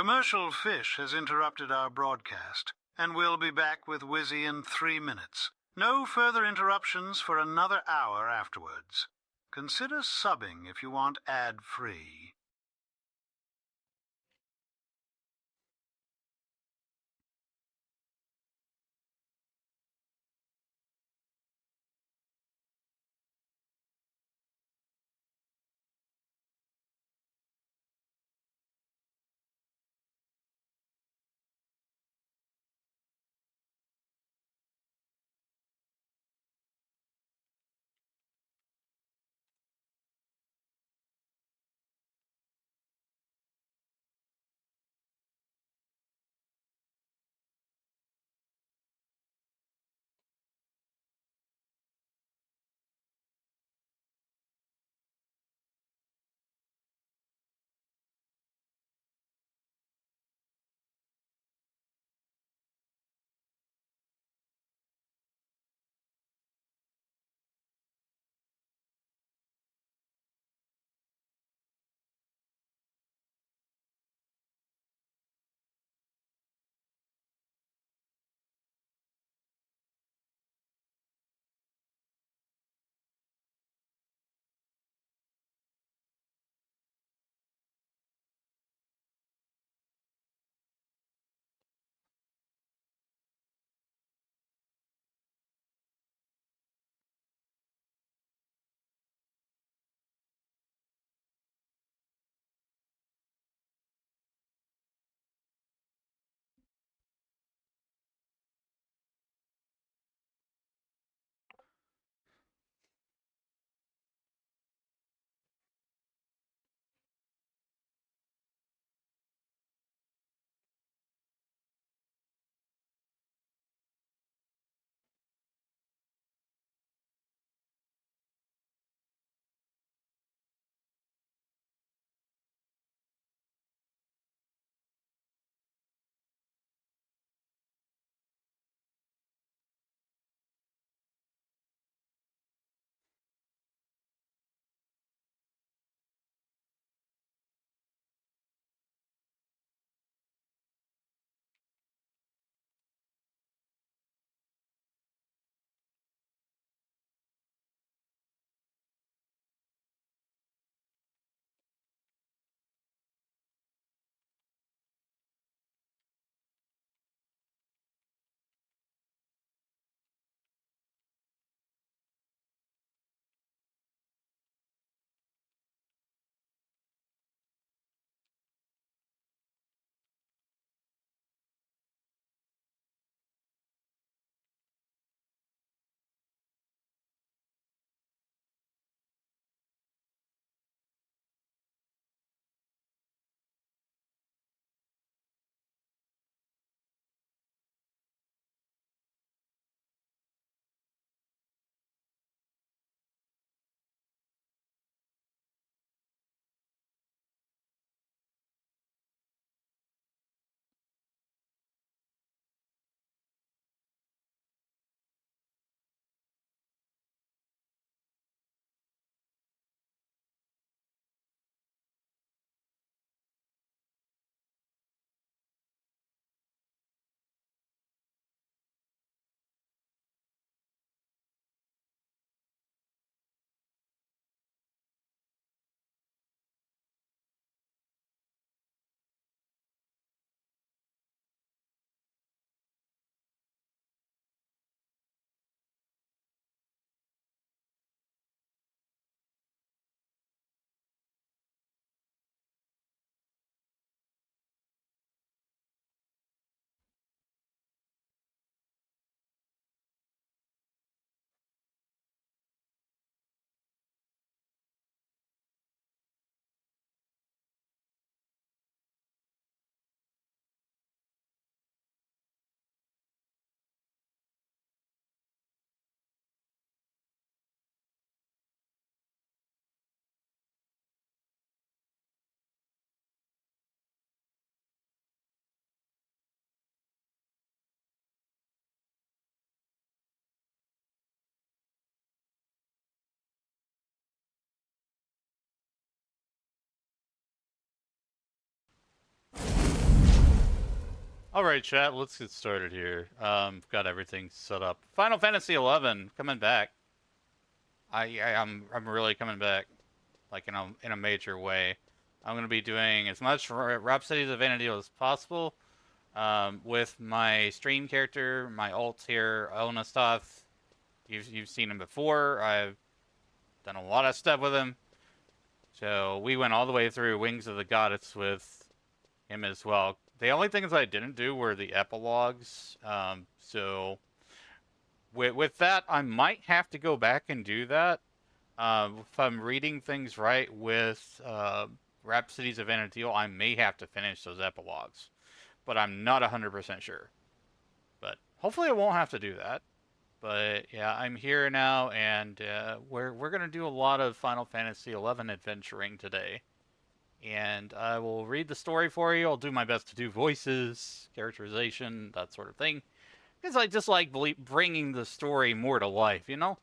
Commercial fish has interrupted our broadcast, and we'll be back with Wizzy in 3 minutes. No further interruptions for another hour afterwards. Consider subbing if you want ad-free. Alright, chat, let's get started here. Got everything set up. Final Fantasy 11 coming back. I'm really coming back, like in a major way. I'm gonna be doing as much Rhapsodies of Vanity as possible. With my stream character, my alt here, Elnastoth. You've seen him before. I've done a lot of stuff with him. So we went all the way through Wings of the Goddess with him as well. The only things I didn't do were the epilogues. So with that, I might have to go back and do that. If I'm reading things right with Rhapsodies of Anadil, I may have to finish those epilogues, but I'm not 100% sure. But hopefully, I won't have to do that. But yeah, I'm here now, and we're gonna do a lot of Final Fantasy XI adventuring today. And I will read the story for you. I'll do my best to do voices, characterization, that sort of thing. Because I just like bringing the story more to life, you know?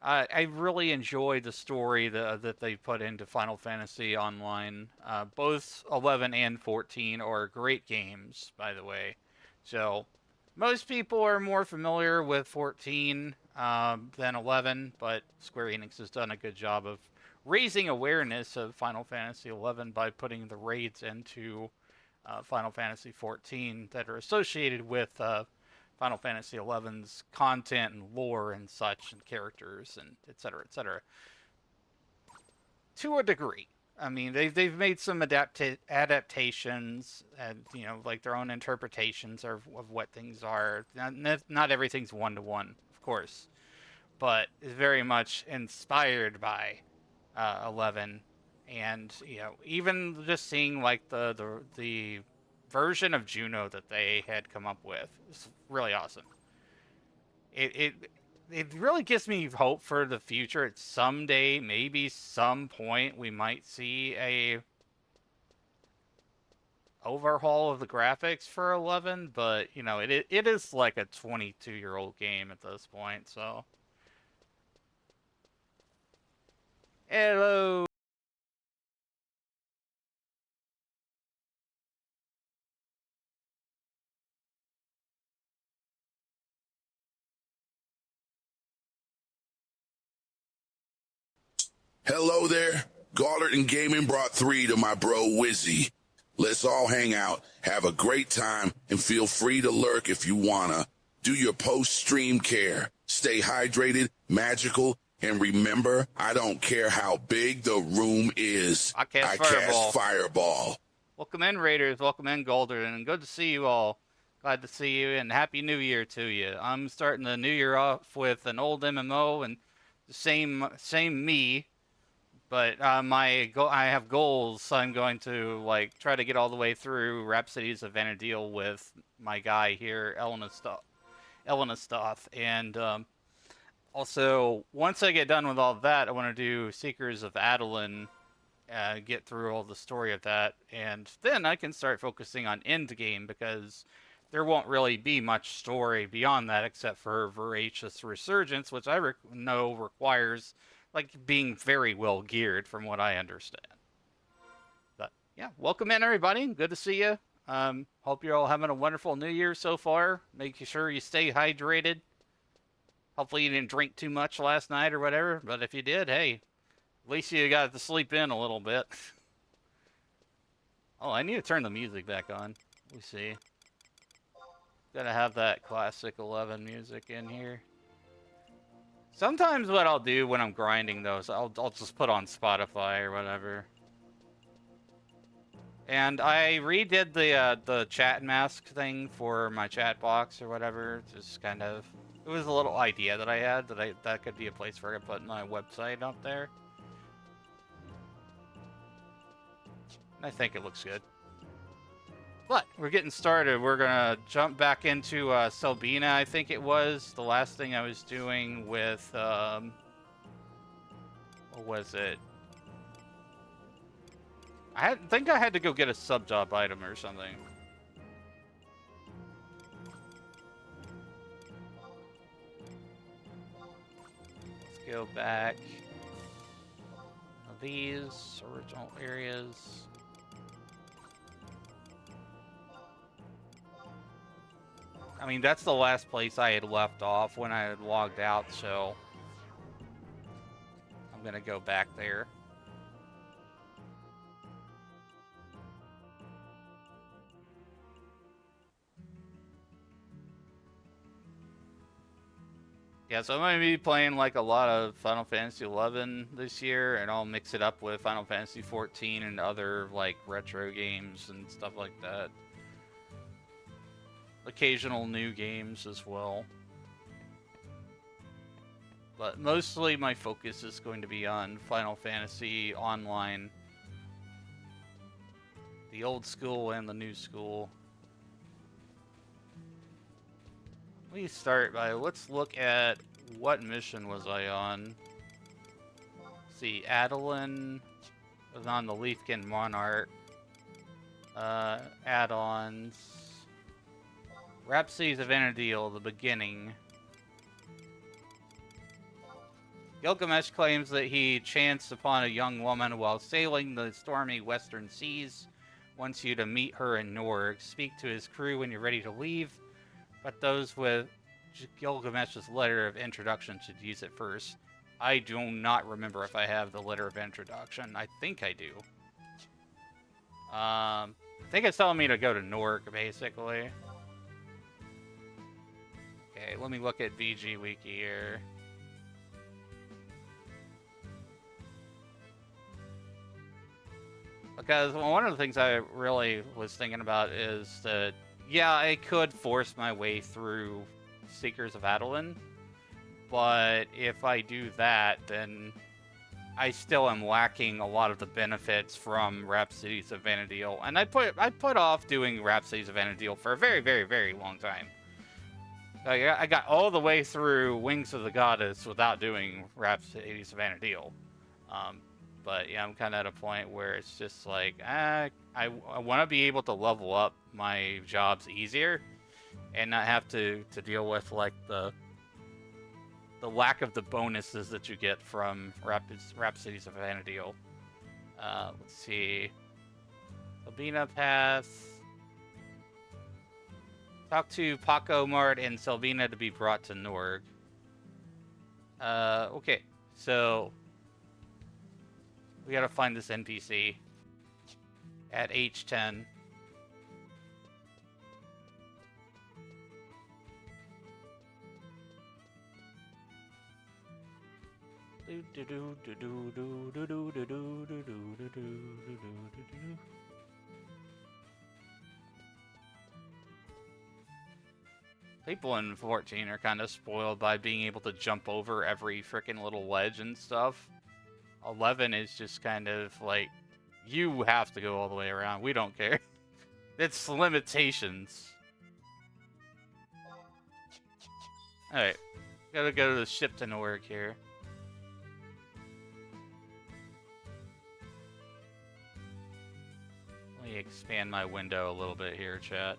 I really enjoy the story that they put into Final Fantasy Online. Both 11 and 14 are great games, by the way. So, most people are more familiar with 14 than 11, but Square Enix has done a good job of raising awareness of Final Fantasy 11 by putting the raids into Final Fantasy 14 that are associated with Final Fantasy XI's content and lore and such and characters and etc. To a degree. I mean, they've made some adaptations and like their own interpretations of what things are. Not everything's one to one, of course, but is very much inspired by 11, and even just seeing like the version of Juno that they had come up with is really awesome. It it really gives me hope for the future. It's someday, maybe some point, we might see a overhaul of the graphics for 11, but it is like a 22-year-old game at this point. So hello. Hello there. Gallard and Gaming brought 3 to my bro Wizzy. Let's all hang out, have a great time, and feel free to lurk if you wanna. Do your post-stream care. Stay hydrated, magical, and remember, I don't care how big the room is. I cast Fireball. Welcome in, Raiders. Welcome in, Golden. And good to see you all. Glad to see you, and Happy New Year to you. I'm starting the new year off with an old MMO and the same me, but I have goals. I'm going to like try to get all the way through Rhapsodies of Vanadil with my guy here, Elnastoth, and also once I get done with all of that, I want to do Seekers of Adeline, get through all the story of that, and then I can start focusing on endgame because there won't really be much story beyond that except for Voracious Resurgence, which I know requires like being very well geared from what I understand. But yeah, welcome in everybody. Good to see you. Hope you're all having a wonderful New Year so far. Make sure you stay hydrated. Hopefully you didn't drink too much last night or whatever, but if you did, hey, at least you got to sleep in a little bit. Oh, I need to turn the music back on. Let me see. Gotta have that classic 11 music in here. Sometimes what I'll do when I'm grinding those, I'll just put on Spotify or whatever. And I redid the chat mask thing for my chat box or whatever. Just kind of, it was a little idea that I had that could be a place where I could put my website up there. I think it looks good. But we're getting started. We're gonna jump back into Selbina. I think it was the last thing I was doing with what was it? I think I had to go get a sub job item or something. Let's go back. These original areas. I mean, that's the last place I had left off when I had logged out, so I'm gonna go back there. Yeah, so I'm going to be playing like a lot of Final Fantasy 11 this year, and I'll mix it up with Final Fantasy 14 and other like retro games and stuff like that. Occasional new games as well. But mostly my focus is going to be on Final Fantasy Online. The old school and the new school. Let's look at what mission was I on. Let's see, Adeline was on the Leafkin Monarch. Add-ons. Rhapsodies of Vana'diel, the beginning. Gilgamesh claims that he chanced upon a young woman while sailing the stormy western seas. Wants you to meet her in Norg. Speak to his crew when you're ready to leave. But those with Gilgamesh's letter of introduction should use it first. I do not remember if I have the letter of introduction. I think I do. I think it's telling me to go to Norg, basically. Okay, let me look at VG Wiki here. Because one of the things I really was thinking about is that, yeah, I could force my way through Seekers of Adeline, but if I do that, then I still am lacking a lot of the benefits from Rhapsodies of Vana'diel, and I put off doing Rhapsodies of Vana'diel for a very, very, very long time. I got all the way through Wings of the Goddess without doing Rhapsodies of Vana'diel. But yeah, I'm kind of at a point where it's just like, I want to be able to level up my jobs easier and not have to deal with like the lack of the bonuses that you get from Rhapsodies of Vana'diel. Let's see. Albina Pass. Talk to Paco, Mart, and Selvina to be brought to Norg. Okay, so we gotta find this NPC at H10. People in 14 are kind of spoiled by being able to jump over every freaking little ledge and stuff. 11 is just kind of like, you have to go all the way around. We don't care. It's limitations. Alright. Gotta go to the ship to Norg here. Let me expand my window a little bit here, chat.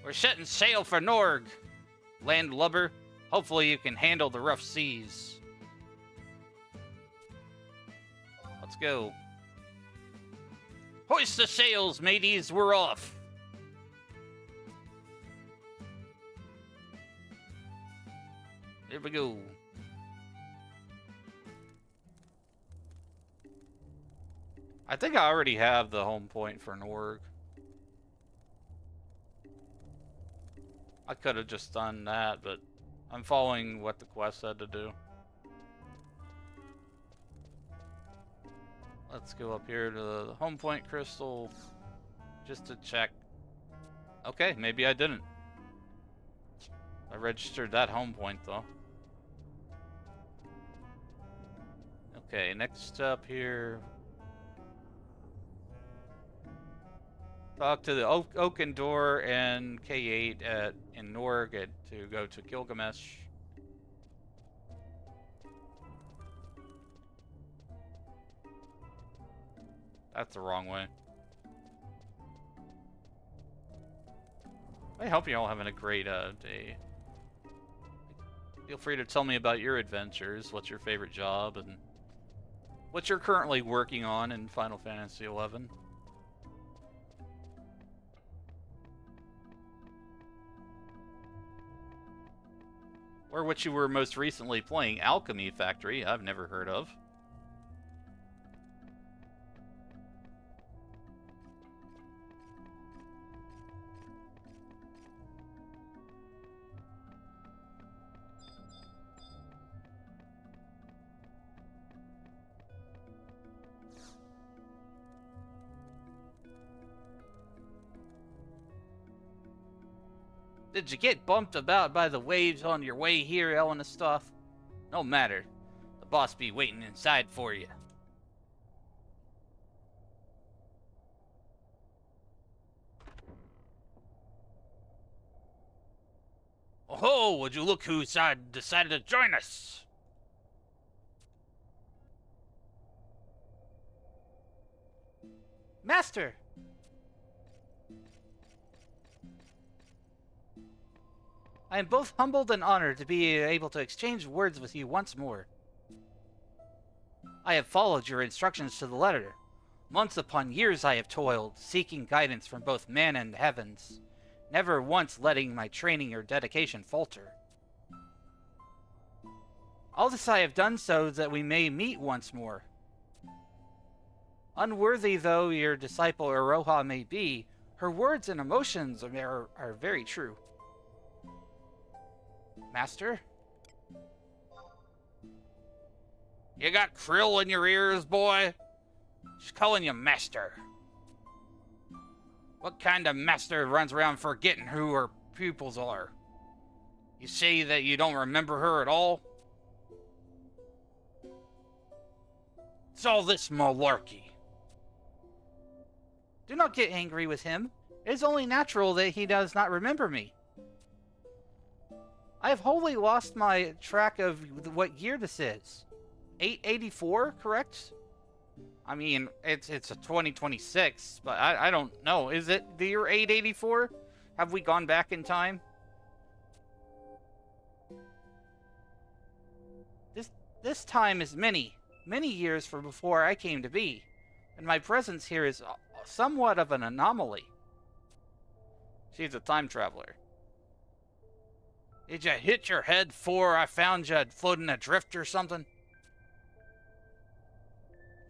We're setting sail for Norg. Landlubber, hopefully you can handle the rough seas. Let's go. Hoist the sails, mateys, we're off. Here we go. I think I already have the home point for Norg. I could have just done that, but I'm following what the quest said to do. Let's go up here to the home point crystal just to check. Okay, maybe I didn't. I registered that home point though. Okay, next up here. Talk to the Oaken Door and K8 in Norg to go to Gilgamesh. That's the wrong way. I hope you're all having a great day. Feel free to tell me about your adventures, what's your favorite job, and what you're currently working on in Final Fantasy XI. Or what you were most recently playing, Alchemy Factory, I've never heard of. Did you get bumped about by the waves on your way here, Elenistoth? No matter. The boss be waiting inside for you. Oh, would you look who decided to join us? Master! I am both humbled and honored to be able to exchange words with you once more. I have followed your instructions to the letter. Months upon years I have toiled, seeking guidance from both man and heavens, never once letting my training or dedication falter. All this I have done so that we may meet once more. Unworthy though your disciple Iroha may be, her words and emotions are very true. Master? You got krill in your ears, boy? She's calling you master. What kind of master runs around forgetting who her pupils are? You say that you don't remember her at all? It's all this malarkey. Do not get angry with him. It is only natural that he does not remember me. I have wholly lost my track of what year this is. 884, correct? I mean, it's a 2026, but I don't know. Is it the year 884? Have we gone back in time? This time is many years from before I came to be, and my presence here is somewhat of an anomaly. She's a time traveler. Did you hit your head before I found you floating adrift or something?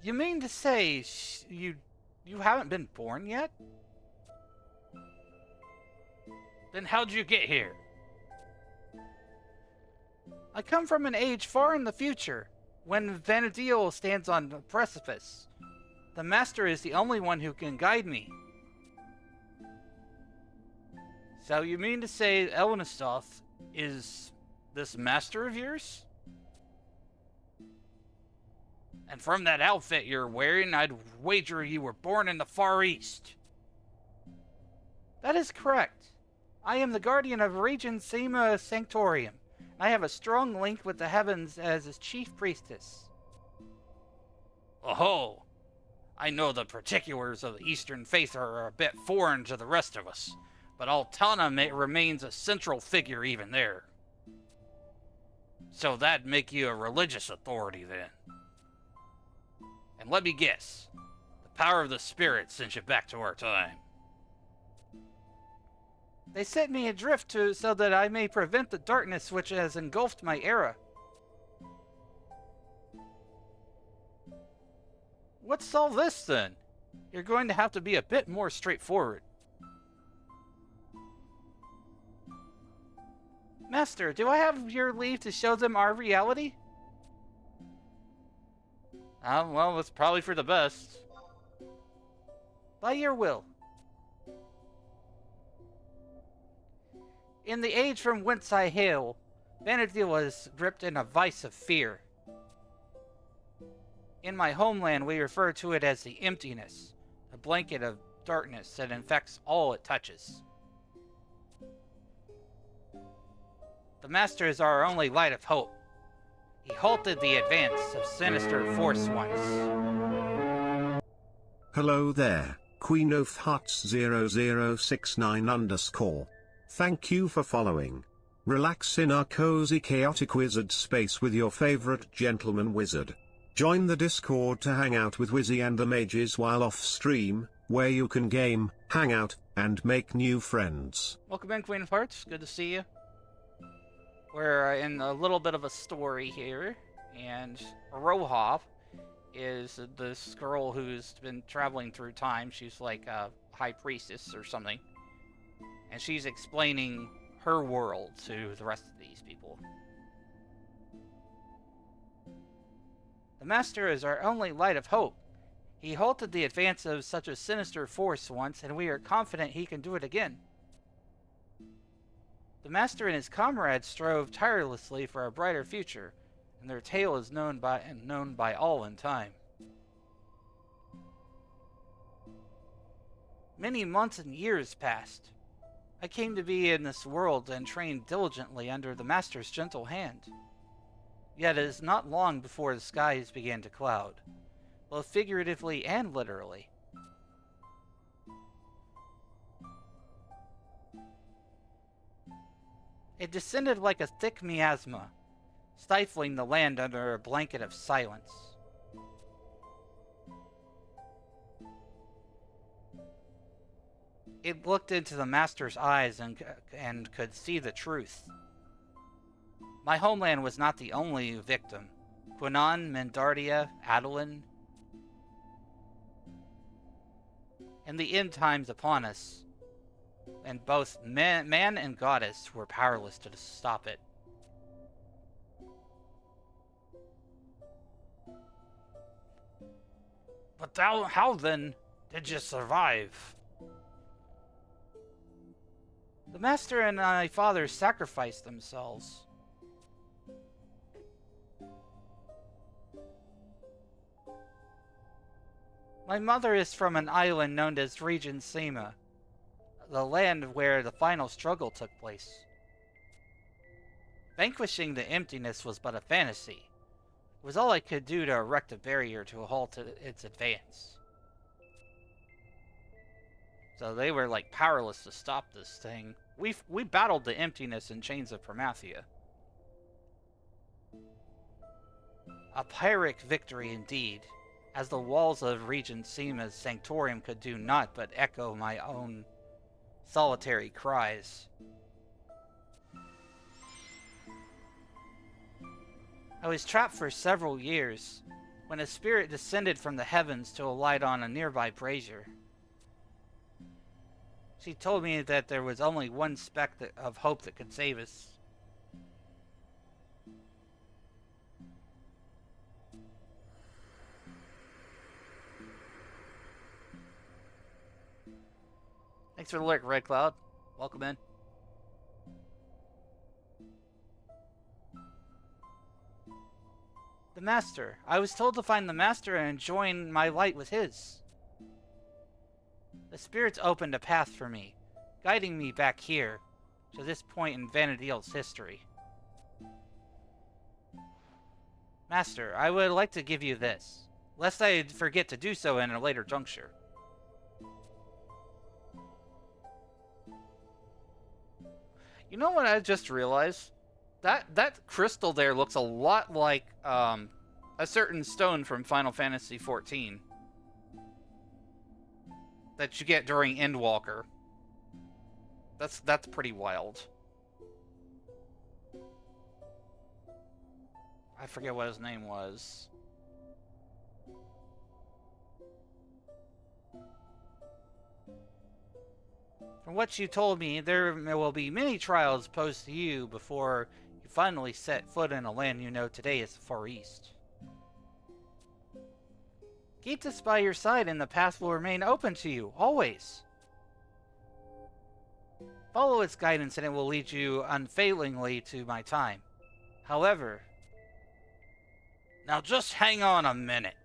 You mean to say you haven't been born yet? Then how'd you get here? I come from an age far in the future, when Vanadil stands on a precipice. The Master is the only one who can guide me. So you mean to say Elenistoth is this master of yours? And from that outfit you're wearing, I'd wager you were born in the Far East. That is correct. I am the guardian of Regent Sema Sanctorium. I have a strong link with the heavens as its chief priestess. Oh, I know the particulars of the Eastern faith are a bit foreign to the rest of us, but Altana remains a central figure even there. So that'd make you a religious authority then. And let me guess, the power of the spirit sent you back to our time. They set me adrift so that I may prevent the darkness which has engulfed my era. What's all this then? You're going to have to be a bit more straightforward. Master, do I have your leave to show them our reality? Well, it's probably for the best. By your will. In the age from whence I hail, Vanadil was gripped in a vice of fear. In my homeland, we refer to it as the emptiness, a blanket of darkness that infects all it touches. The Master is our only light of hope. He halted the advance of sinister force once. Hello there, Queen of Hearts 0069_. Thank you for following. Relax in our cozy chaotic wizard space with your favorite gentleman wizard. Join the Discord to hang out with Wizzy and the mages while off stream, where you can game, hang out, and make new friends. Welcome in, Queen of Hearts. Good to see you. we're in a little bit of a story here, and Roha is this girl who's been traveling through time. She's like a high priestess or something, and she's explaining her world to the rest of these people. The Master is our only light of hope. He halted the advance of such a sinister force once, and we are confident he can do it again. The Master and his comrades strove tirelessly for a brighter future, and their tale is known by all in time. Many months and years passed. I came to be in this world and trained diligently under the Master's gentle hand. Yet it is not long before the skies began to cloud, both figuratively and literally. It descended like a thick miasma, stifling the land under a blanket of silence. It looked into the Master's eyes and could see the truth. My homeland was not the only victim. Quinnan, Mendardia, Adeline. And the end times upon us, and both man and goddess were powerless to stop it. But how then did you survive? The Master and my father sacrificed themselves. My mother is from an island known as Region Sema, the land where the final struggle took place. Vanquishing the emptiness was but a fantasy. It was all I could do to erect a barrier to halt its advance. So they were like powerless to stop this thing. We battled the emptiness in Chains of Promathia. A Pyrrhic victory indeed, as the walls of Regent Sema's sanctorium could do naught but echo my own solitary cries. I was trapped for several years, when a spirit descended from the heavens to alight on a nearby brazier. She told me that there was only one speck of hope that could save us. Thanks for the lurk, Red Cloud. Welcome in. The Master. I was told to find the Master and join my light with his. The spirits opened a path for me, guiding me back here, to this point in Vana'diel's history. Master, I would like to give you this, lest I forget to do so in a later juncture. You know what I just realized? That crystal there looks a lot like a certain stone from Final Fantasy XIV that you get during Endwalker. That's pretty wild. I forget what his name was. From what you told me, there will be many trials posed to you before you finally set foot in a land you know today as the Far East. Keep this by your side and the path will remain open to you, always. Follow its guidance and it will lead you unfailingly to my time. However, now just hang on a minute.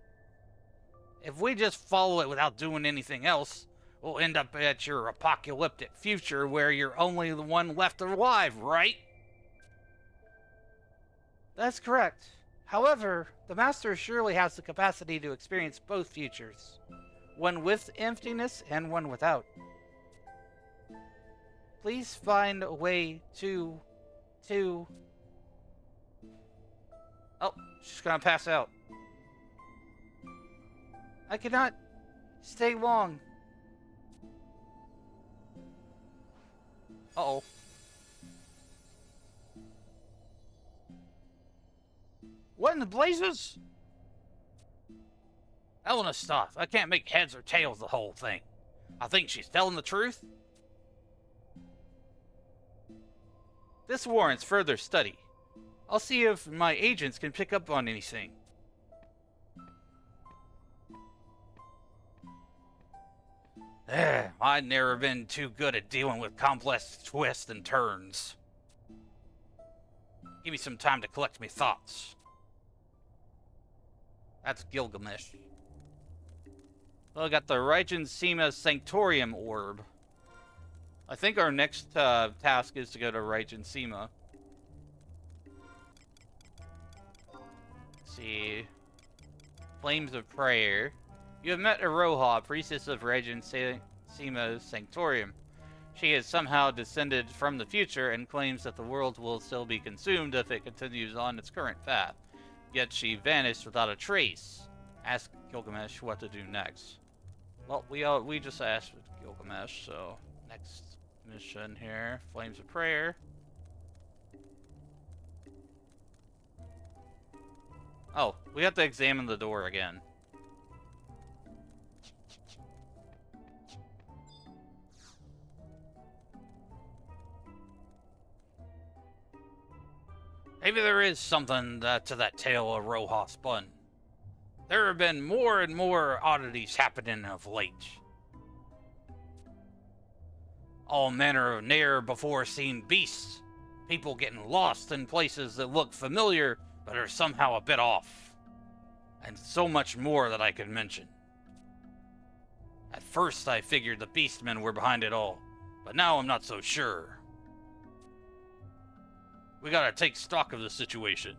If we just follow it without doing anything else, we'll end up at your apocalyptic future where you're only the one left alive, right? That's correct. However, the Master surely has the capacity to experience both futures. One with emptiness and one without. Please find a way to... Oh, she's gonna pass out. I cannot stay long. Uh-oh. What in the blazes? Elena stuff. I can't make heads or tails of the whole thing. I think she's telling the truth. This warrants further study. I'll see if my agents can pick up on anything. I've never been too good at dealing with complex twists and turns. Give me some time to collect my thoughts. That's Gilgamesh. Well, I got the Raijin Sima Sanctorium Orb. I think our next task is to go to Raijin Sima. Let's see. Flames of Prayer. You have met Aroha, priestess of Raijin Sima Sanctorium. She is somehow descended from the future and claims that the world will still be consumed if it continues on its current path. Yet she vanished without a trace. Ask Gilgamesh what to do next. Well, we just asked Gilgamesh, so next mission here, Flames of Prayer. Oh, we have to examine the door again. Maybe there is something to that tale of Roja spun. There have been more and more oddities happening of late. All manner of ne'er-before-seen beasts. People getting lost in places that look familiar but are somehow a bit off. And so much more that I could mention. At first I figured the beastmen were behind it all, but now I'm not so sure. We gotta take stock of the situation,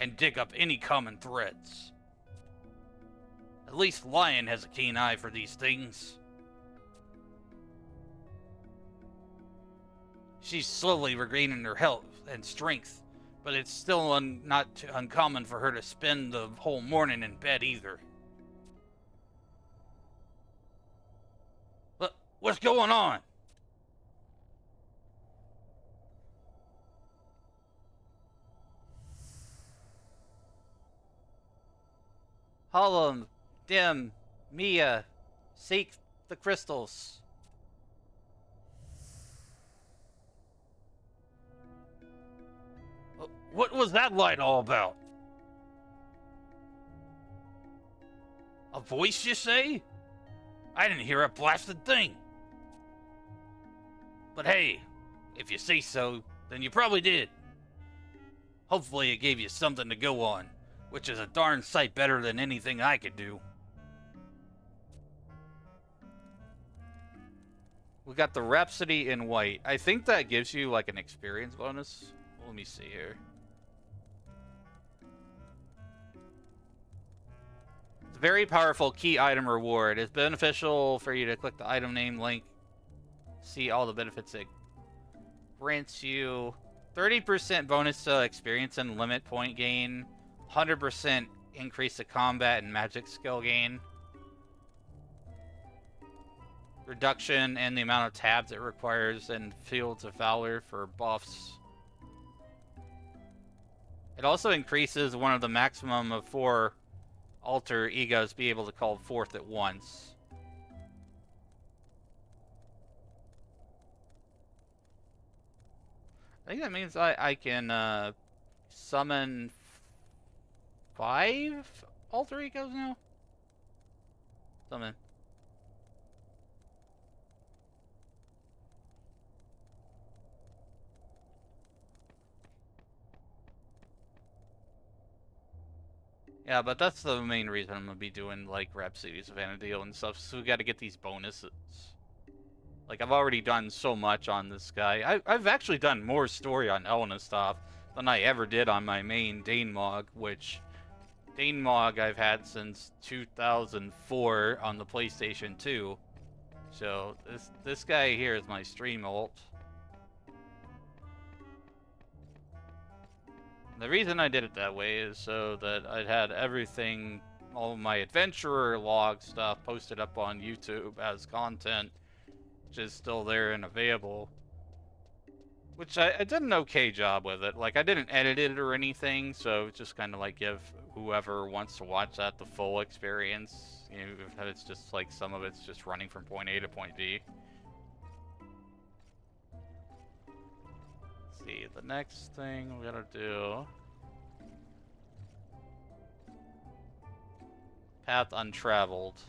and dig up any common threads. At least Lion has a keen eye for these things. She's slowly regaining her health and strength, but it's still not too uncommon for her to spend the whole morning in bed either. But what's going on? Hallam, Dim, Mia, seek the crystals. What was that light all about? A voice, you say? I didn't hear a blasted thing. But hey, if you say so, then you probably did. Hopefully it gave you something to go on, which is a darn sight better than anything I could do. We got the Rhapsody in White. I think that gives you like an experience bonus. Let me see here. It's a very powerful key item reward. It's beneficial for you to click the item name link. See all the benefits it grants you. 30% bonus to experience and limit point gain. 100% increase to combat and magic skill gain. Reduction in the amount of tabs it requires in Fields of Valor for buffs. It also increases one of the maximum of 4 alter egos be able to call forth at once. I think that means I can summon 5 alter egos now? Summon. Yeah, but that's the main reason I'm gonna be doing like Rhapsodies of Vanadil and stuff, so we gotta get these bonuses. Like, I've already done so much on this guy. I've actually done more story on Elena stuff than I ever did on my main Danemog, which Danemog I've had since 2004 on the PlayStation 2. So this guy here is my stream ult. The reason I did it that way is so that I'd had everything, all my adventurer log stuff posted up on YouTube as content, which is still there and available. Which I did an okay job with it. Like, I didn't edit it or anything, so just kind of like give whoever wants to watch that the full experience. You know, if it's just like some of it's just running from point A to point B. Let's see, the next thing we gotta do. Path untraveled.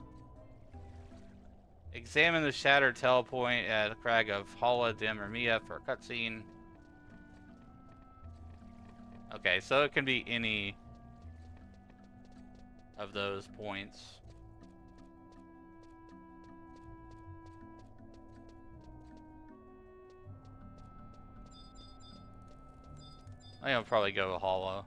Examine the shattered telepoint at the crag of Hala Dim or Mia for a cutscene. Okay, so it can be any of those points. I think I'll probably go with Hala.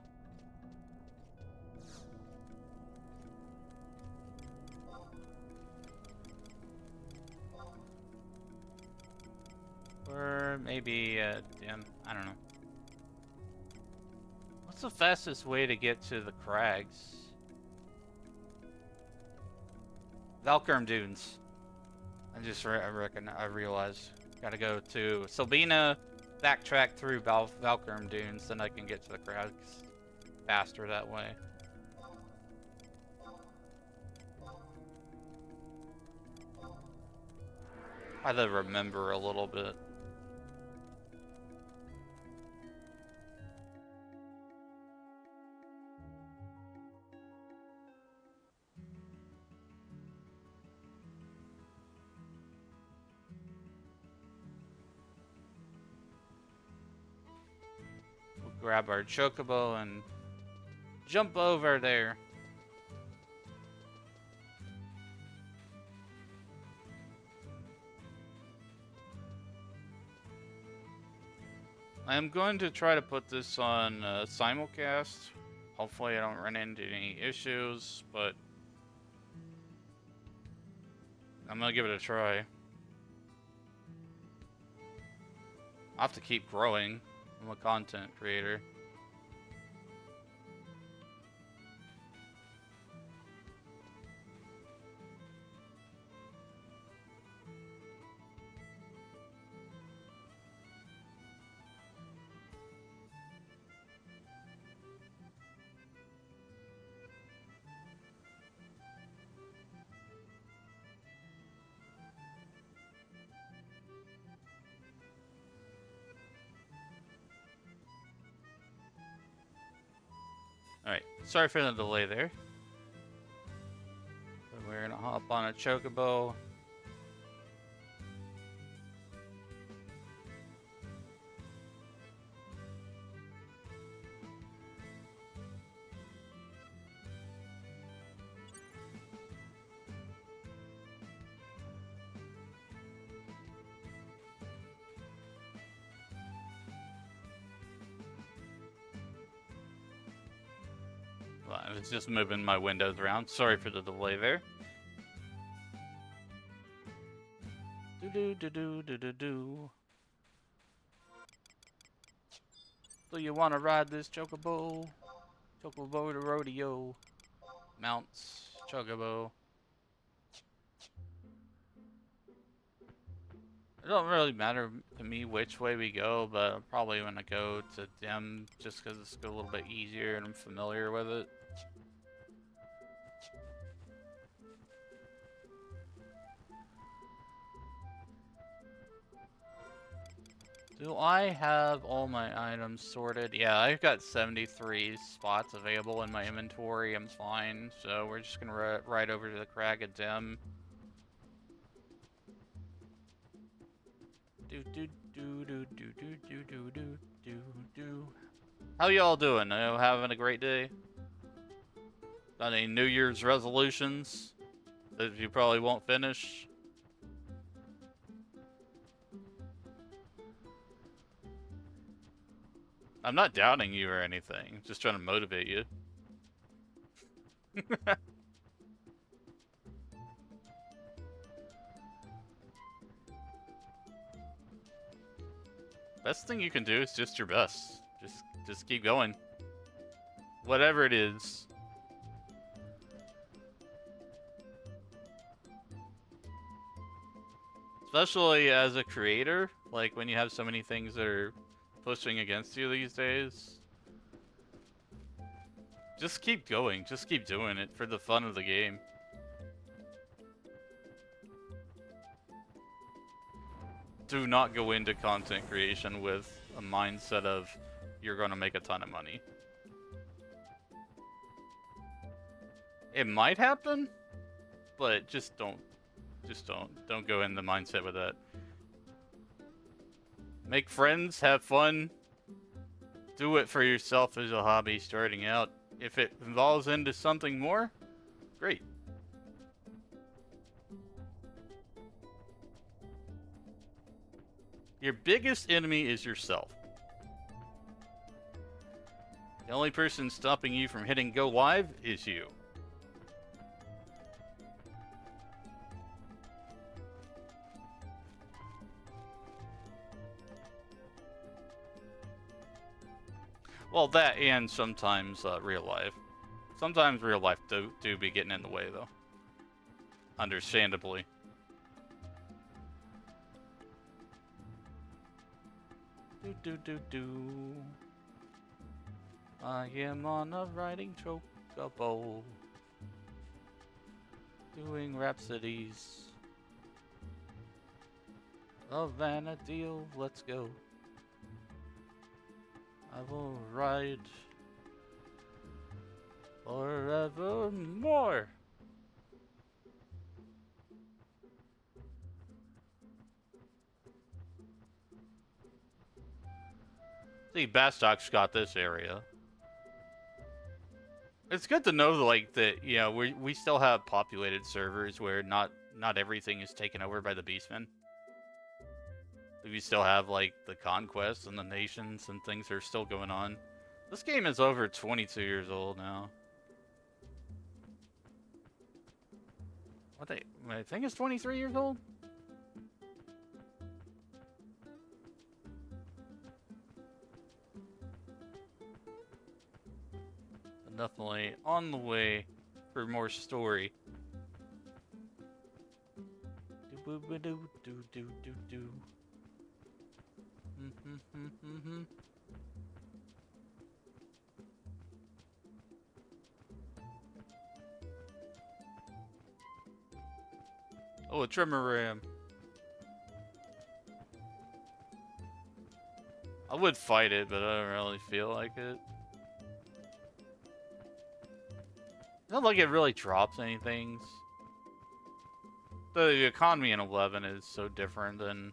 Or maybe, Dim. I don't know. What's the fastest way to get to the crags? Valkurm Dunes. I realized. Gotta go to Sabina, backtrack through Valkurm Dunes, then I can get to the crags faster that way. I had to remember a little bit. We'll grab our chocobo and jump over there. I'm going to try to put this on simulcast. Hopefully I don't run into any issues, but I'm gonna give it a try. I'll have to keep growing. I'm a content creator. Alright, sorry for the delay there. But we're gonna hop on a chocobo. I was just moving my windows around. Sorry for the delay there. Do. Do you want to ride this chocobo? Chocobo to rodeo. Mounts chocobo. It don't really matter to me which way we go, but I'm probably going to go to Dim just because it's a little bit easier and I'm familiar with it. Do I have all my items sorted? Yeah, I've got 73 spots available in my inventory. I'm fine. So we're just gonna ride over to the Crag of Dim. How y'all doing? Are you having a great day? Got any New Year's resolutions that you probably won't finish? I'm not doubting you or anything. Just trying to motivate you. Best thing you can do is just your best. Just keep going. Whatever it is. Especially as a creator, like when you have so many things that are pushing against you these days, just keep going. Just keep doing it for the fun of the game. Do not go into content creation with a mindset of you're going to make a ton of money. It might happen, but just don't. Don't go in the mindset with that. Make friends, have fun. Do it for yourself as a hobby starting out. If it evolves into something more, great. Your biggest enemy is yourself. The only person stopping you from hitting go live is you. Well, that and sometimes real life. Sometimes real life do be getting in the way, though. Understandably. Do. I am on a riding chocobo, doing rhapsodies of Vanadil. Let's go. I will ride forevermore. See, Bastock's got this area. It's good to know, like, that, you know, we still have populated servers where not everything is taken over by the Beastmen. We still have, like, the conquests and the nations and things are still going on. This game is over 22 years old now. I think it's 23 years old? Definitely on the way for more story. Oh, a trimmer ram. I would fight it, but I don't really feel like it. Not like it really drops anything. The economy in 11 is so different than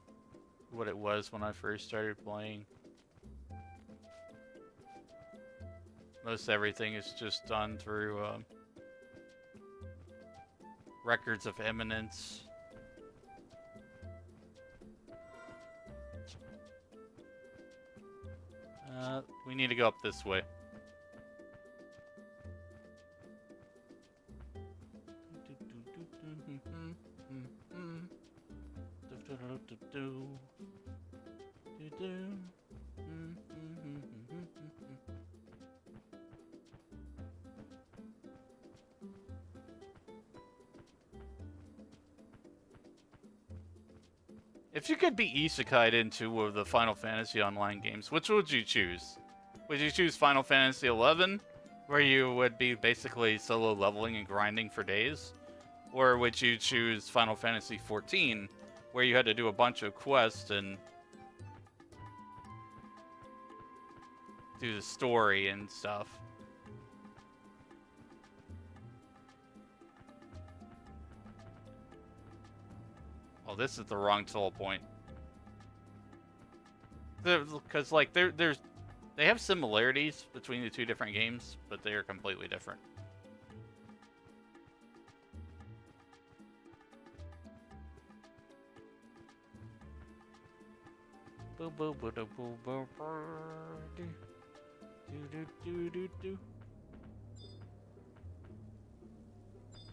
what it was when I first started playing. Most everything is just done through records of eminence. We need to go up this way. If you could be isekai'd into the Final Fantasy Online games, which would you choose? Would you choose Final Fantasy 11, where you would be basically solo leveling and grinding for days? Or would you choose Final Fantasy 14, where you had to do a bunch of quests and do the story and stuff? Oh, this is the wrong toll point. Because, like, they have similarities between the two different games, but they are completely different.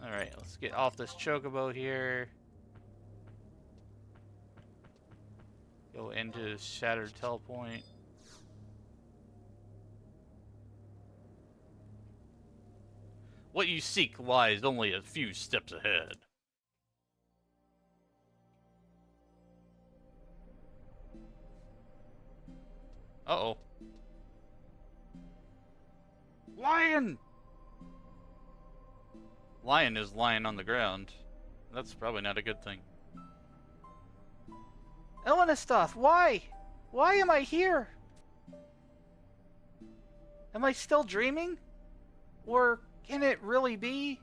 Alright, let's get off this chocobo here. Go into Shattered Tell Point. What you seek lies only a few steps ahead. Uh-oh. Lion! Lion is lying on the ground. That's probably not a good thing. Elenistoth, why? Why am I here? Am I still dreaming? Or can it really be?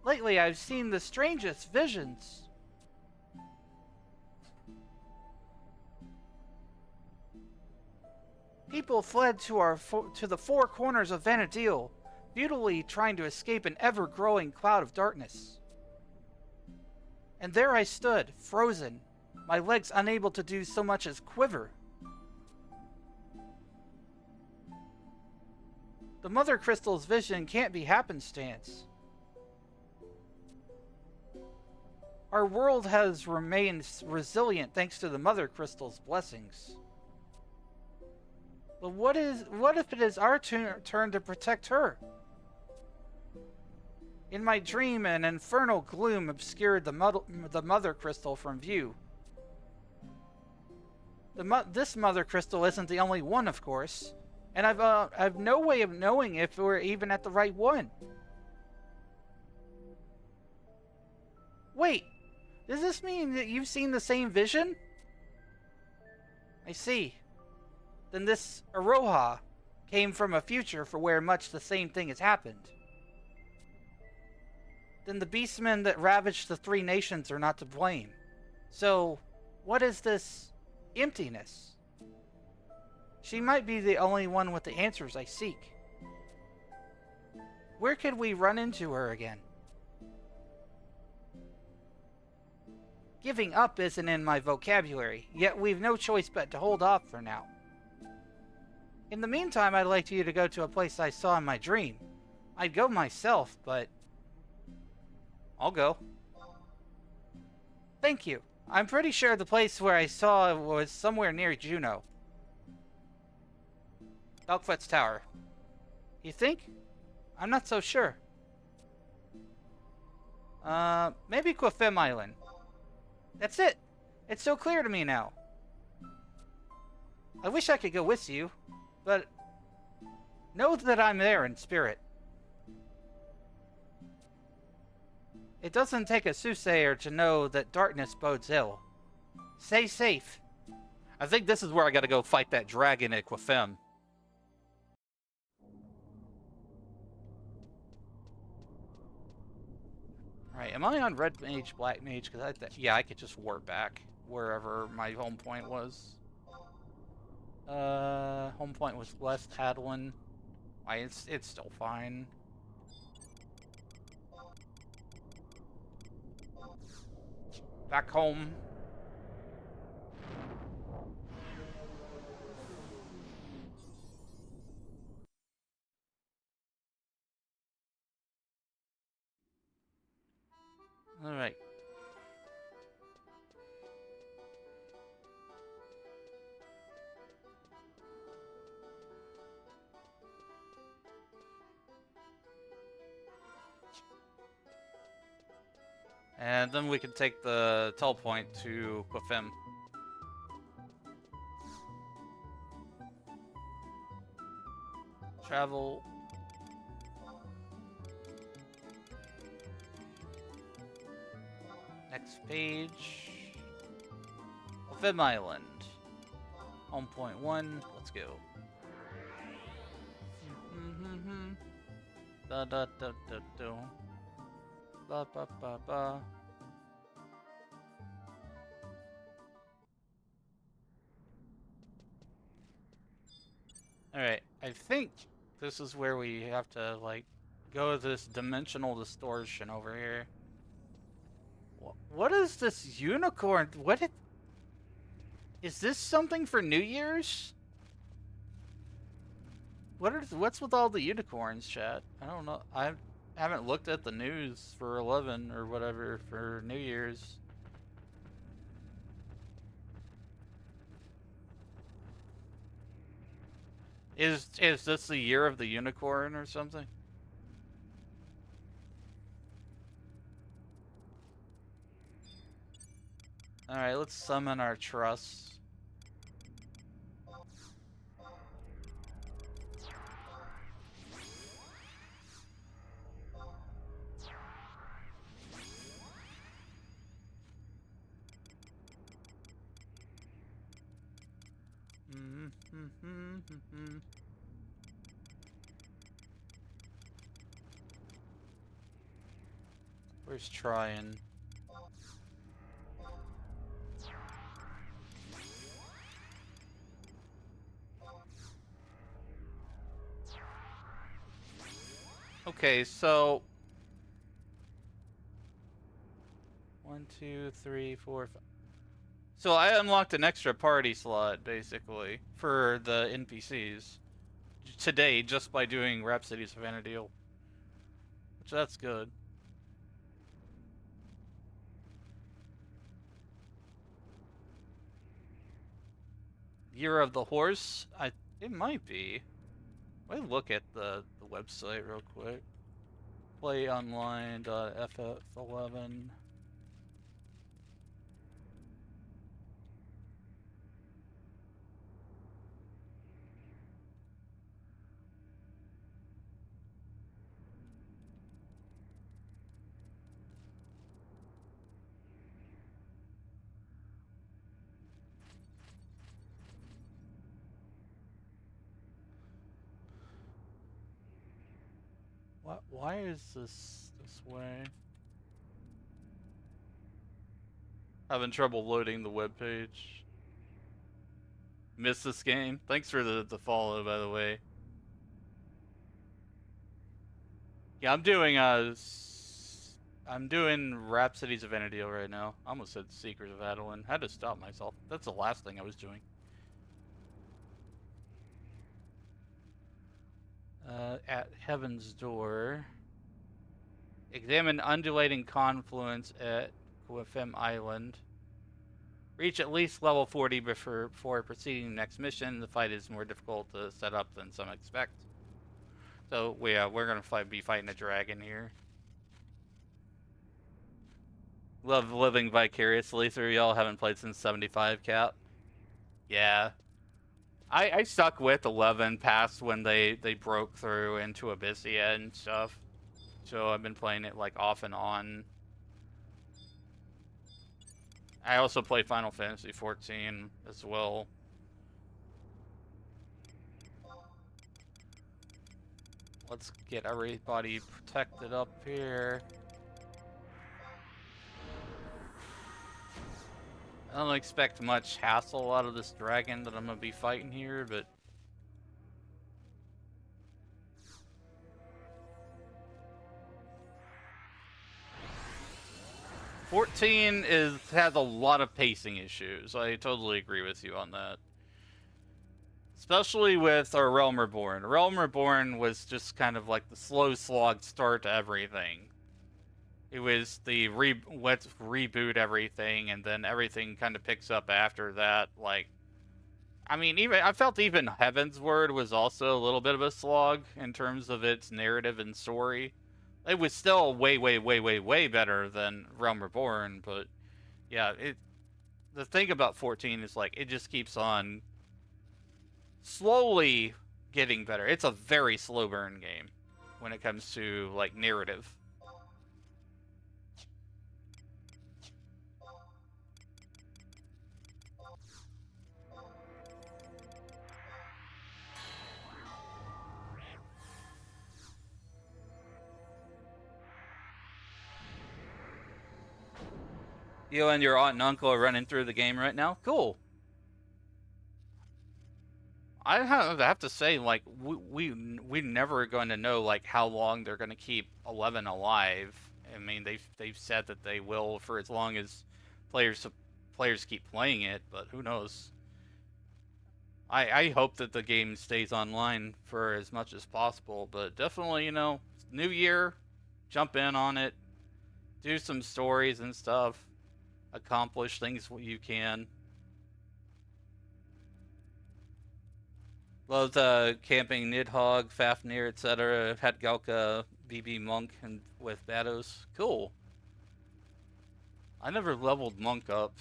Lately I've seen the strangest visions. People fled to the four corners of Vanadil, futilely trying to escape an ever-growing cloud of darkness. And there I stood, frozen, my legs unable to do so much as quiver. The Mother Crystal's vision can't be happenstance. Our world has remained resilient thanks to the Mother Crystal's blessings. But what if it is our turn to protect her? In my dream, an infernal gloom obscured the Mother Crystal from view. This Mother Crystal isn't the only one, of course, and I've no way of knowing if we're even at the right one. Wait, does this mean that you've seen the same vision? I see. Then this Aroha came from a future for where much the same thing has happened. Then the beastmen that ravaged the three nations are not to blame. So, what is this emptiness? She might be the only one with the answers I seek. Where could we run into her again? Giving up isn't in my vocabulary, yet we've no choice but to hold off for now. In the meantime, I'd like you to go to a place I saw in my dream. I'd go myself, but I'll go. Thank you. I'm pretty sure the place where I saw it was somewhere near Juno. Dogfoot's Tower. You think? I'm not so sure. Maybe Quafim Island. That's it. It's so clear to me now. I wish I could go with you, but know that I'm there in spirit. It doesn't take a soothsayer to know that darkness bodes ill. Stay safe. I think this is where I gotta go fight that dragon at Quafim. Alright, am I on Red Mage, Black Mage? Because yeah, I could just warp back wherever my home point was. Home point was West Hadwin. It's still fine. Back home. All right. And then we can take the telepoint to Quafim. Travel. Next page. Quafim Island. Home point 1. Let's go. Da da da da da. Ba ba ba ba. Alright, I think this is where we have to, like, go to this dimensional distortion over here. What is this unicorn? Is this something for New Year's? What's with all the unicorns, chat? I don't know. I haven't looked at the news for 11 or whatever for New Year's. Is this the year of the unicorn or something? Alright, let's summon our trust. Where's trying? Okay, so 1, 2, 3, 4, 5. So I unlocked an extra party slot basically for the NPCs today just by doing Rhapsodies of Vana'diel, which that's good. Year of the Horse? It might be. Let me look at the website real quick. Playonline.ff11. Why is this way? Having trouble loading the webpage. Missed this game? Thanks for the follow, by the way. Yeah, I'm doing Rhapsodies of Vana'diel right now. I almost said Secret of Adeline. Had to stop myself. That's the last thing I was doing. At Heaven's Door. Examine undulating confluence at Kuafem Island. Reach at least level 40 before proceeding next mission. The fight is more difficult to set up than some expect. So we're gonna be fighting a dragon here. Love living vicariously through y'all. Haven't played since 75 cap. Yeah. I stuck with 11 past when they broke through into Abyssia and stuff. So I've been playing it like off and on. I also play Final Fantasy 14 as well. Let's get everybody protected up here. I don't expect much hassle out of this dragon that I'm gonna be fighting here, but 14 has a lot of pacing issues. I totally agree with you on that. Especially with our Realm Reborn. Realm Reborn was just kind of like the slow slog start to everything. It was the let's reboot everything, and then everything kind of picks up after that. Like, I mean, I felt even Heaven's Word was also a little bit of a slog in terms of its narrative and story. It was still way better than Realm Reborn, but yeah, the thing about 14 is like it just keeps on slowly getting better. It's a very slow burn game when it comes to like narrative. You and your aunt and uncle are running through the game right now? Cool. I have to say, like, we're never going to know, like, how long they're going to keep 11 alive. I mean, they've said that they will for as long as players keep playing it, but who knows? I hope that the game stays online for as much as possible, but definitely, you know, new year, jump in on it, do some stories and stuff, accomplish things you can. Loved camping Nidhogg, Fafnir, etc. Had Galka, BB Monk, and with Bados. Cool. I never leveled Monk up,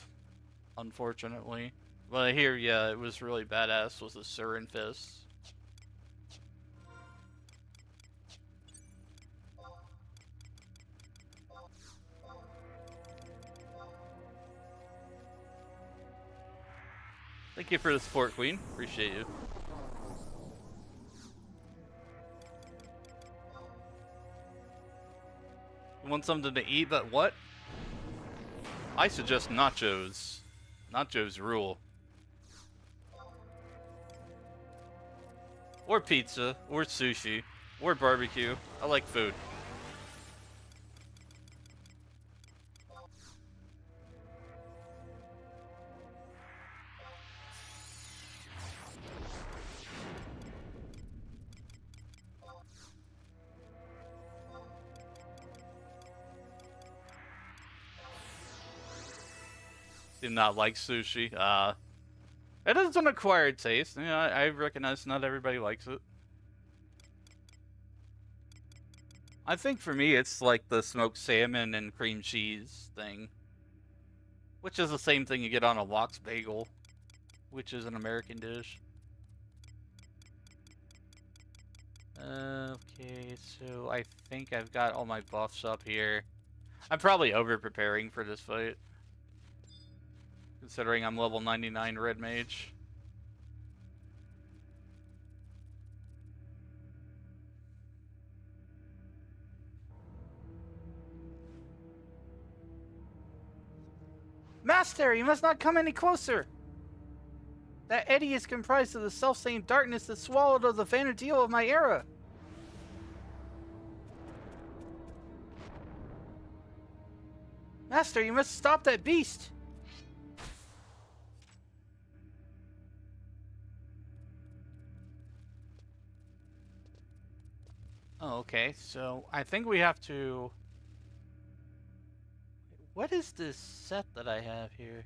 unfortunately. But I hear, yeah, it was really badass with the Surin Fist. Thank you for the support, Queen. Appreciate you. You want something to eat, but what? I suggest nachos. Nachos rule. Or pizza, or sushi, or barbecue. I like food. Do not like sushi. It is an acquired taste. You know, I recognize not everybody likes it. I think for me, it's like the smoked salmon and cream cheese thing, which is the same thing you get on a lox bagel, which is an American dish. Okay, so I think I've got all my buffs up here. I'm probably over-preparing for this fight, considering I'm level 99 red mage. Master, you must not come any closer! That eddy is comprised of the self-same darkness that swallowed up the vanadil of my era. Master, you must stop that beast! Oh, okay, so I think we have to... What is this set that I have here?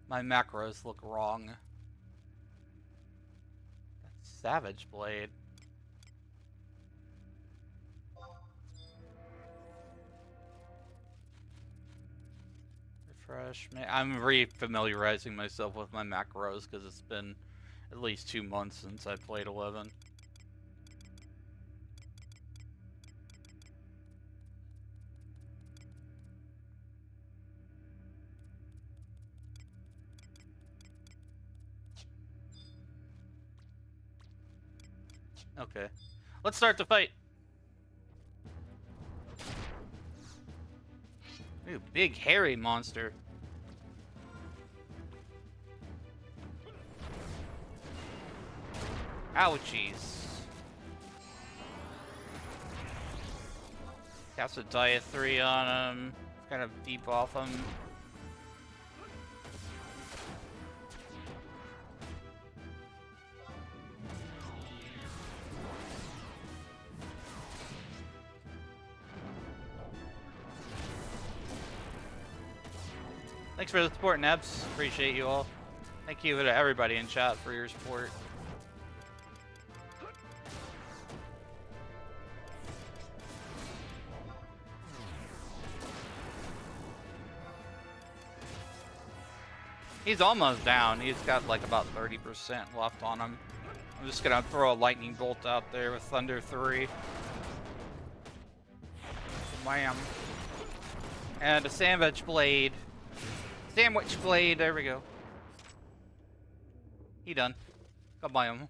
My macros look wrong. That's Savage Blade. Refresh. I'm re-familiarizing myself with my macros because it's been at least 2 months since I played 11. Okay. Let's start the fight. Ooh, big hairy monster. Ouchies. Cast a Dia 3 on him. Kind of deep off him. Thanks for the support, Nebs. Appreciate you all. Thank you to everybody in chat for your support. He's almost down. He's got like about 30% left on him. I'm just gonna throw a lightning bolt out there with Thunder 3. Wham. And a Sandwich Blade. Sandwich Blade, there we go. He done. Go buy him.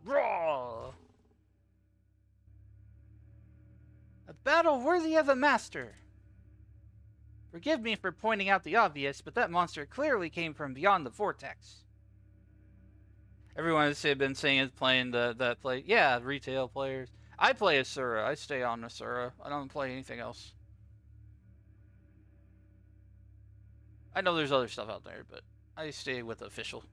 Raw! A battle worthy of a master. Forgive me for pointing out the obvious, but that monster clearly came from beyond the vortex. Everyone has been saying is playing that play. Yeah, retail players. I play Asura. I stay on Asura. I don't play anything else. I know there's other stuff out there, but I stay with official.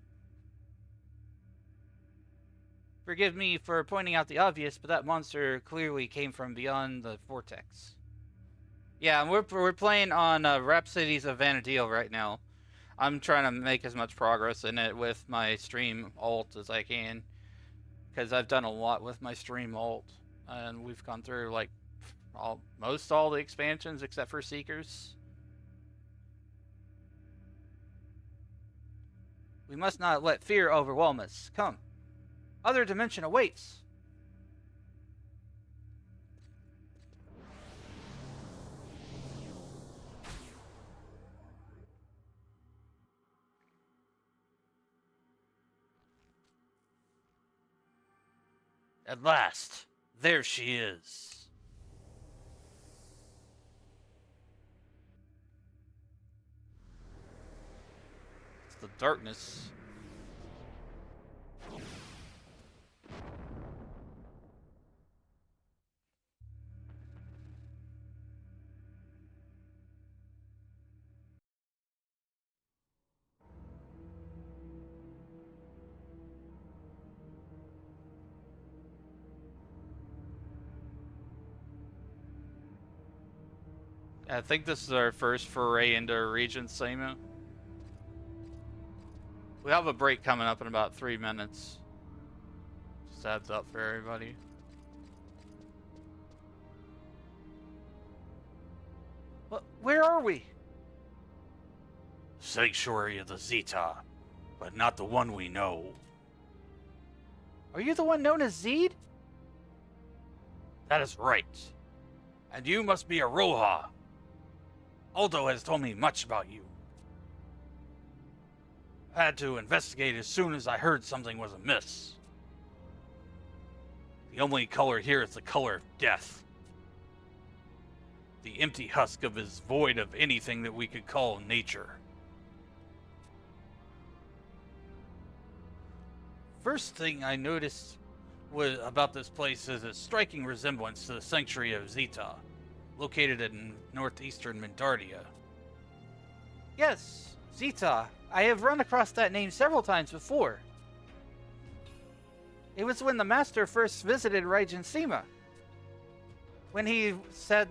Forgive me for pointing out the obvious, but that monster clearly came from beyond the vortex. Yeah, we're playing on Rhapsodies of Vanadil right now. I'm trying to make as much progress in it with my stream alt as I can, because I've done a lot with my stream alt, and we've gone through like almost all the expansions except for Seekers. We must not let fear overwhelm us. Come. Other dimension awaits. At last, there she is. It's the darkness. I think this is our first foray into Regent Sama. We have a break coming up in about 3 minutes. Just heads up for everybody. Where are we? Sanctuary of the Zeta, but not the one we know. Are you the one known as Zed? That is right. And you must be a Roha. Aldo has told me much about you. I had to investigate as soon as I heard something was amiss. The only color here is the color of death. The empty husk of is void of anything that we could call nature. First thing I noticed about this place is a striking resemblance to the Sanctuary of Zeta, located in northeastern Mindardia. Yes, Zeta. I have run across that name several times before. It was when the Master first visited Regent Sima. When he said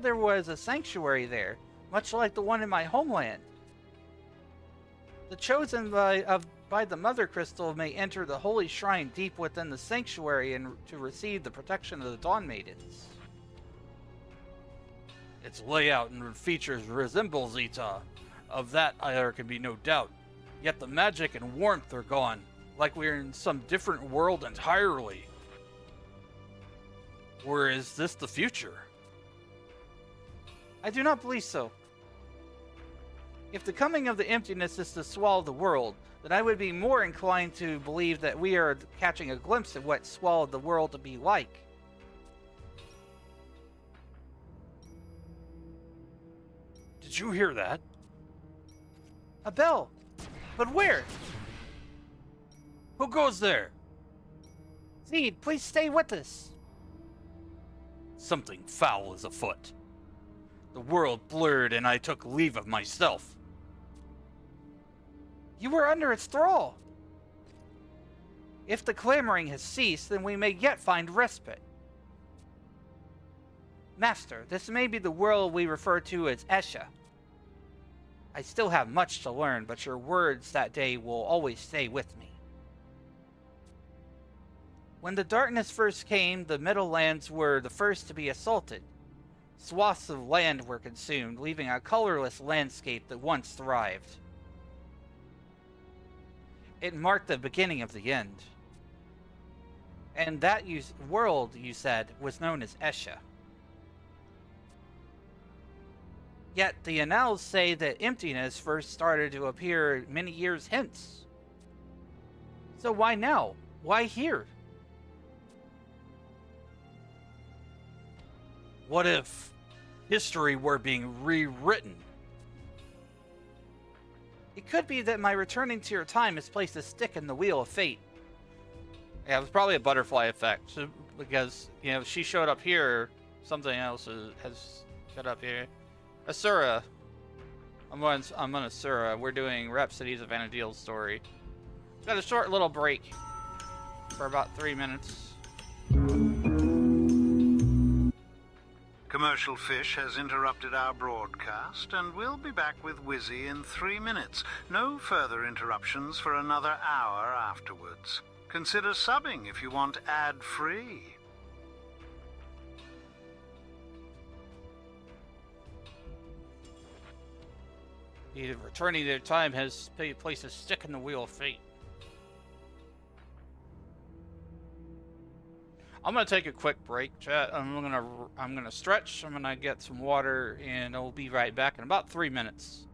there was a sanctuary there, much like the one in my homeland. The chosen by the Mother Crystal may enter the holy shrine deep within the sanctuary and to receive the protection of the Dawn Maidens. Its layout and features resemble Zeta. Of that there can be no doubt. Yet the magic and warmth are gone, like we're in some different world entirely. Or is this the future? I do not believe so. If the coming of the emptiness is to swallow the world, then I would be more inclined to believe that we are catching a glimpse of what swallowed the world to be like. Did you hear that? A bell. But where? Who goes there? Zed, please stay with us. Something foul is afoot. The world blurred and I took leave of myself. You were under its thrall. If the clamoring has ceased, then we may yet find respite. Master, this may be the world we refer to as Esha. I still have much to learn, but your words that day will always stay with me. When the darkness first came, the Middlelands were the first to be assaulted. Swaths of land were consumed, leaving a colorless landscape that once thrived. It marked the beginning of the end. And that world, you said, was known as Esha. Yet the annals say that emptiness first started to appear many years hence. So why now? Why here? What if history were being rewritten? It could be that my returning to your time has placed a stick in the wheel of fate. Yeah, it was probably a butterfly effect, because, you know, she showed up here, something else has showed up here. Asura. I'm on Asura. We're doing Rhapsodies of Vanadil's story. Got a short little break for about 3 minutes. Commercial Fish has interrupted our broadcast, and we'll be back with Wizzy in 3 minutes. No further interruptions for another hour afterwards. Consider subbing if you want ad-free. Either returning their time has placed a stick in the wheel of fate. I'm gonna take a quick break, chat. I'm gonna stretch. I'm gonna get some water, and I'll be right back in about 3 minutes.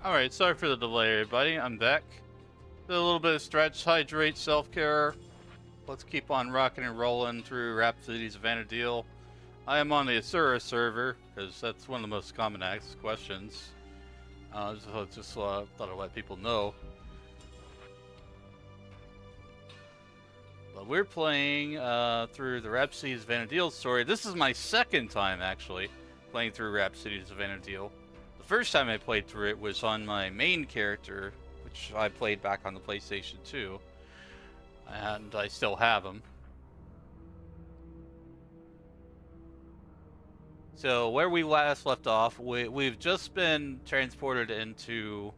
Alright, sorry for the delay, everybody. I'm back. Did a little bit of stretch, hydrate, self-care. Let's keep on rocking and rolling through Rhapsodies of Vana'diel. I am on the Asura server, because that's one of the most common asked questions. Just thought I'd let people know. But we're playing through the Rhapsodies of Vana'diel story. This is my second time, actually, playing through Rhapsodies of Vana'diel. The first time I played through it was on my main character, which I played back on the PlayStation 2. And I still have him. So where we last left off, we've just been transported into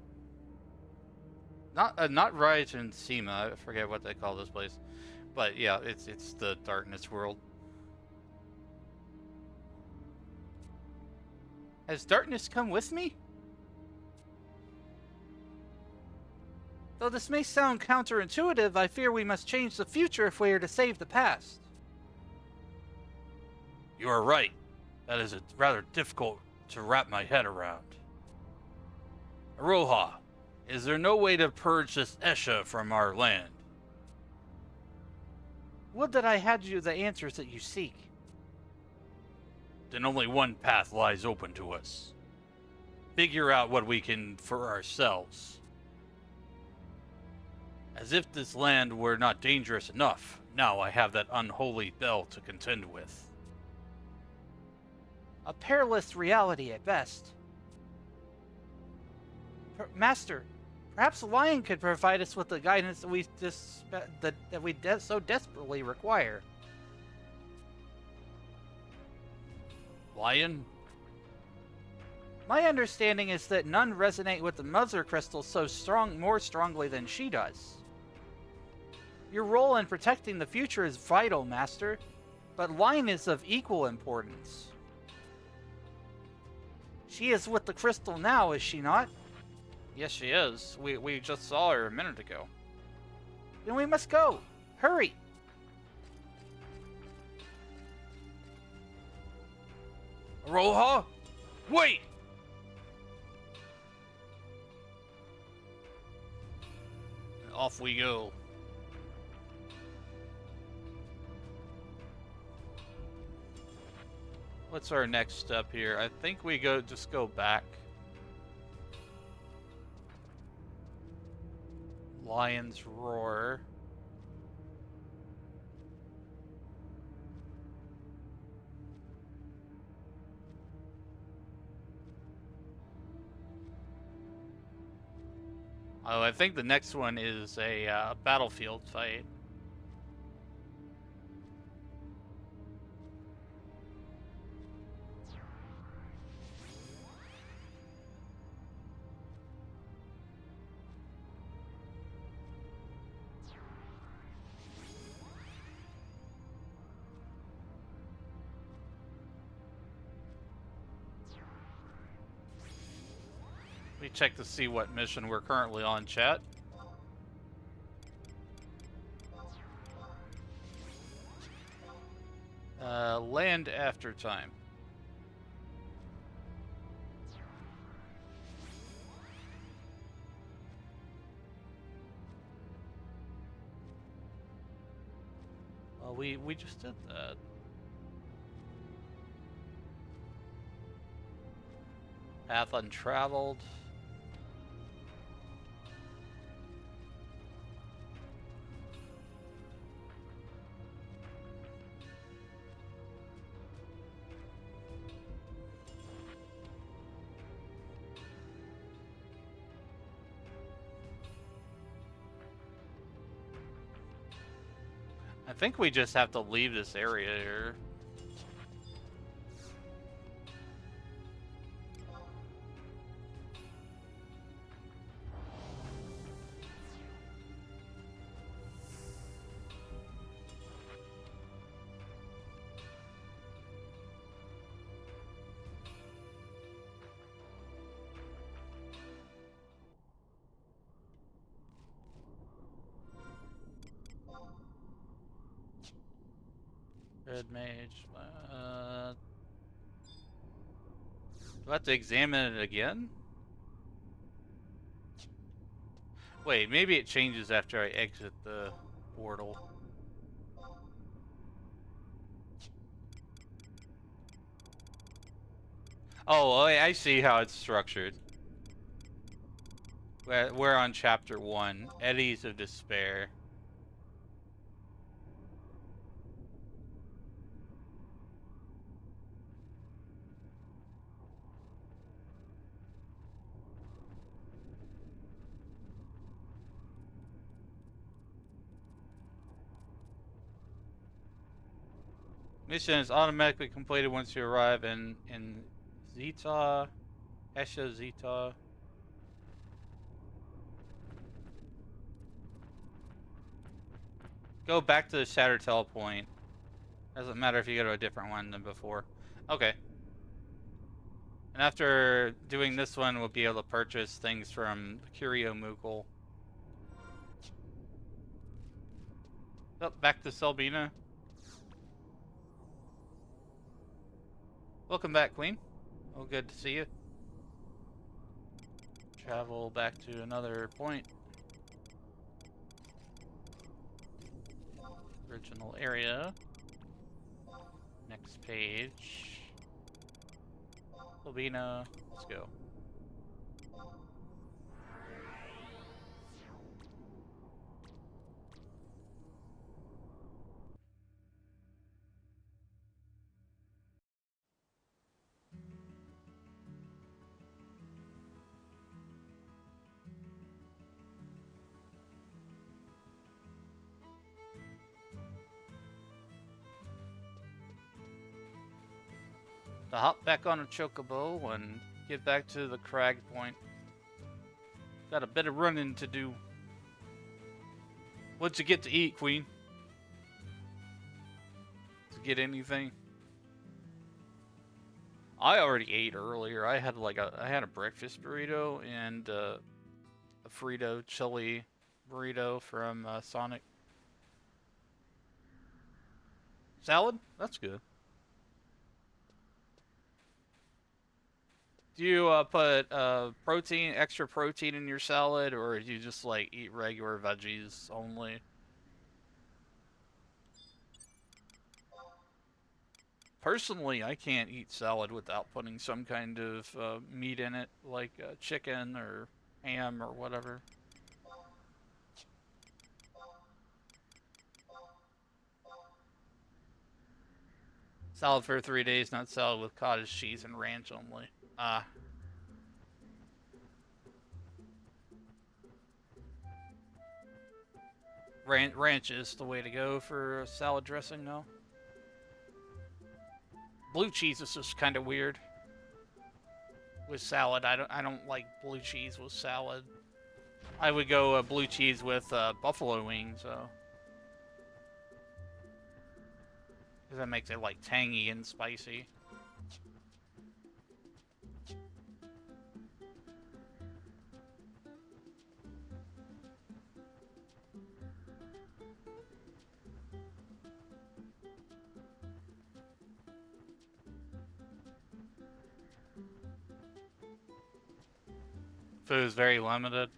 not Ryzen Sema. I forget what they call this place, but yeah, it's the darkness world. Has darkness come with me? Though this may sound counterintuitive, I fear we must change the future if we are to save the past. You are right. That is rather difficult to wrap my head around. Aroha, is there no way to purge this Esha from our land? Would that I had you the answers that you seek. Then only one path lies open to us. Figure out what we can for ourselves. As if this land were not dangerous enough, now I have that unholy bell to contend with. A perilous reality at best. Master, perhaps the lion could provide us with the guidance that we so desperately require. Lion? My understanding is that none resonate with the mother crystal more strongly than she does. Your role in protecting the future is vital, Master, but Lion is of equal importance. She is with the crystal now, is she not? Yes, she is. We just saw her a minute ago. Then we must go. Hurry! Aroha? Wait! Off we go. What's our next step here? I think we just go back. Lion's Roar. Oh, I think the next one is a battlefield fight. Let me check to see what mission we're currently on, chat. Land after time. Well, we just did that. Path untraveled. I think we just have to leave this area here. Red mage. Do I have to examine it again? Wait, maybe it changes after I exit the portal. Oh, I see how it's structured. We're on chapter 1, Eddies of Despair. Mission is automatically completed once you arrive in Zeta, Esha Zeta. Go back to the Shattered Telepoint. Doesn't matter if you go to a different one than before. Okay. And after doing this one, we'll be able to purchase things from the Curio Moogle. Oh, back to Selbina. Welcome back, Queen. Oh, good to see you. Travel back to another point. Original area. Next page. Selbina. Let's go. To hop back on a chocobo and get back to the crag point. Got a bit of running to do. What'd you get to eat, Queen? Did you get anything? I already ate earlier. I had a breakfast burrito and a Frito chili burrito from Sonic. Salad? That's good. Do you put extra protein in your salad, or do you just like eat regular veggies only? Personally, I can't eat salad without putting some kind of meat in it, like chicken or ham or whatever. Salad for 3 days, not salad with cottage cheese and ranch only. Ranch is the way to go for salad dressing, though. Blue cheese is just kind of weird with salad. I don't like blue cheese with salad. I would go blue cheese with buffalo wings, though. Because that makes it like tangy and spicy. Food is very limited.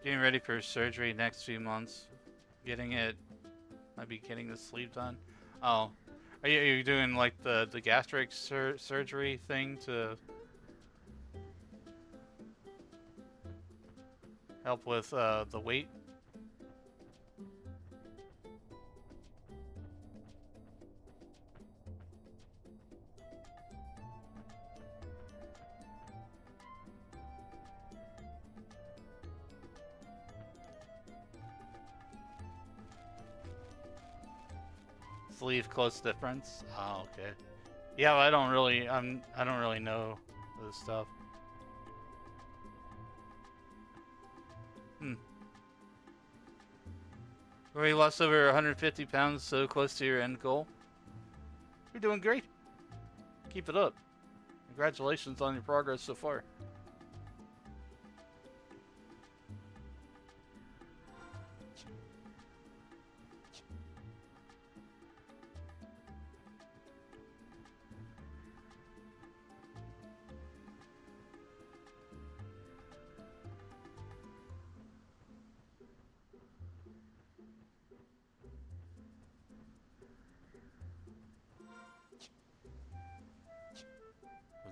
Getting ready for surgery next few months. Might be getting the sleeve done. Oh, are you doing like the gastric surgery thing to help with the weight? Sleeve close difference. Oh, okay. Yeah, well, I don't really know this stuff. Already lost over 150 pounds, so close to your end goal. You're doing great. Keep it up. Congratulations on your progress so far.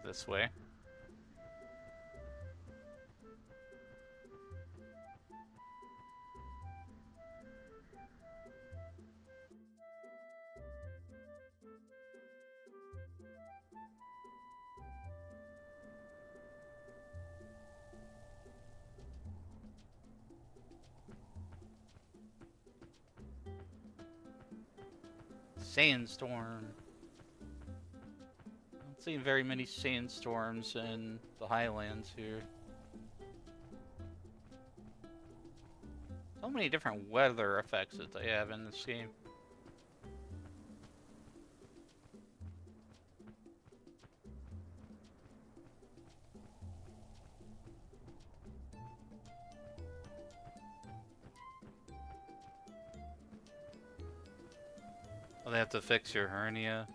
This way. Sandstorm. Don't see very many sandstorms in the Highlands here. So many different weather effects that they have in this game. Oh, they have to fix your hernia.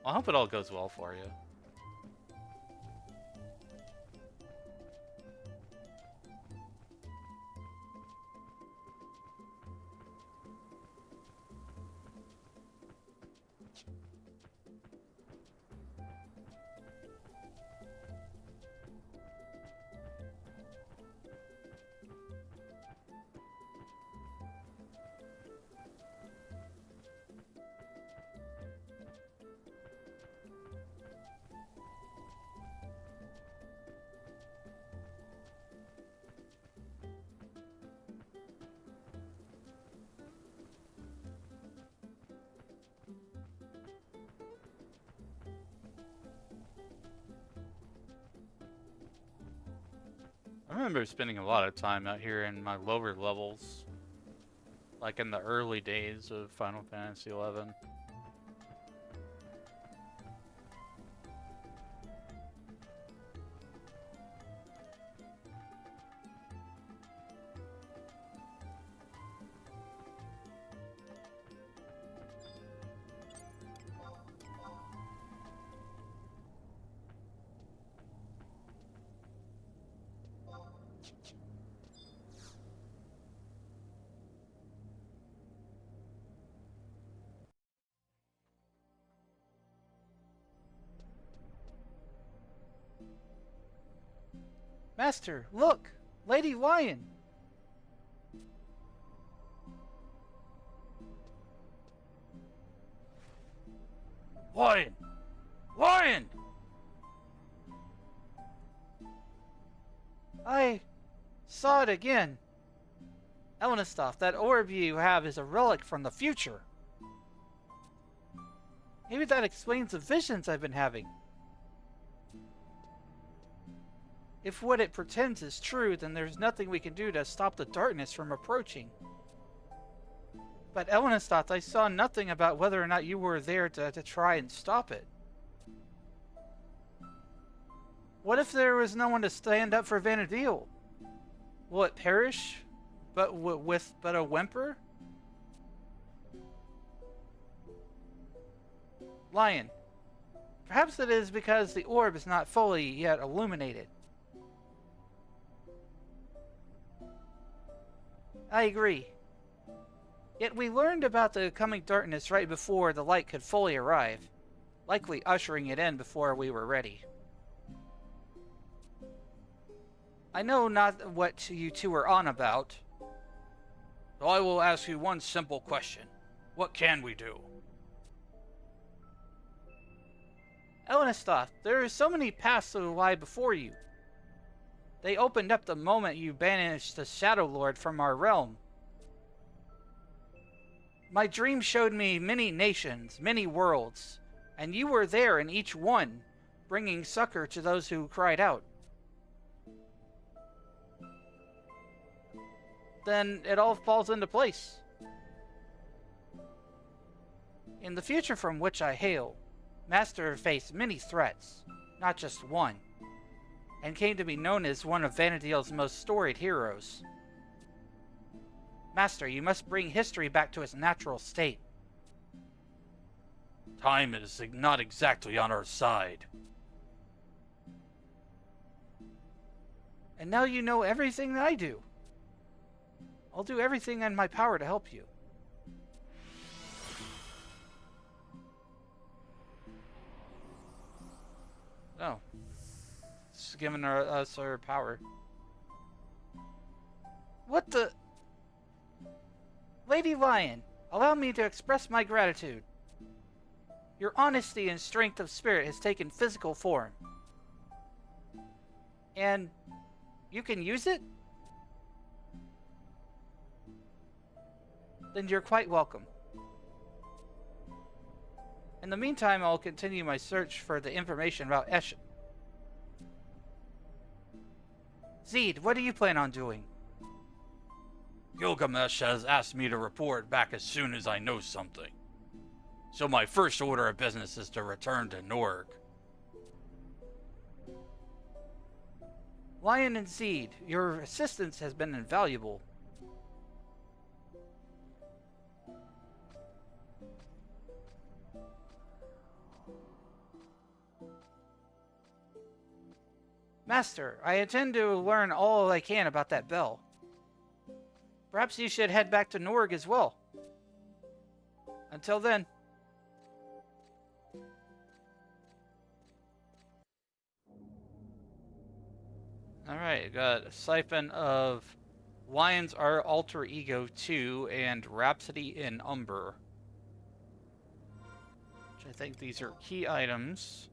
I hope it all goes well for you. I remember spending a lot of time out here in my lower levels, like in the early days of Final Fantasy XI. Master, look! Lady Lion! Lion! Lion! I saw it again. Elenistoff, that orb you have is a relic from the future. Maybe that explains the visions I've been having. If what it pretends is true, then there's nothing we can do to stop the darkness from approaching. But Elenistoff, I saw nothing about whether or not you were there to try and stop it. What if there was no one to stand up for Vanadil? Will it perish, but with a whimper? Lion, perhaps it is because the orb is not fully yet illuminated. I agree. Yet we learned about the coming darkness right before the light could fully arrive, likely ushering it in before we were ready. I know not what you two are on about, so I will ask you one simple question. What can we do? Elenistoff, there are so many paths that lie before you. They opened up the moment you banished the Shadow Lord from our realm. My dream showed me many nations, many worlds, and you were there in each one, bringing succor to those who cried out. Then it all falls into place. In the future from which I hail, Master faced many threats, not just one, and came to be known as one of Vana'diel's most storied heroes. Master, you must bring history back to its natural state. Time is not exactly on our side. And now you know everything that I do. I'll do everything in my power to help you. Oh. It's giving us our power. What the... Lady Lion, allow me to express my gratitude. Your honesty and strength of spirit has taken physical form. And you can use it? Then you're quite welcome. In the meantime, I'll continue my search for the information about Eshin. Zeed, what do you plan on doing? Gilgamesh has asked me to report back as soon as I know something. So my first order of business is to return to Norg. Lion and Zeed, your assistance has been invaluable. Master, I intend to learn all I can about that bell. Perhaps you should head back to Norg as well. Until then. Alright, got a siphon of Lions Are Alter Ego 2 and Rhapsody in Umber. Which I think these are key items.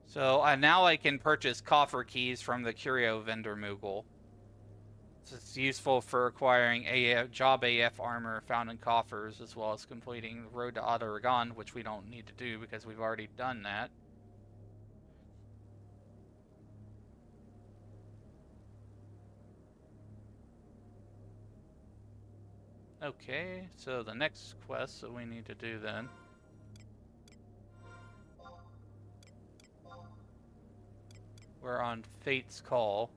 So now I can purchase coffer keys from the curio vendor Moogle. So it's useful for acquiring job AF armor found in coffers, as well as completing the road to Otaragon, which we don't need to do because we've already done that. Okay, so the next quest that we need to do then. We're on Fate's Call.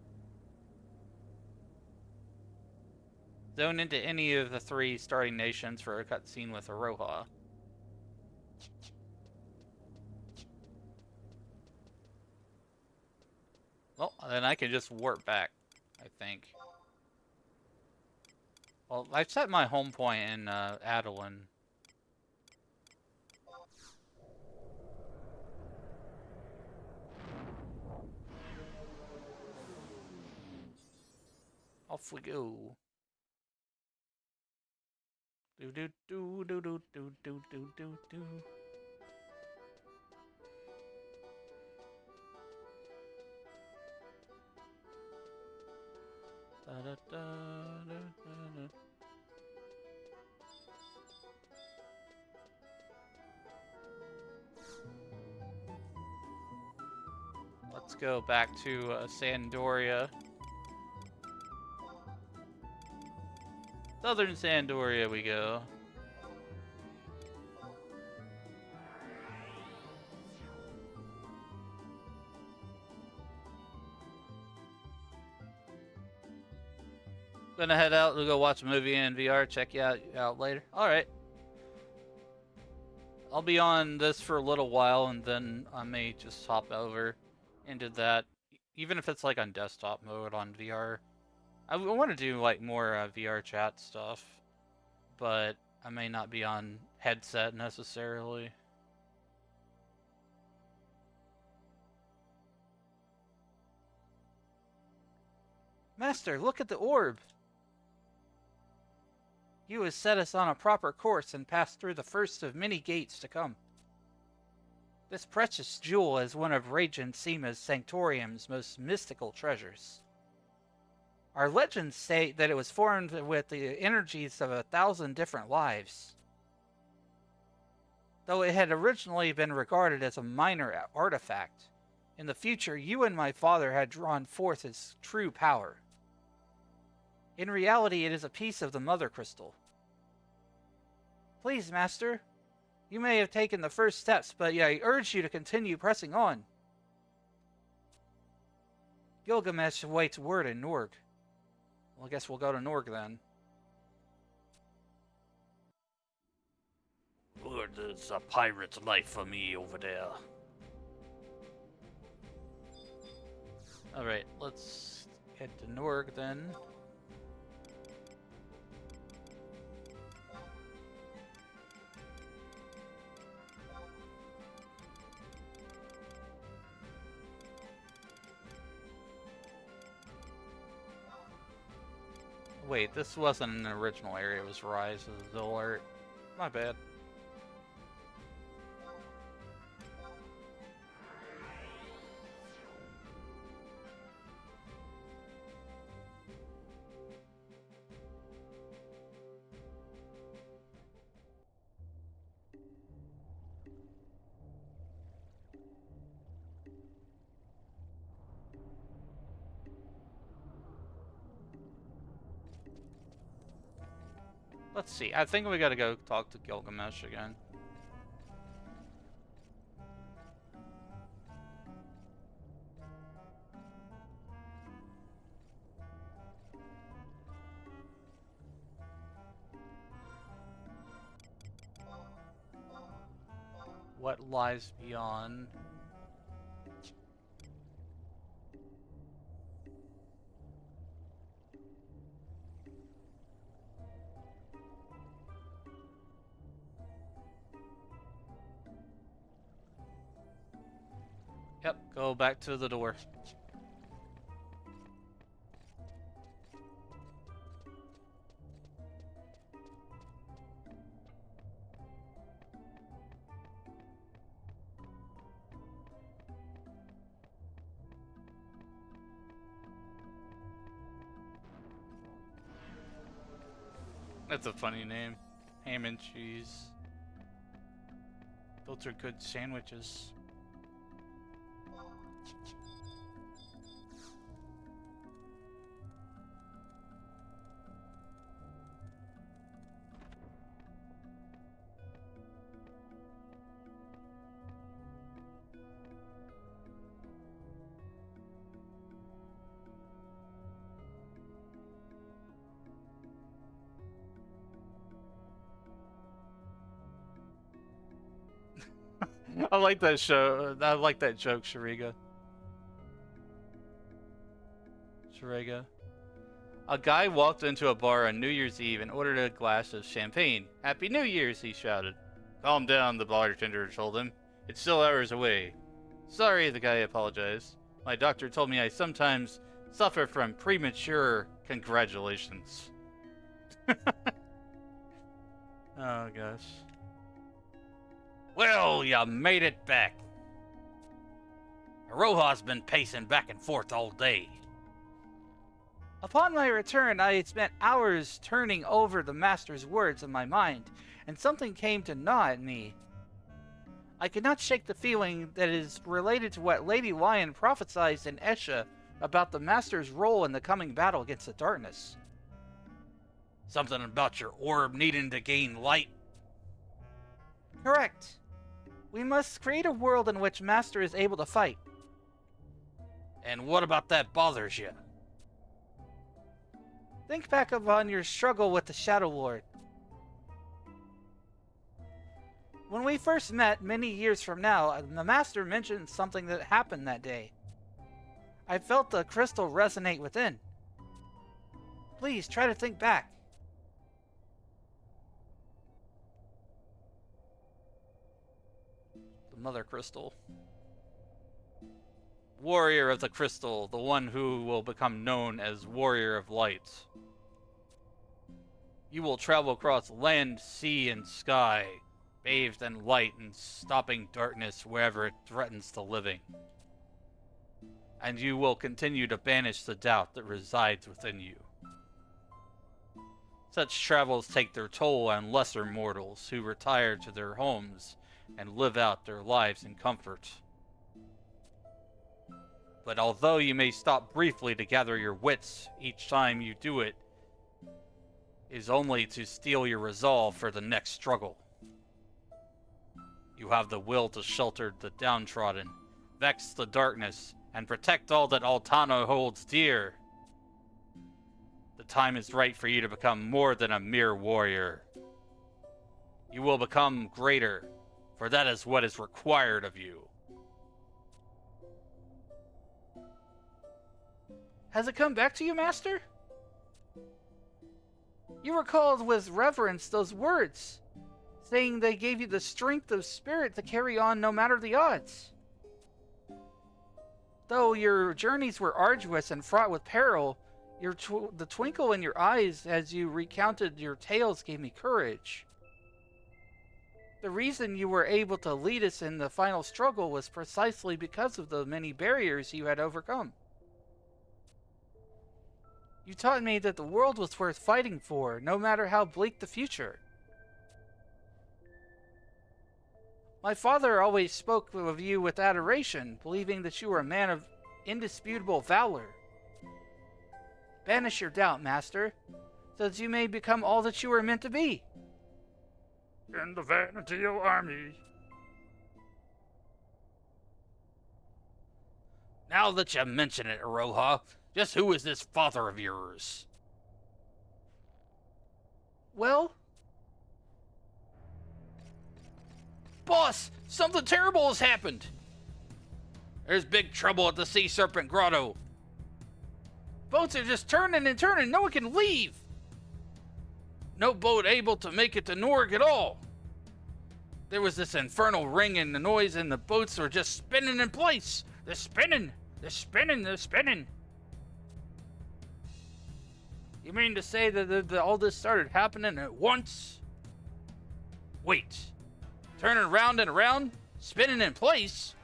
Zone into any of the 3 starting nations for a cutscene with Aroha. Well, then I can just warp back, I think. Well, I've set my home point in Adeline. Off we go. Do do do do do do do do do do. Da, da, da, da, da. Let's go back to Sandoria. Southern Sandoria we go. Gonna head out to go watch a movie in VR. Check you out later. Alright. I'll be on this for a little while and then I may just hop over into that. Even if it's like on desktop mode on VR. I want to do like more VR chat stuff, but I may not be on headset necessarily. Master, look at the orb. You has set us on a proper course and passed through the first of many gates to come. This precious jewel is one of Regent Seema's Sanctorium's most mystical treasures. Our legends state that it was formed with the energies of 1,000 different lives. Though it had originally been regarded as a minor artifact, in the future you and my father had drawn forth its true power. In reality, it is a piece of the Mother Crystal. Please, Master, you may have taken the first steps, but I urge you to continue pressing on. Gilgamesh awaits word in Norg. Well, I guess we'll go to Norg then. Lord, there's a pirate's life for me over there. Alright, let's head to Norg then. Wait, this wasn't an original area, it was Rise of the Alert. My bad. Let's see, I think we gotta go talk to Gilgamesh again. What lies beyond? Yep, go back to the door. That's a funny name. Ham and cheese. Those are good sandwiches. I like that show. I like that joke, Shariga. A guy walked into a bar on New Year's Eve and ordered a glass of champagne. Happy New Year's, he shouted. Calm down, the bartender told him. It's still hours away. Sorry, the guy apologized. My doctor told me I sometimes suffer from premature congratulations. Oh, gosh. Well, you made it back. Aroha's been pacing back and forth all day. Upon my return, I had spent hours turning over the master's words in my mind, and something came to gnaw at me. I could not shake the feeling that it is related to what Lady Lion prophesied in Esha about the master's role in the coming battle against the darkness. Something about your orb needing to gain light? Correct. We must create a world in which Master is able to fight. And what about that bothers you? Think back upon your struggle with the Shadow Lord. When we first met many years from now, the Master mentioned something that happened that day. I felt the crystal resonate within. Please try to think back. The Mother Crystal. Warrior of the Crystal, the one who will become known as Warrior of Light. You will travel across land, sea, and sky, bathed in light and stopping darkness wherever it threatens the living. And you will continue to banish the doubt that resides within you. Such travels take their toll on lesser mortals who retire to their homes and live out their lives in comfort. But although you may stop briefly to gather your wits each time you do it, is only to steel your resolve for the next struggle. You have the will to shelter the downtrodden, vex the darkness, and protect all that Altano holds dear. The time is right for you to become more than a mere warrior. You will become greater, for that is what is required of you. Has it come back to you, Master? You recalled with reverence those words, saying they gave you the strength of spirit to carry on no matter the odds. Though your journeys were arduous and fraught with peril, the twinkle in your eyes as you recounted your tales gave me courage. The reason you were able to lead us in the final struggle was precisely because of the many barriers you had overcome. You taught me that the world was worth fighting for, no matter how bleak the future. My father always spoke of you with adoration, believing that you were a man of indisputable valor. Banish your doubt, Master, so that you may become all that you were meant to be. In the Vanadil army. Now that you mention it, Aroha, just who is this father of yours? Well? Boss, something terrible has happened. There's big trouble at the Sea Serpent Grotto. Boats are just turning and turning. No one can leave. No boat able to make it to Norg at all. There was this infernal ring and the noise, and the boats were just spinning in place. They're spinning. They're spinning. They're spinning. You mean to say that all this started happening at once? Wait. Turning around and around? Spinning in place?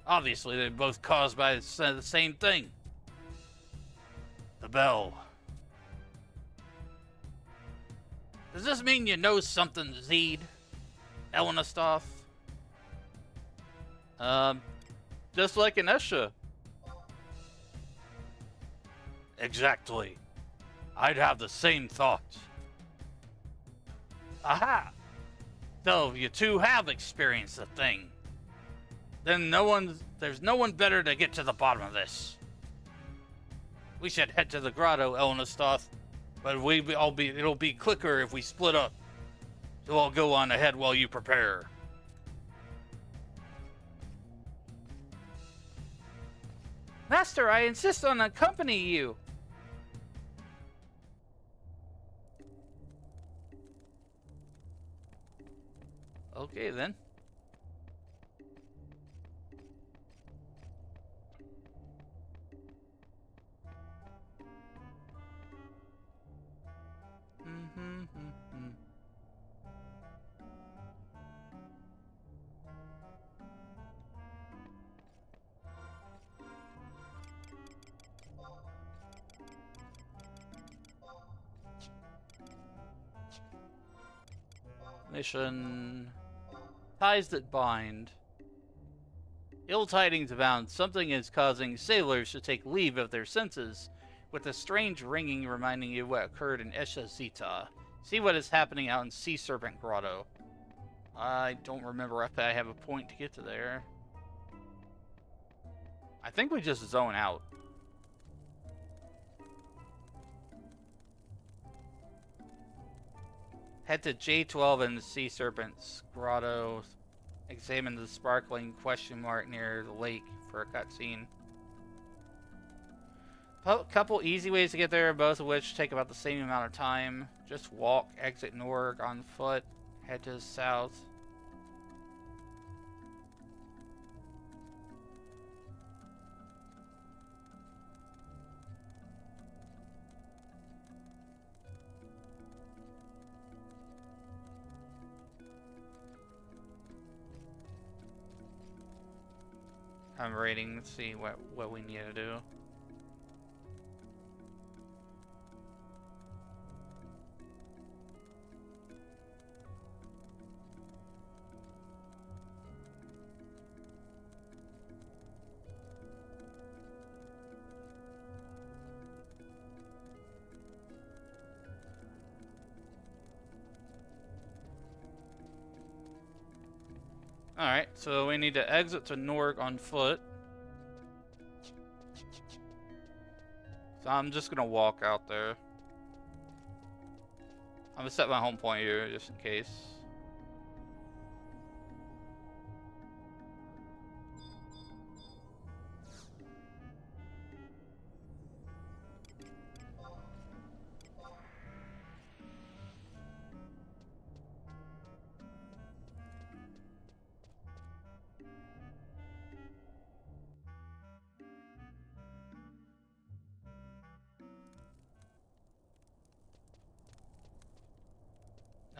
Obviously, they're both caused by the same thing. The bell. Does this mean you know something, Zed? Elenostov? Just like Inesha. Exactly. I'd have the same thought. Aha! So you two have experienced the thing. Then there's no one better to get to the bottom of this. We should head to the grotto, Elnastoth, but it'll be quicker if we split up. So I'll go on ahead while you prepare. Master, I insist on accompanying you. Okay, then. Mission. Ties that bind. Ill tidings abound. Something is causing sailors to take leave of their senses, with a strange ringing reminding you what occurred in Esha Zeta. See what is happening out in Sea Serpent Grotto. I don't remember if I have a point to get to there. I think we just zone out. Head to J12 in the Sea Serpent's Grotto. Examine the sparkling question mark near the lake for a cutscene. Couple easy ways to get there, both of which take about the same amount of time. Just walk, exit Norg on foot, head to the south. I'm rating to see what we need to do. Alright, so we need to exit to Norg on foot. So I'm just gonna walk out there. I'm gonna set my home point here just in case.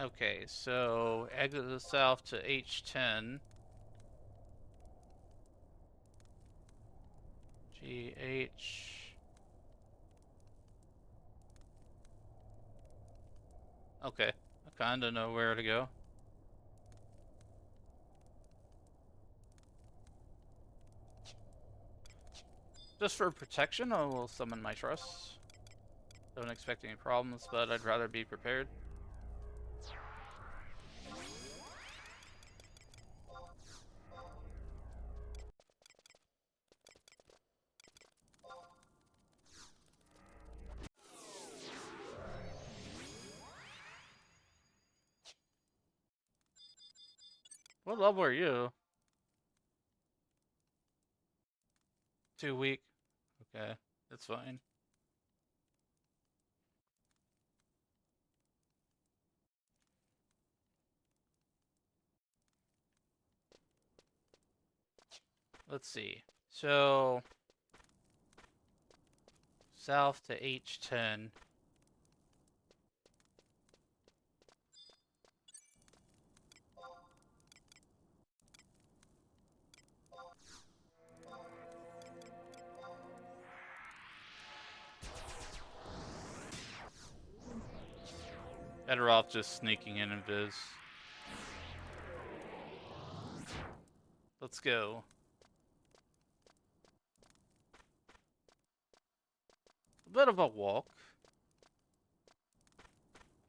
Okay, so exit to the south to H10. GH. Okay, I kinda know where to go. Just for protection, I will summon my trust. Don't expect any problems, but I'd rather be prepared. What level are you? 2 weak. Okay, that's fine. Let's see. So south to H10. Better off just sneaking in Viz. Let's go. A bit of a walk.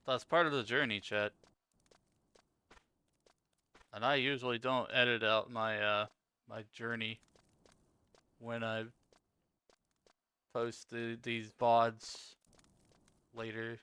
That's part of the journey, chat. And I usually don't edit out my my journey when I post these VODs later.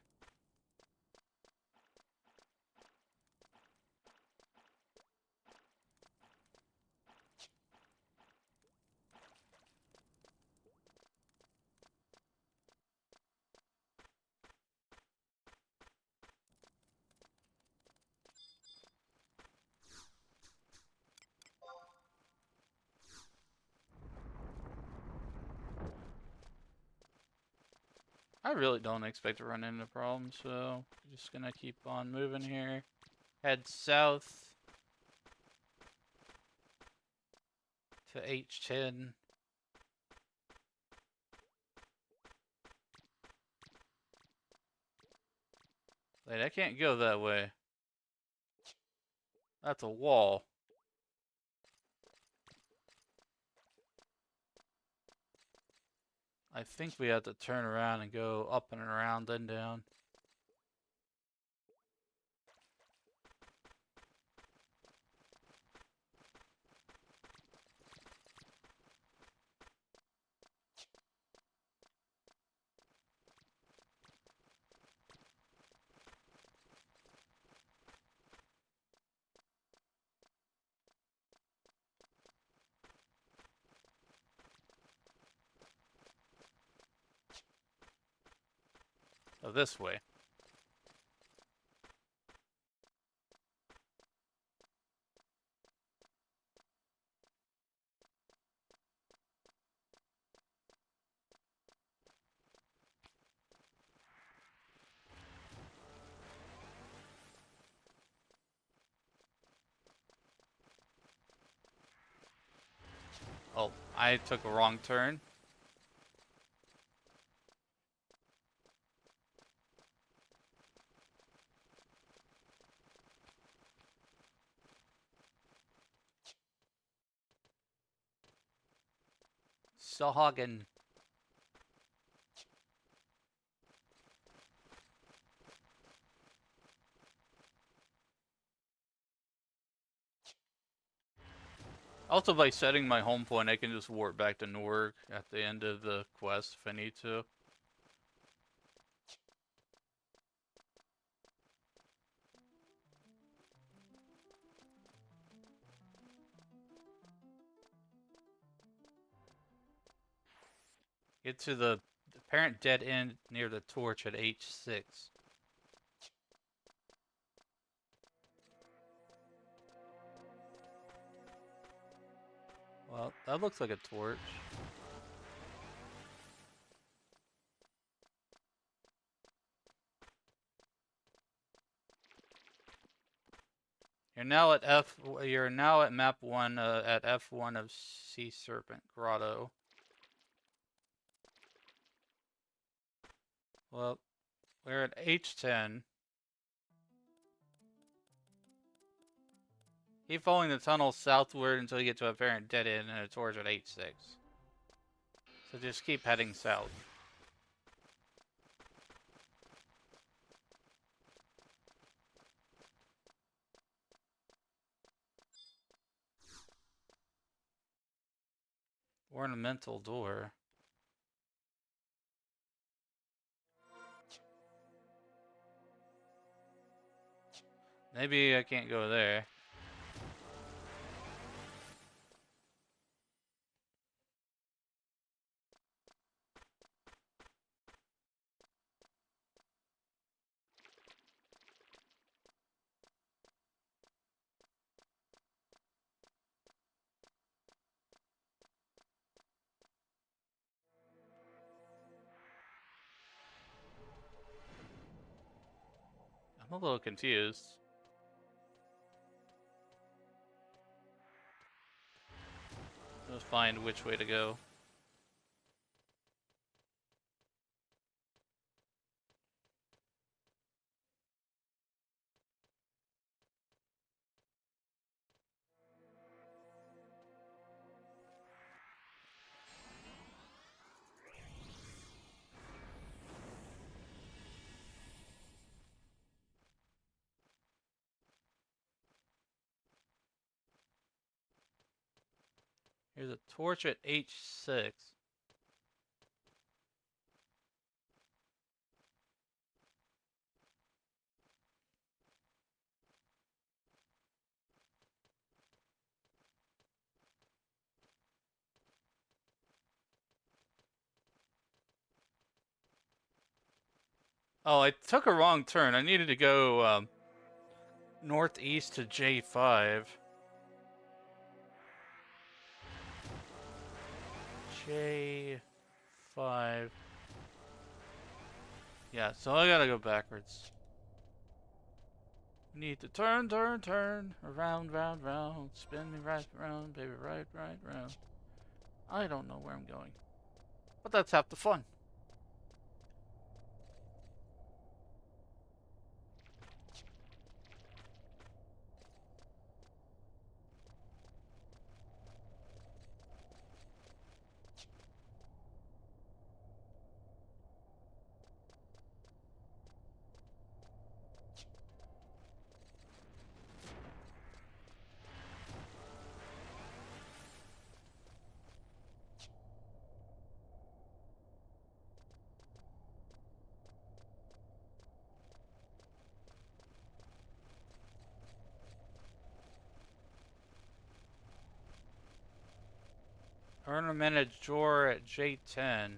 I really don't expect to run into problems, so I'm just gonna keep on moving here. Head south to H10. Wait, I can't go that way. That's a wall. I think we have to turn around and go up and around, then down. Oh, this way. Oh, I took a wrong turn. Sahagin. Also, by setting my home point, I can just warp back to Newark at the end of the quest if I need to. Get to the apparent dead end near the torch at H6. Well, that looks like a torch. You're now at map 1 at F1 of Sea Serpent Grotto. Well, we're at H10. Keep following the tunnel southward until you get to a apparent dead end and a torch at H6. So just keep heading south. Ornamental door. Maybe I can't go there. I'm a little confused. Let's find which way to go. Here's a torch at H6. Oh, I took a wrong turn. I needed to go northeast to J5. J5. Yeah, so I gotta go backwards. Need to turn, turn, turn. Around, round, round. Spin me right round, baby, right, right, round. I don't know where I'm going. But that's half the fun. Ornamented drawer at J10.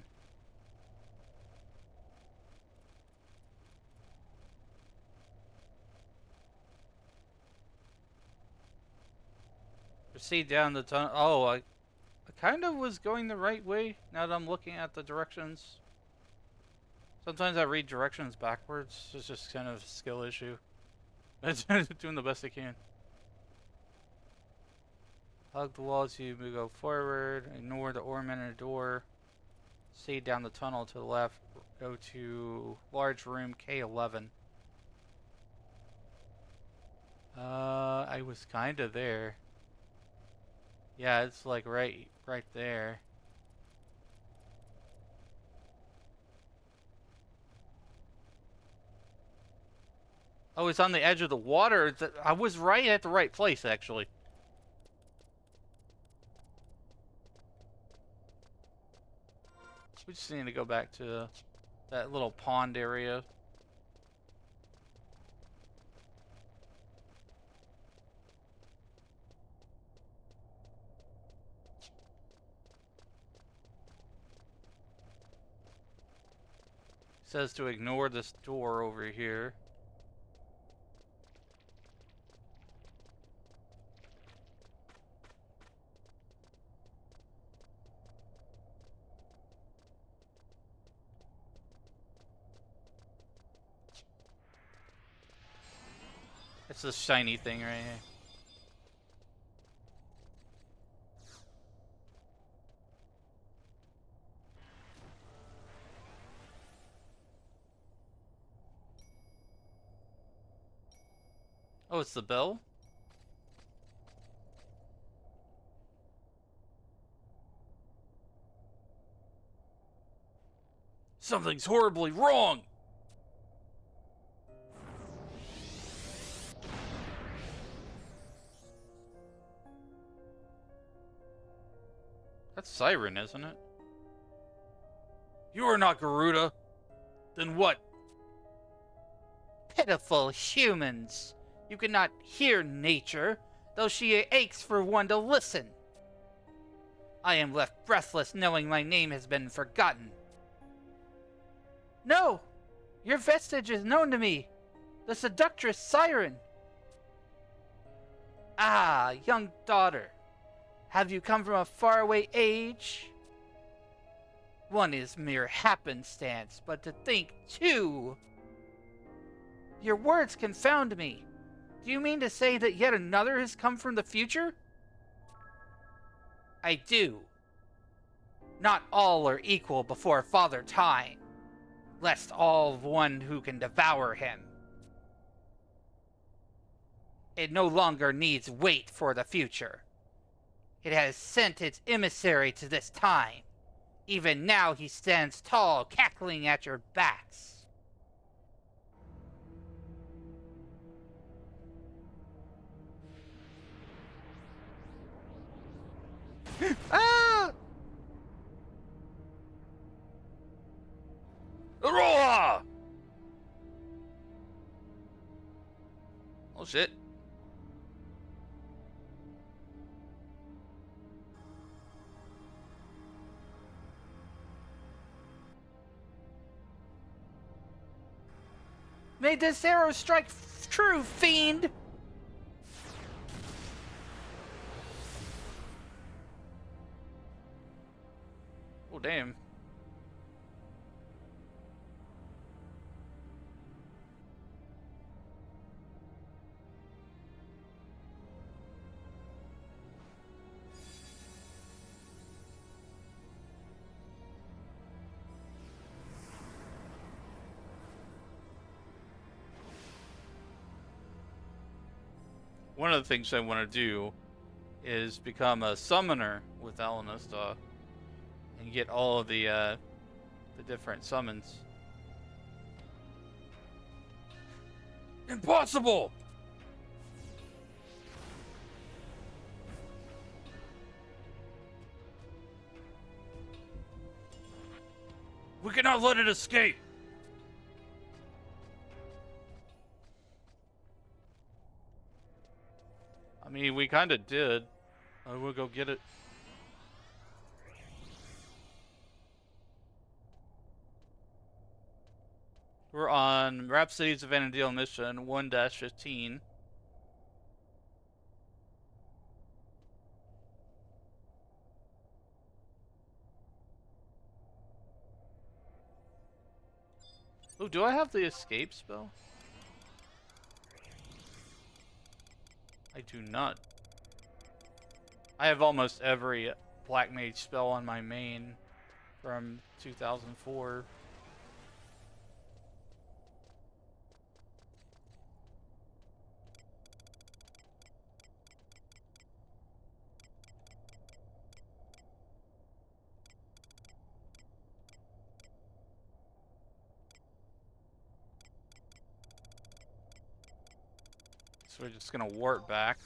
Proceed down the tunnel. Oh, I kind of was going the right way now that I'm looking at the directions. Sometimes I read directions backwards. It's just kind of a skill issue. I'm doing the best I can. Hug the wall as you go forward. Ignore the ornamented door. See down the tunnel to the left. Go to large room K11. I was kind of there. Yeah, it's like right there. Oh, it's on the edge of the water. I was right at the right place, actually. We just need to go back to that little pond area. It says to ignore this door over here. It's this shiny thing right here. Oh, it's the bell? Something's horribly wrong! That's Siren, isn't it? You are not Garuda. Then what? Pitiful humans. You cannot hear nature, though she aches for one to listen. I am left breathless knowing my name has been forgotten. No! Your vestige is known to me. The seductress Siren. Ah, young daughter. Have you come from a faraway age? One is mere happenstance, but to think two... Your words confound me. Do you mean to say that yet another has come from the future? I do. Not all are equal before Father Time, lest all one who can devour him. It no longer needs wait for the future. It has sent its emissary to this time. Even now he stands tall, cackling at your backs. Ah! Aroha! Oh shit. May this arrow strike true, fiend! Oh, damn. One of the things I want to do is become a summoner with Alanista and get all of the different summons. Impossible! We cannot let it escape! I mean, we kind of did. I will go get it. We're on Rhapsodies of Vanadil mission 1-15. Oh, do I have the escape spell? I do not. I have almost every Black Mage spell on my main from 2004. So we're just gonna warp back.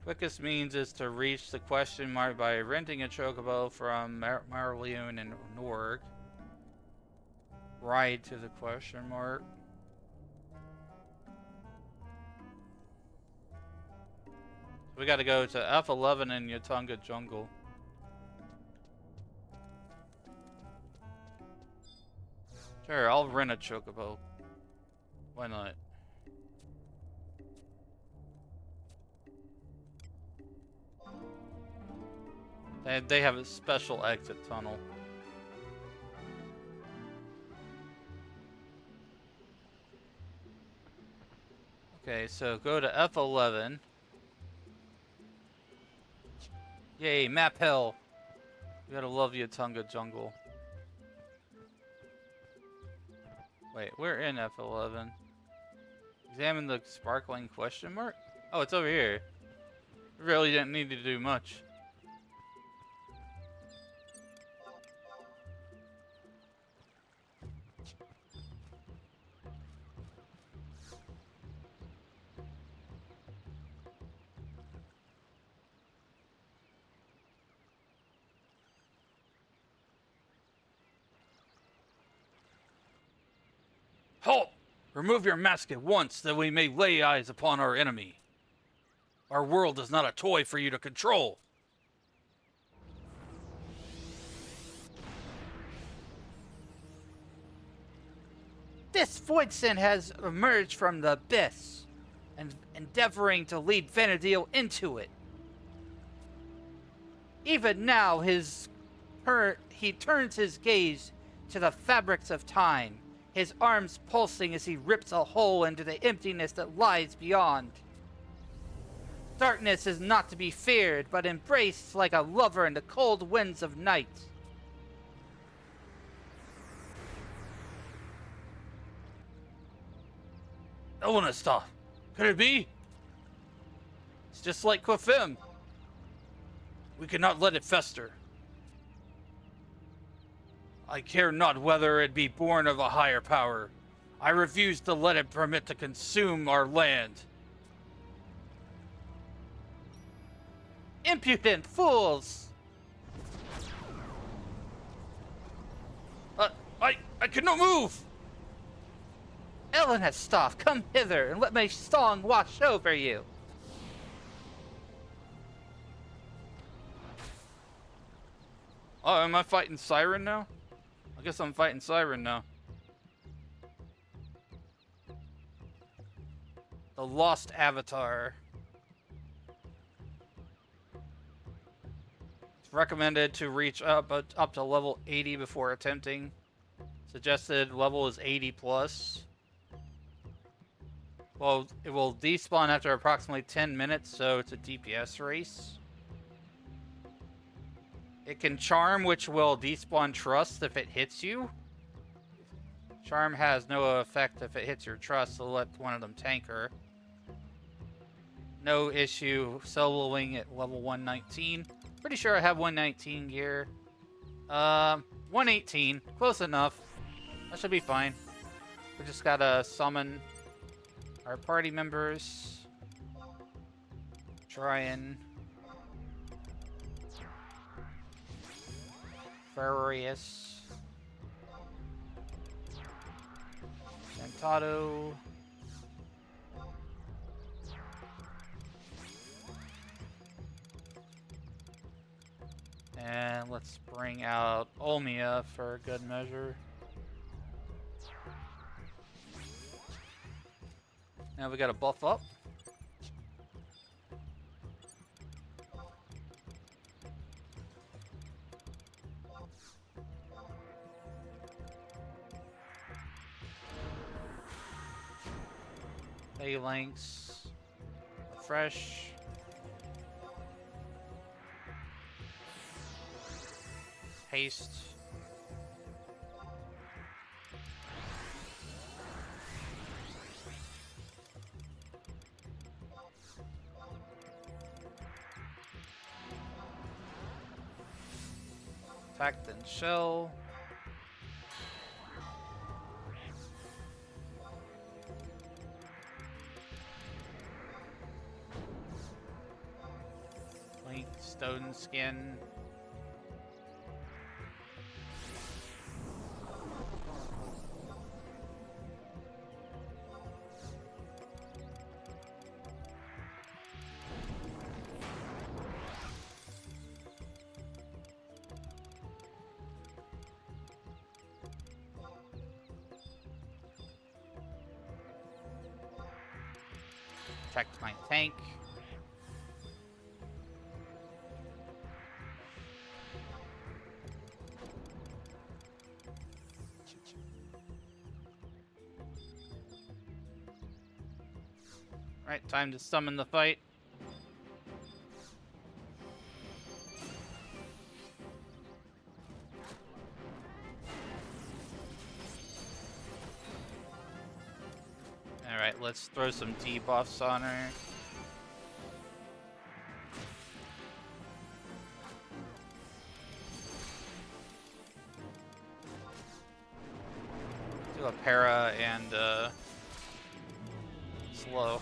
Quickest means is to reach the question mark by renting a chocobo from Marleone and Norg. Ride to the question mark. We gotta go to F11 in Yatunga Jungle. Sure, I'll rent a chocobo. Why not? They have a special exit tunnel. Okay, so go to F11. Yay, map hell. You gotta love Yatunga Jungle. Wait, we're in F11. Examine the sparkling question mark? Oh, it's over here. Really didn't need to do much. Halt! Remove your mask at once, that we may lay eyes upon our enemy. Our world is not a toy for you to control. This Voidson has emerged from the abyss and endeavoring to lead Vanadil into it. Even now, he turns his gaze to the fabrics of time, his arms pulsing as he rips a hole into the emptiness that lies beyond. Darkness is not to be feared, but embraced like a lover in the cold winds of night. Elenista, could it be? It's just like Quafim. We cannot let it fester. I care not whether it be born of a higher power. I refuse to let it permit to consume our land. Impudent fools! I cannot move! Elenestov, come hither and let my song wash over you. Oh, am I fighting Siren now? I guess I'm fighting Siren now. The Lost Avatar. It's recommended to reach up to level 80 before attempting. Suggested level is 80 plus. Well, it will despawn after approximately 10 minutes, so it's a DPS race. It can Charm, which will despawn Trust if it hits you. Charm has no effect if it hits your Trust, so let one of them tank her. No issue soloing at level 119. Pretty sure I have 119 gear. 118. Close enough. That should be fine. We just gotta summon our party members. Try and Furious. Santado. And let's bring out Olmia for a good measure. Now we gotta buff up. Phalanx. Refresh. Haste. Attack then shell. Link, stone skin. Protect my tank. Alright, time to summon the fight. Alright, let's throw some debuffs on her. Do a para and slow.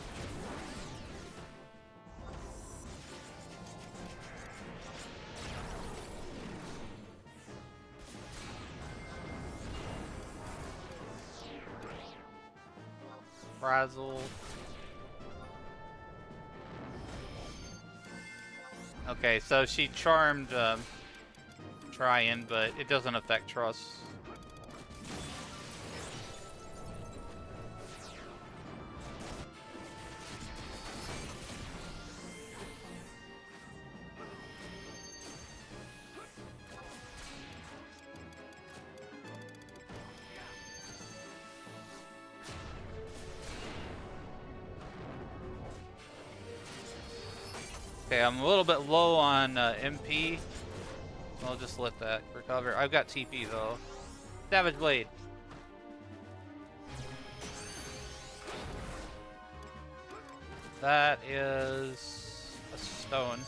Frazzle. Okay, so she charmed Tryon, but it doesn't affect Trust. Okay, I'm a little bit low on MP. I'll just let that recover. I've got TP though. Savage Blade. That is a stone.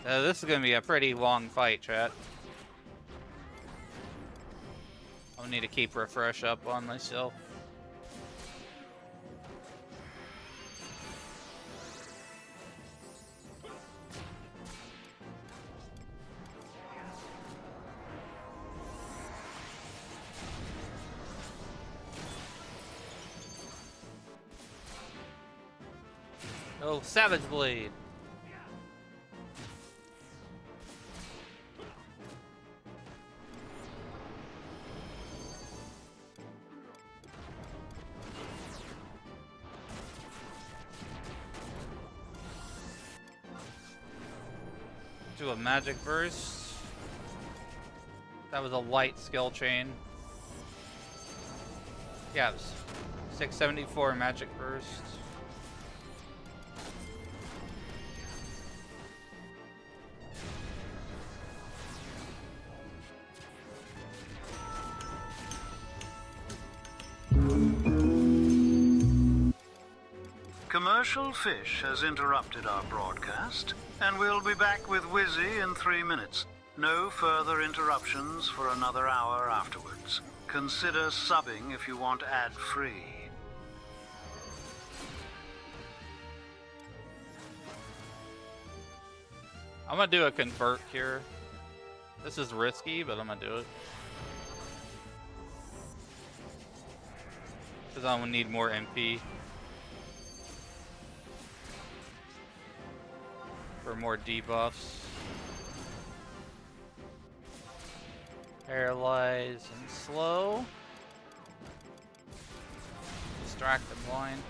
This is gonna be a pretty long fight, chat. I'll need to keep refresh up on myself. Oh, Savage Blade. Do a magic burst. That was a light skill chain. Yeah, it was 674 magic burst. Commercial Fish has interrupted our broadcast, and we'll be back with Wizzy in 3 minutes. No further interruptions for another hour afterwards. Consider subbing if you want ad-free. I'm gonna do a convert here. This is risky, but I'm gonna do it. Because I'm gonna need more MP. For more debuffs. Paralyze and slow. Distract the blind.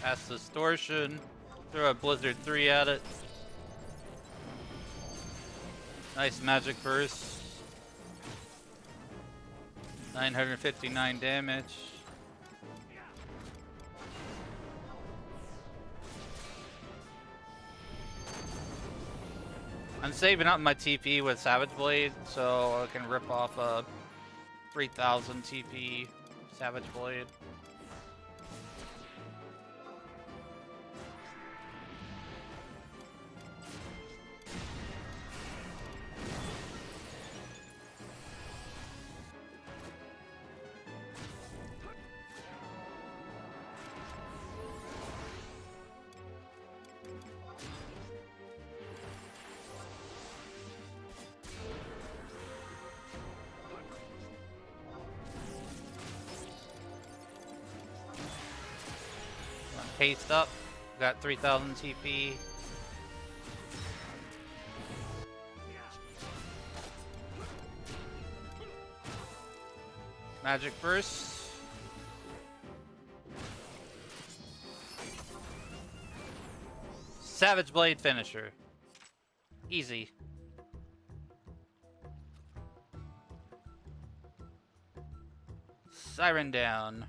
Cast Distortion. Throw a Blizzard 3 at it. Nice magic burst. 959 damage. I'm saving up my TP with Savage Blade so I can rip off a 3000 TP Savage Blade. Haste up, got 3000 TP. Magic Burst. Savage Blade finisher. Easy. Siren down.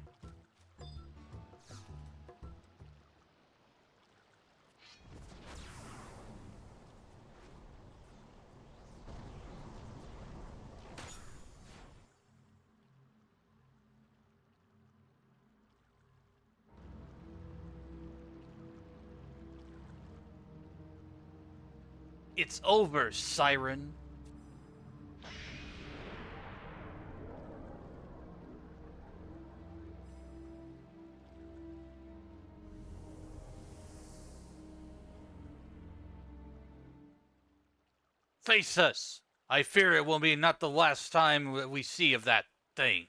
It's over, Siren. Face us. I fear it will be not the last time we see of that thing.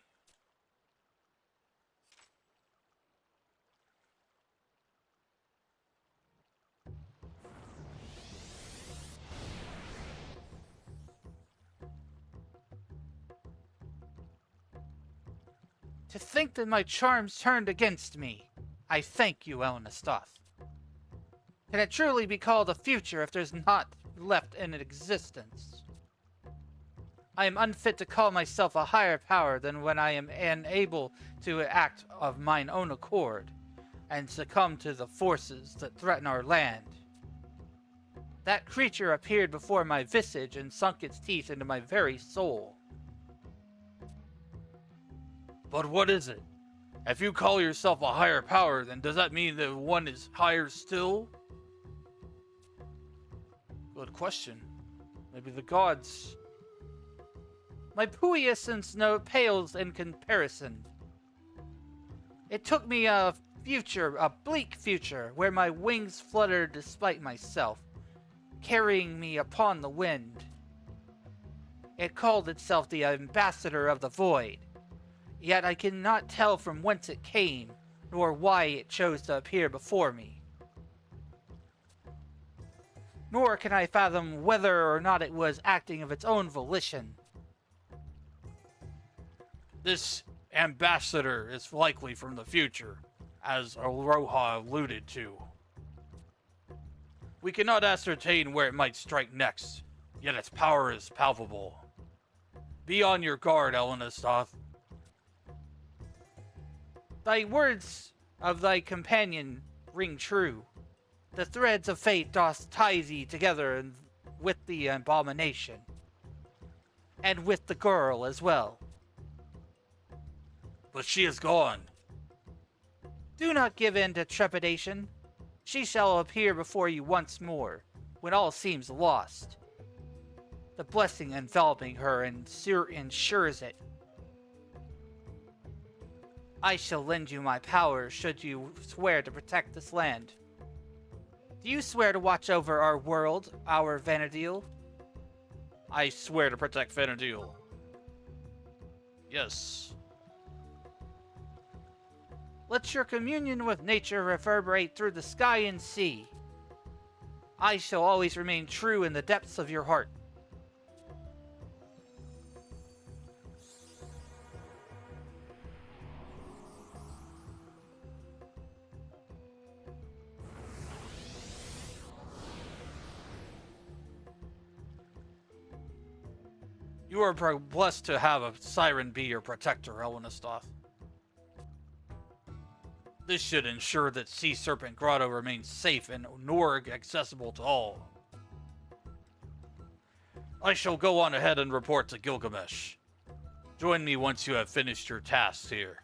To think that my charms turned against me. I thank you, Elnastoth. Can it truly be called a future if there's not left in existence? I am unfit to call myself a higher power than when I am unable to act of mine own accord, and succumb to the forces that threaten our land. That creature appeared before my visage and sunk its teeth into my very soul. But what is it? If you call yourself a higher power, then does that mean that one is higher still? Good question. Maybe the gods. My puissance pales in comparison. It took me a bleak future, where my wings fluttered despite myself, carrying me upon the wind. It called itself the Ambassador of the Void. Yet I cannot tell from whence it came, nor why it chose to appear before me. Nor can I fathom whether or not it was acting of its own volition. This ambassador is likely from the future, as Aroha alluded to. We cannot ascertain where it might strike next, yet its power is palpable. Be on your guard, Elnastoth. Thy words of thy companion ring true. The threads of fate doth tie thee together with the abomination. And with the girl as well. But she is gone. Do not give in to trepidation. She shall appear before you once more, when all seems lost. The blessing enveloping her ensures it. I shall lend you my power should you swear to protect this land. Do you swear to watch over our world, our Vanadil? I swear to protect Vanadil. Yes. Let your communion with nature reverberate through the sky and sea. I shall always remain true in the depths of your heart. You are blessed to have a siren be your protector, Elwinastoth. This should ensure that Sea Serpent Grotto remains safe and Norg accessible to all. I shall go on ahead and report to Gilgamesh. Join me once you have finished your tasks here.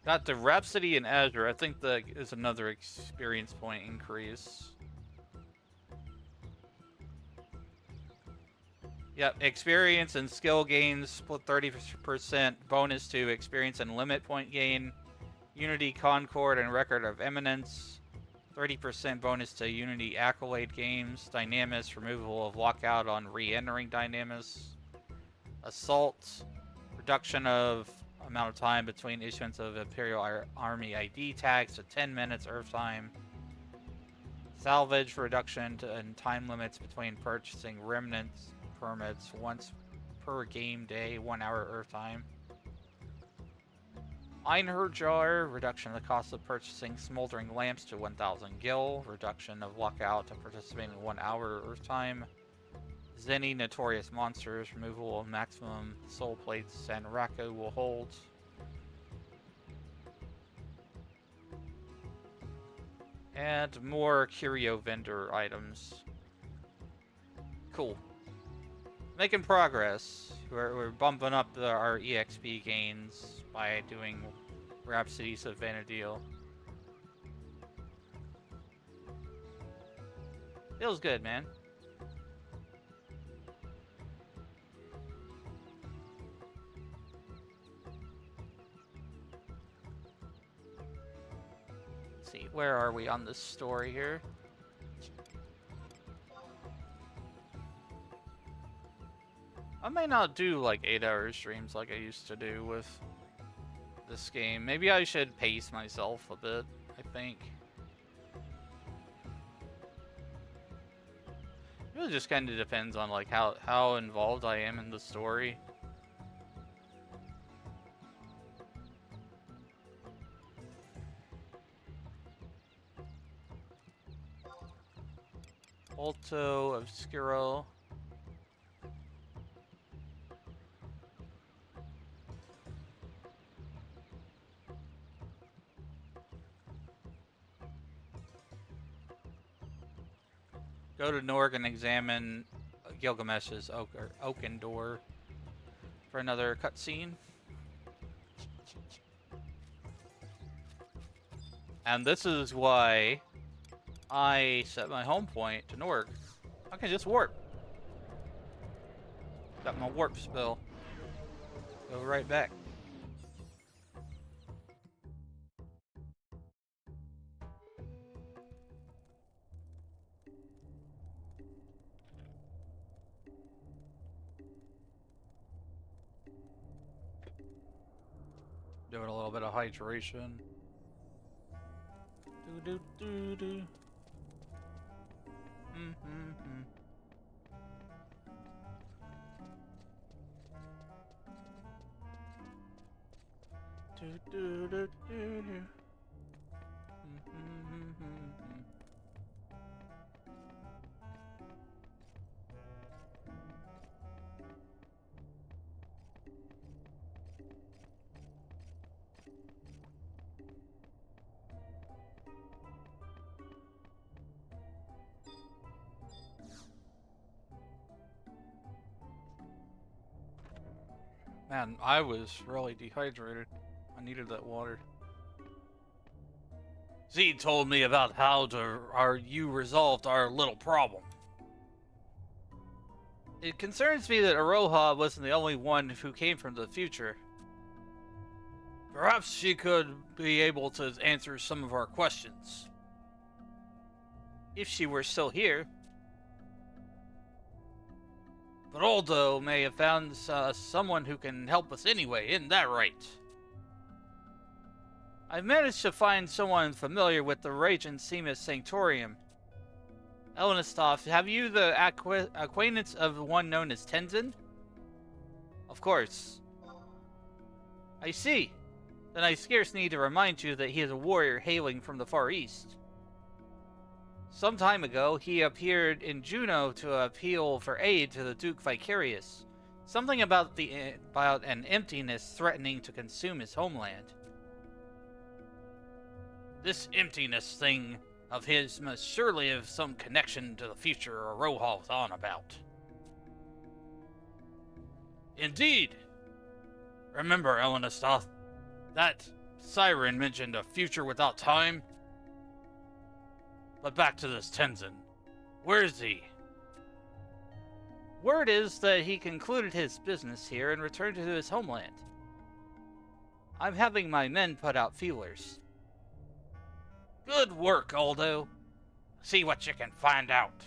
Got the Rhapsody and Azure. I think that is another experience point increase. Yep, experience and skill gains split 30% bonus to experience and limit point gain. Unity, Concord, and Record of Eminence. 30% bonus to Unity Accolade games. Dynamis, removal of lockout on re-entering Dynamis. Assault, reduction of amount of time between issuance of Imperial Army ID tags to 10 minutes Earth time. Salvage, reduction in time limits between purchasing remnants permits once per game day, 1 hour Earth time. Einherjar, reduction of the cost of purchasing smoldering lamps to 1,000 gil, reduction of lockout to participate in 1 hour Earth time. Zenny, notorious monsters, removal of maximum soul plates and Rako will hold. And more curio vendor items. Cool. Making progress. We're bumping up our EXP gains by doing Rhapsodies of Vanadil. Feels good, man. Let's see, where are we on this story here? I may not do like 8-hour streams like I used to do with this game. Maybe I should pace myself a bit, I think. It really just kind of depends on like how involved I am in the story. Alto Obscuro. Go to Norg and examine Gilgamesh's oaken door for another cutscene. And this is why I set my home point to Norg. I can just warp. Got my warp spell. Go right back. Doing a little bit of hydration. Do do do do. Do do do do do. Man, I was really dehydrated. I needed that water. Z told me about how you resolved our little problem. It concerns me that Aroha wasn't the only one who came from the future. Perhaps she could be able to answer some of our questions. If she were still here. But Aldo may have found someone who can help us anyway, isn't that right? I've managed to find someone familiar with the Raging Seamus Sanctorium. Elenistov, have you the acquaintance of one known as Tenzin? Of course. I see. Then I scarce need to remind you that he is a warrior hailing from the Far East. Some time ago, he appeared in Juneau to appeal for aid to the Duke Vicarious. Something about an emptiness threatening to consume his homeland. This emptiness thing of his must surely have some connection to the future Aroha's on about. Indeed. Remember, Elenastoth, that siren mentioned a future without time? But back to this Tenzin. Where is he? Word is that he concluded his business here and returned to his homeland. I'm having my men put out feelers. Good work, Aldo. See what you can find out.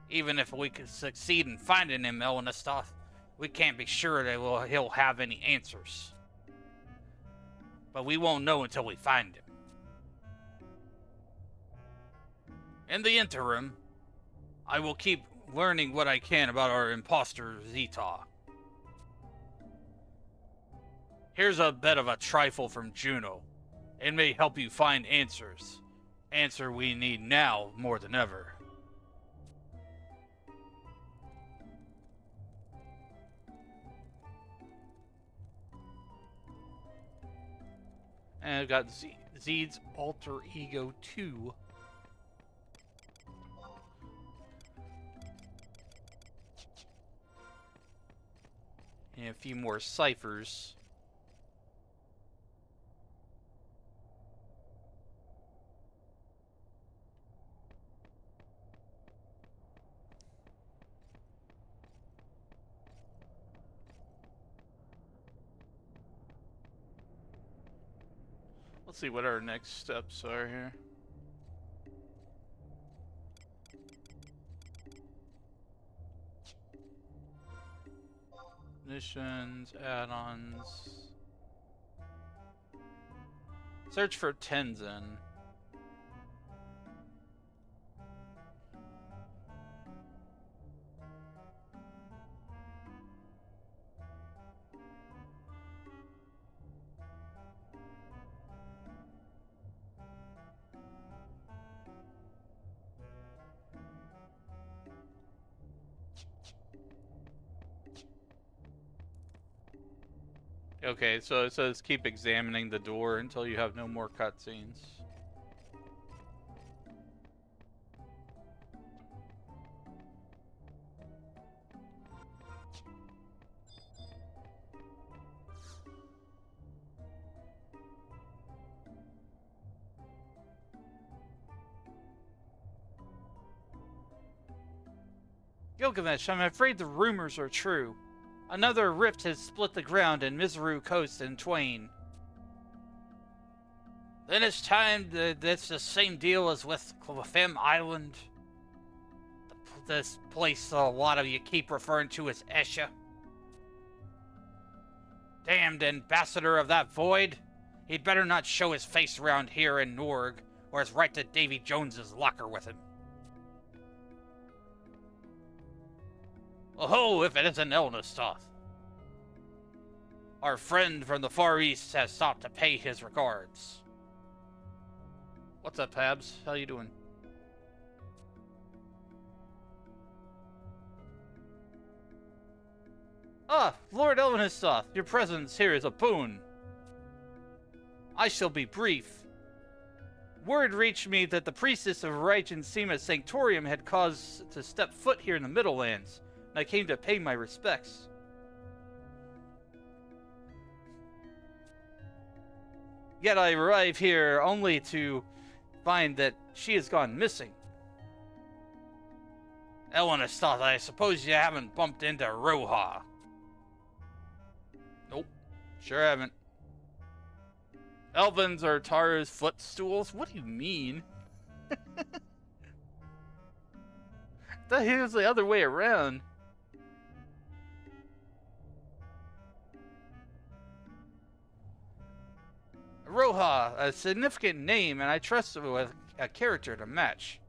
Even if we could succeed in finding him, Elenastoth, we can't be sure that he'll have any answers. But we won't know until we find him. In the interim, I will keep learning what I can about our imposter Zeta. Here's a bit of a trifle from Juno. It may help you find answers. Answer we need now more than ever. And I've got Zed's Alter Ego 2. And a few more ciphers. Let's see what our next steps are here. Missions, add-ons. Search for Tenzin. Okay, so it says keep examining the door until you have no more cutscenes. Gilgamesh, I'm afraid the rumors are true. Another rift has split the ground in Miseru Coast in twain. Then it's time that's the same deal as with Clefem Island. This place a lot of you keep referring to as Esha. Damned ambassador of that void. He'd better not show his face around here in Norg, or it's right to Davy Jones's locker with him. Oh, if it isn't Elnastoth. Our friend from the Far East has stopped to pay his regards. What's up, Pabs? How you doing? Ah, Lord Elnastoth, your presence here is a boon. I shall be brief. Word reached me that the priestess of Raichen Seema Sanctorium had cause to step foot here in the Middlelands. I came to pay my respects. Yet I arrive here only to find that she has gone missing. Elenastoth, I suppose you haven't bumped into Roha. Nope, sure haven't. Elvins are Tara's footstools? What do you mean? The hell's the other way around? Aroha, a significant name, and I trust it with a character to match.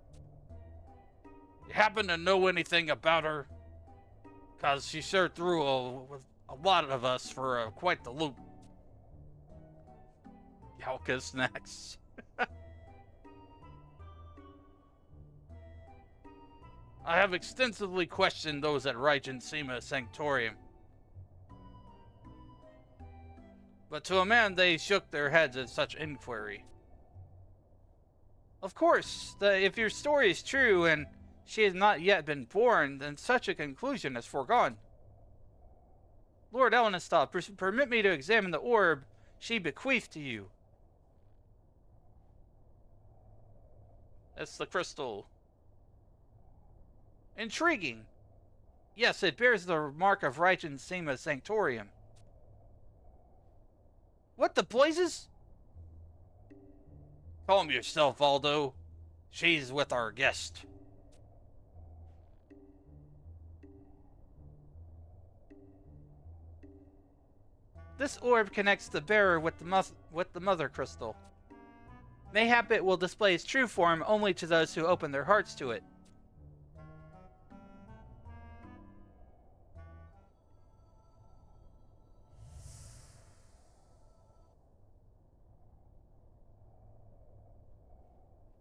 You happen to know anything about her? Cause she sure threw a lot of us for quite the loop. Yalka's next. I have extensively questioned those at Raijin Sima Sanctorium. But to a man, they shook their heads at such inquiry. Of course, if your story is true and she has not yet been born, then such a conclusion is foregone. Lord Elenestov, permit me to examine the orb she bequeathed to you. It's the crystal. Intriguing. Yes, it bears the mark of Raijin Sima Sanctorium. What the blazes? Calm yourself, Aldo. She's with our guest. This orb connects the bearer with the mother crystal. Mayhap it will display its true form only to those who open their hearts to it.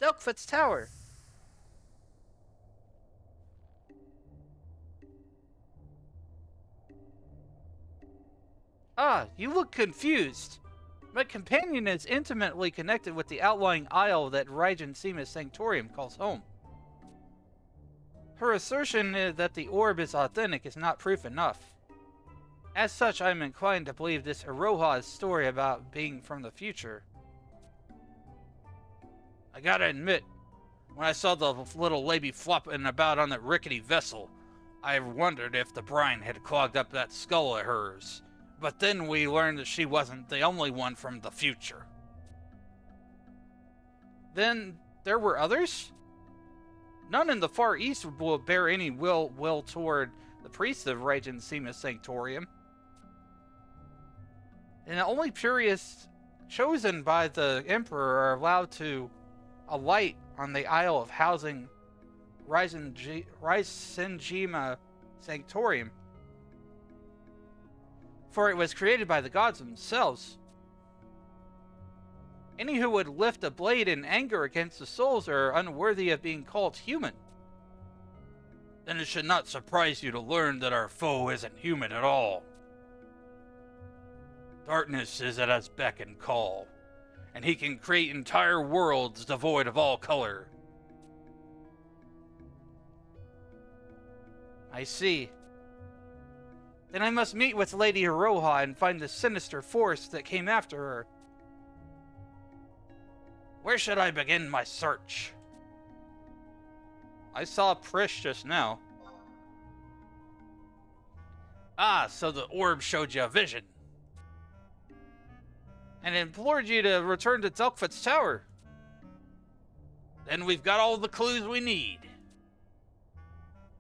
Delkfoot's Tower. Ah, you look confused. My companion is intimately connected with the outlying isle that Raijin Sima Sanctorium calls home. Her assertion that the orb is authentic is not proof enough. As such, I am inclined to believe this Iroha's story about being from the future. I gotta admit, when I saw the little lady flopping about on that rickety vessel, I wondered if the brine had clogged up that skull of hers. But then we learned that she wasn't the only one from the future. Then there were others? None in the Far East will bear any will toward the priests of Raijin Sima Sanctorium. And the only priests chosen by the Emperor are allowed to alight on the Isle of Housing Raisenjima Sanctorium. For it was created by the gods themselves. Any who would lift a blade in anger against the souls are unworthy of being called human. Then it should not surprise you to learn that our foe isn't human at all. Darkness is at his beck and call, and he can create entire worlds devoid of all color. I see. Then I must meet with Lady Iroha and find the sinister force that came after her. Where should I begin my search? I saw Prish just now. Ah, so the orb showed you a vision. And implored you to return to Delkfoot's Tower. Then we've got all the clues we need.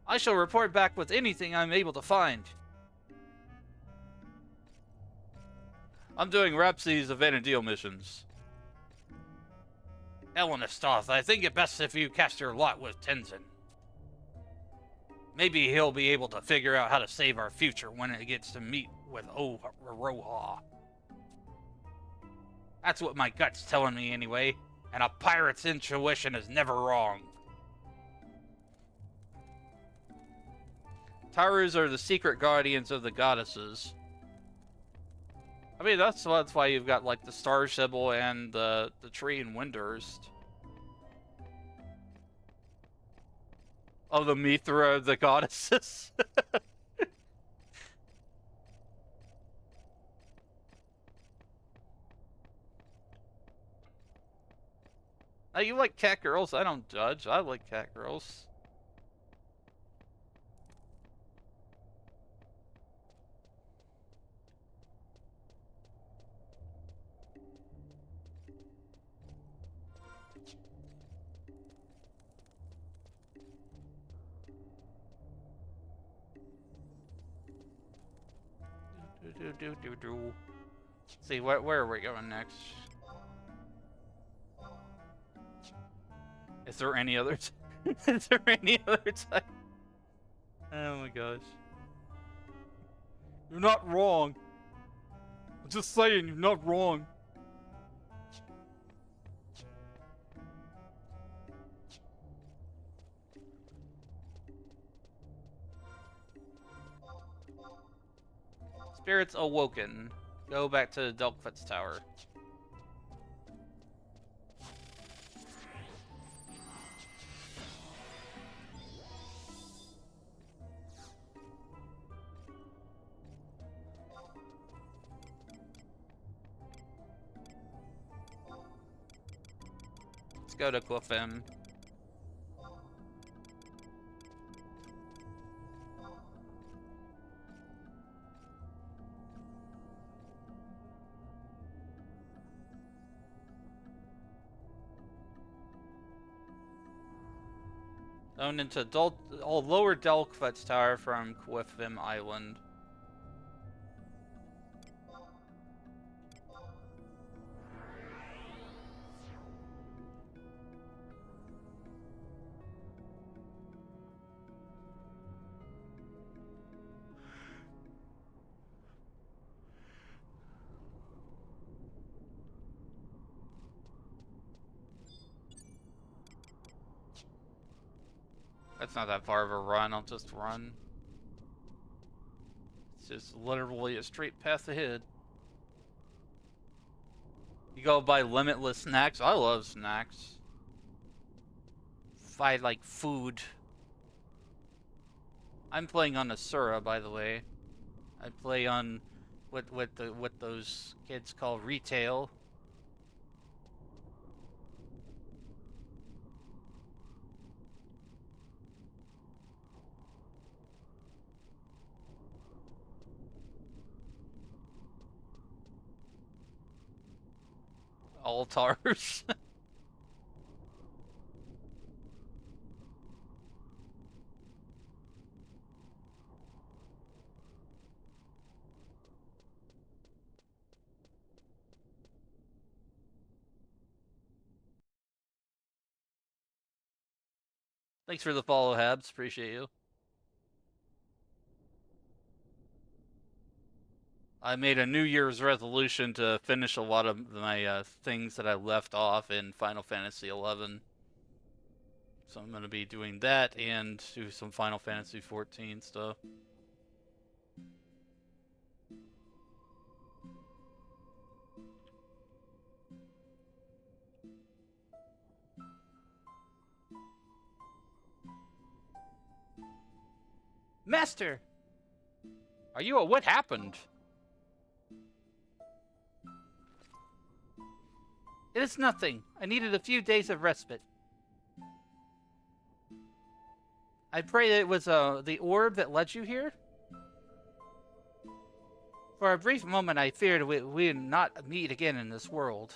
I shall report back with anything I'm able to find. I'm doing Rhapsodies of Vanadil missions. Elenastoth, I think it best if you cast your lot with Tenzin. Maybe he'll be able to figure out how to save our future when it gets to meet with Iroha. That's what my gut's telling me anyway, and a pirate's intuition is never wrong. Tarus are the secret guardians of the goddesses. I mean, that's why you've got, like, the Star Sybil and the tree in Windhurst. Oh, the Mithra of the goddesses? Oh, you like cat girls? I don't judge. I like cat girls. See, where are we going next? Is there any other? Is there any other type? Oh my gosh. You're not wrong. I'm just saying, you're not wrong. Spirits awoken. Go back to Delkfut's tower. Let's go to Cliffim. Owned into Lower Delkfut's tower from Cliffim Island. That's not that far of a run, I'll just run. It's just literally a straight path ahead. You go buy limitless snacks? I love snacks. If I like food. I'm playing on Asura, by the way. I play on what those kids call retail. Altars. Thanks for the follow, Habs. Appreciate you. I made a New Year's resolution to finish a lot of my things that I left off in Final Fantasy XI. So I'm going to be doing that and do some Final Fantasy XIV stuff. Master! Are you what happened? It is nothing. I needed a few days of respite. I pray that it was the orb that led you here? For a brief moment I feared we would not meet again in this world.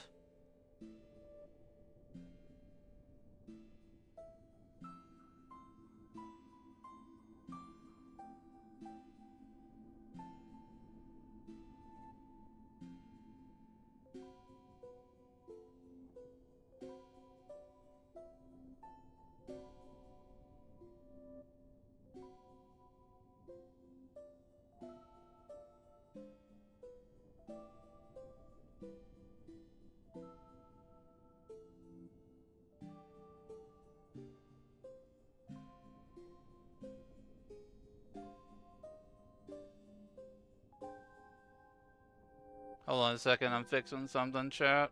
Hold on a second, I'm fixing something, chat.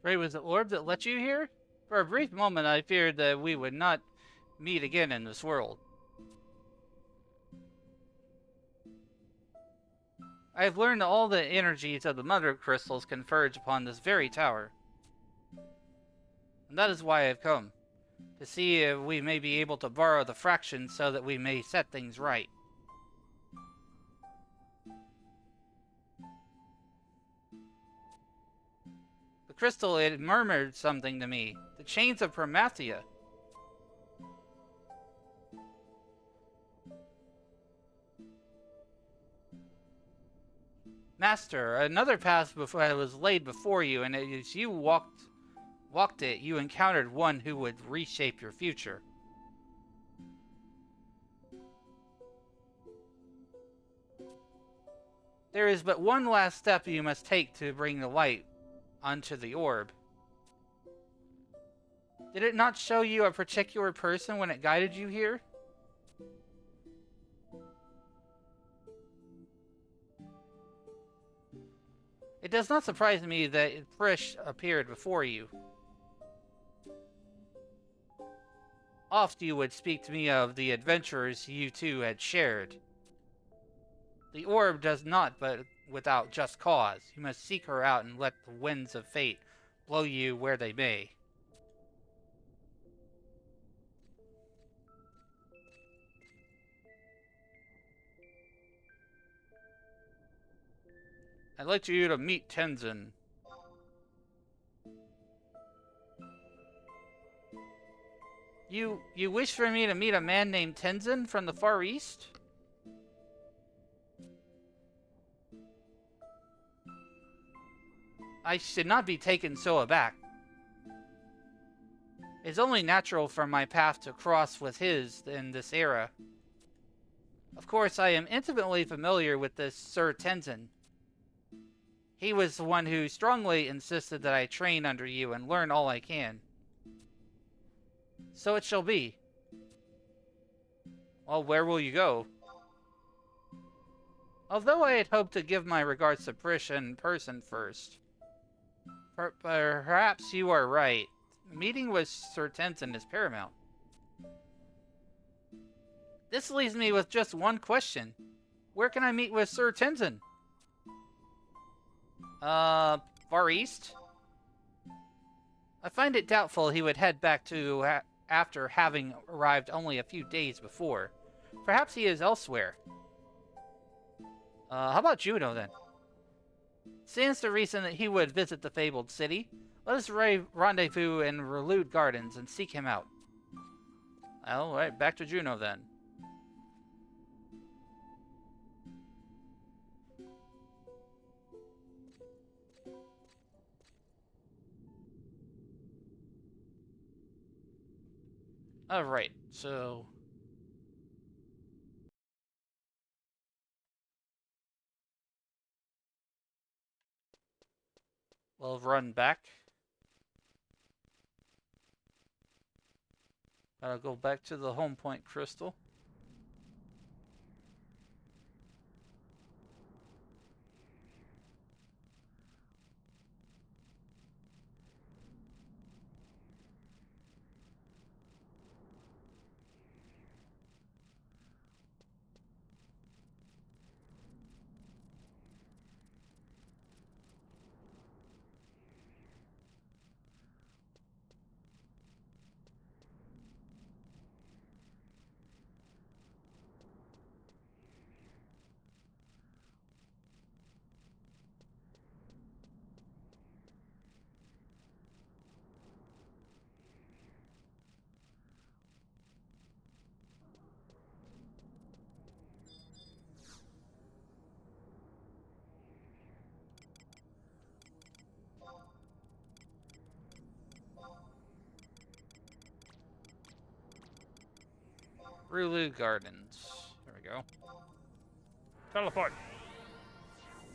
Pray, was the orb that let you here? For a brief moment, I feared that we would not meet again in this world. I have learned that all the energies of the mother crystals converge upon this very tower. And that is why I have come. To see if we may be able to borrow the fraction so that we may set things right. The crystal, it murmured something to me. The chains of Promathia. Master, another path before was laid before you, and as you walked it, you encountered one who would reshape your future. There is but one last step you must take to bring the light onto the orb. Did it not show you a particular person when it guided you here? It does not surprise me that Prish appeared before you. Oft you would speak to me of the adventures you two had shared. The orb does not, but without just cause. You must seek her out and let the winds of fate blow you where they may. I'd like you to meet Tenzin. You wish for me to meet a man named Tenzin from the Far East? I should not be taken so aback. It's only natural for my path to cross with his in this era. Of course, I am intimately familiar with this Sir Tenzin. He was the one who strongly insisted that I train under you and learn all I can. So it shall be. Well, where will you go? Although I had hoped to give my regards to Prish in person first. Perhaps you are right. Meeting with Sir Tenzin is paramount. This leaves me with just one question. Where can I meet with Sir Tenzin? Far East? I find it doubtful he would head back to after having arrived only a few days before. Perhaps he is elsewhere. How about Juno, then? Stands to reason that he would visit the fabled city. Let us rendezvous in Relude Gardens and seek him out. Alright, back to Juno, then. Alright, so... we'll run back. Gotta go back to the home point crystal. Relude Gardens. There we go. Teleport.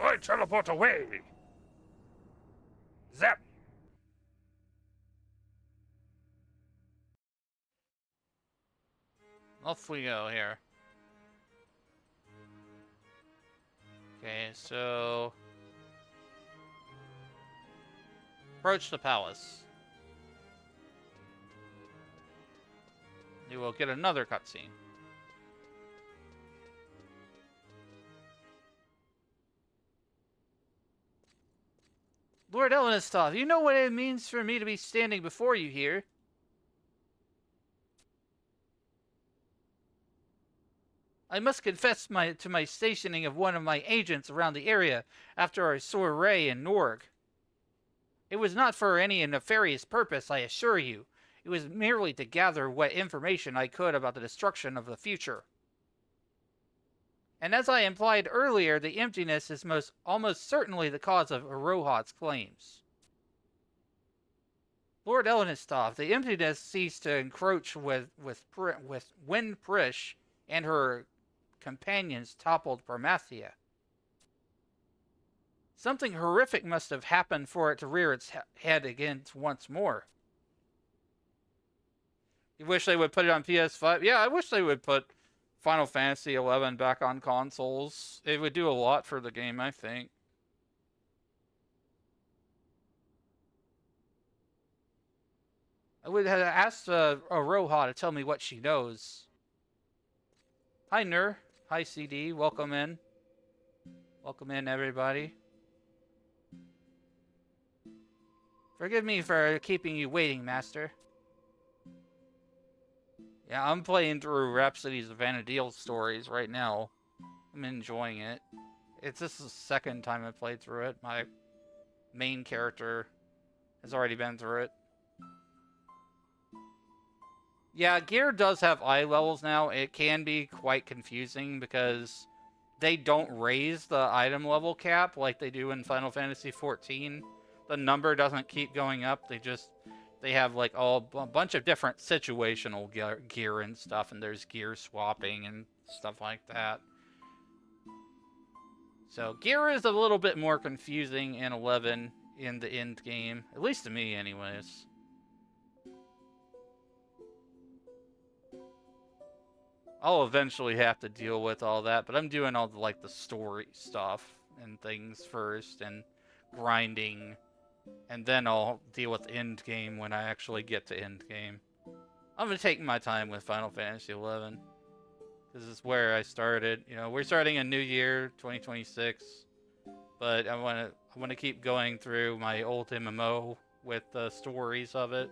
I teleport away. Zap. Off we go here. Okay, so... Approach the palace. You will get another cutscene. Lord Elenistov, you know what it means for me to be standing before you here. I must confess to my stationing of one of my agents around the area after our soiree in Norg. It was not for any nefarious purpose, I assure you. It was merely to gather what information I could about the destruction of the future. And as I implied earlier, the emptiness is almost certainly the cause of Arohat's claims. Lord Elenistov, the emptiness ceased to encroach when Prish and her companions toppled Promathia. Something horrific must have happened for it to rear its head again once more. You wish they would put it on PS5? Yeah, I wish they would put Final Fantasy XI back on consoles. It would do a lot for the game, I think. I would have asked Aroha to tell me what she knows. Hi, Nur. Hi, CD. Welcome in. Welcome in, everybody. Forgive me for keeping you waiting, Master. Yeah, I'm playing through Rhapsodies of Vana'diel stories right now. I'm enjoying it. This is the second time I played through it. My main character has already been through it. Yeah, gear does have eye levels now. It can be quite confusing because they don't raise the item level cap like they do in Final Fantasy XIV. The number doesn't keep going up. They have like a bunch of different situational gear and stuff, and there's gear swapping and stuff like that. So gear is a little bit more confusing in 11 in the end game, at least to me anyways. I'll eventually have to deal with all that, but I'm doing all the story stuff and things first, and grinding, and then I'll deal with end game when I actually get to end game. I'm gonna take my time with Final Fantasy XI. This is where I started. You know, we're starting a new year, 2026, but I wanna keep going through my old MMO with the stories of it.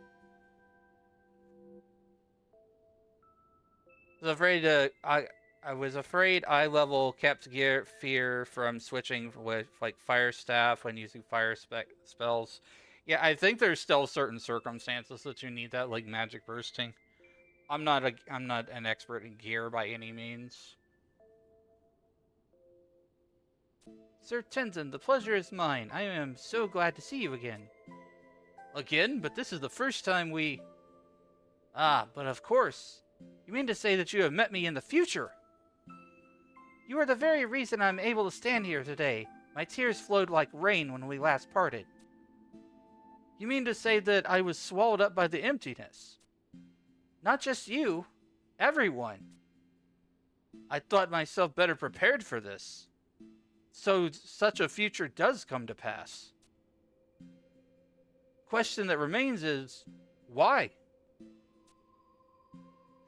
I was afraid eye level kept fear from switching with fire staff when using fire spells. Yeah, I think there's still certain circumstances that you need that, like magic bursting. I'm not an expert in gear by any means. Sir Tenzin, the pleasure is mine. I am so glad to see you again. Again? But this is the first time we... Ah, but of course. You mean to say that you have met me in the future? You are the very reason I am able to stand here today. My tears flowed like rain when we last parted. You mean to say that I was swallowed up by the emptiness? Not just you, everyone. I thought myself better prepared for this. So such a future does come to pass. Question that remains is, why?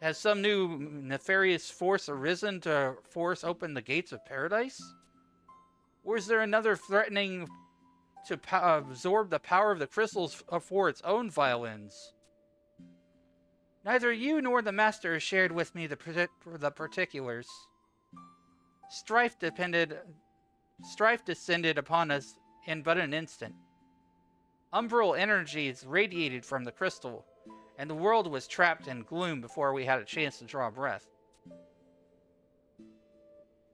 Has some new nefarious force arisen to force open the gates of paradise? Or is there another threatening to absorb the power of the crystals for its own violins? Neither you nor the Master shared with me the particulars. Strife descended upon us in but an instant. Umbral energies radiated from the crystal, and the world was trapped in gloom before we had a chance to draw breath.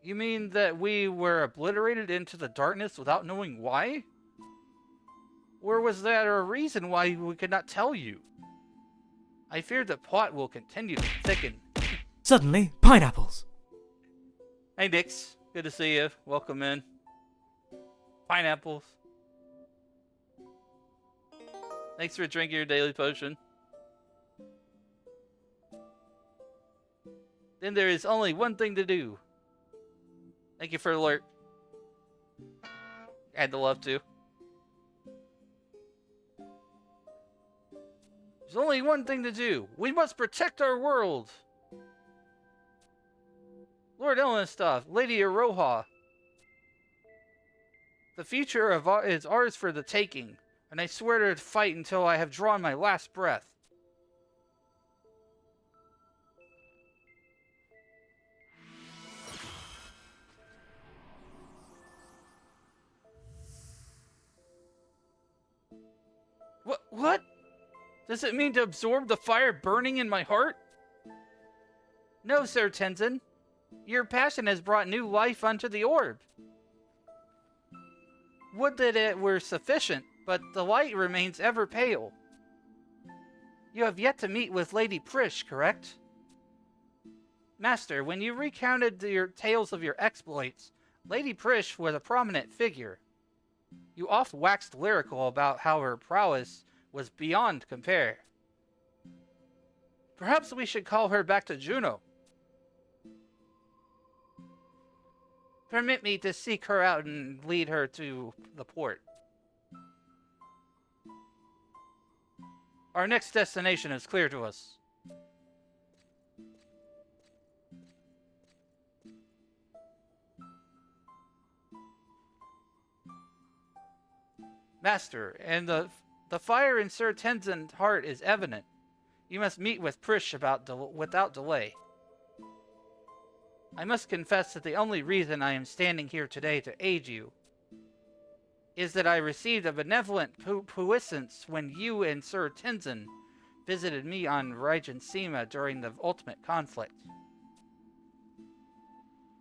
You mean that we were obliterated into the darkness without knowing why? Or was there a reason why we could not tell you? I fear the plot will continue to thicken. Suddenly, pineapples. Hey, Nix. Good to see you. Welcome in. Pineapples. Thanks for drinking your daily potion. Then there is only one thing to do. Thank you for the alert. Had to love to. There's only one thing to do. We must protect our world. Lord Ellenstoff, Lady Aroha. The future is ours for the taking, and I swear to fight until I have drawn my last breath. What? Does it mean to absorb the fire burning in my heart? No, Sir Tenzin. Your passion has brought new life unto the orb. Would that it were sufficient, but the light remains ever pale. You have yet to meet with Lady Prish, correct? Master, when you recounted your tales of your exploits, Lady Prish was a prominent figure. You oft waxed lyrical about how her prowess was beyond compare. Perhaps we should call her back to Juno. Permit me to seek her out and lead her to the port. Our next destination is clear to us. Master, and the fire in Sir Tenzin's heart is evident. You must meet with Prish without delay. I must confess that the only reason I am standing here today to aid you is that I received a benevolent puissance when you and Sir Tenzin visited me on Rajensima during the ultimate conflict.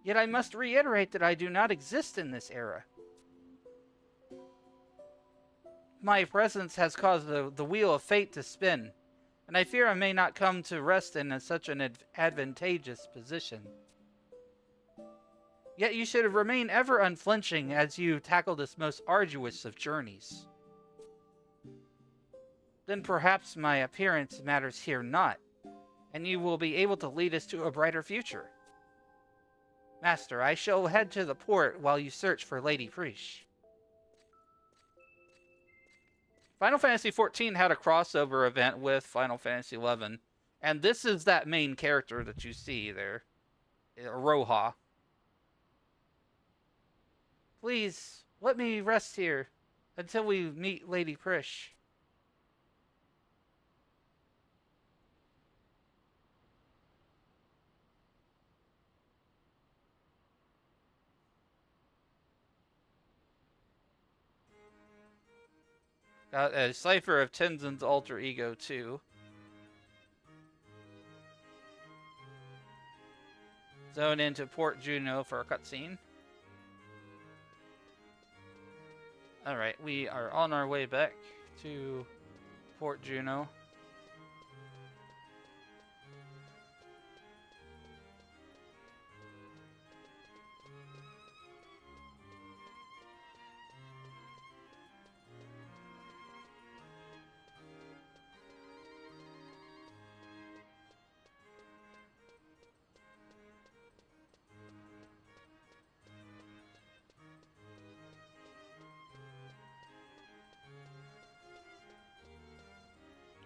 Yet I must reiterate that I do not exist in this era. My presence has caused the wheel of fate to spin, and I fear I may not come to rest in such an advantageous position. Yet you should remain ever unflinching as you tackle this most arduous of journeys. Then perhaps my appearance matters here not, and you will be able to lead us to a brighter future. Master, I shall head to the port while you search for Lady Prish. Final Fantasy XIV had a crossover event with Final Fantasy XI, and this is that main character that you see there, Roha. Please, let me rest here until we meet Lady Prish. Got a cipher of Tenzin's alter ego, too. Zone into Port Juno for a cutscene. Alright, we are on our way back to Port Juno.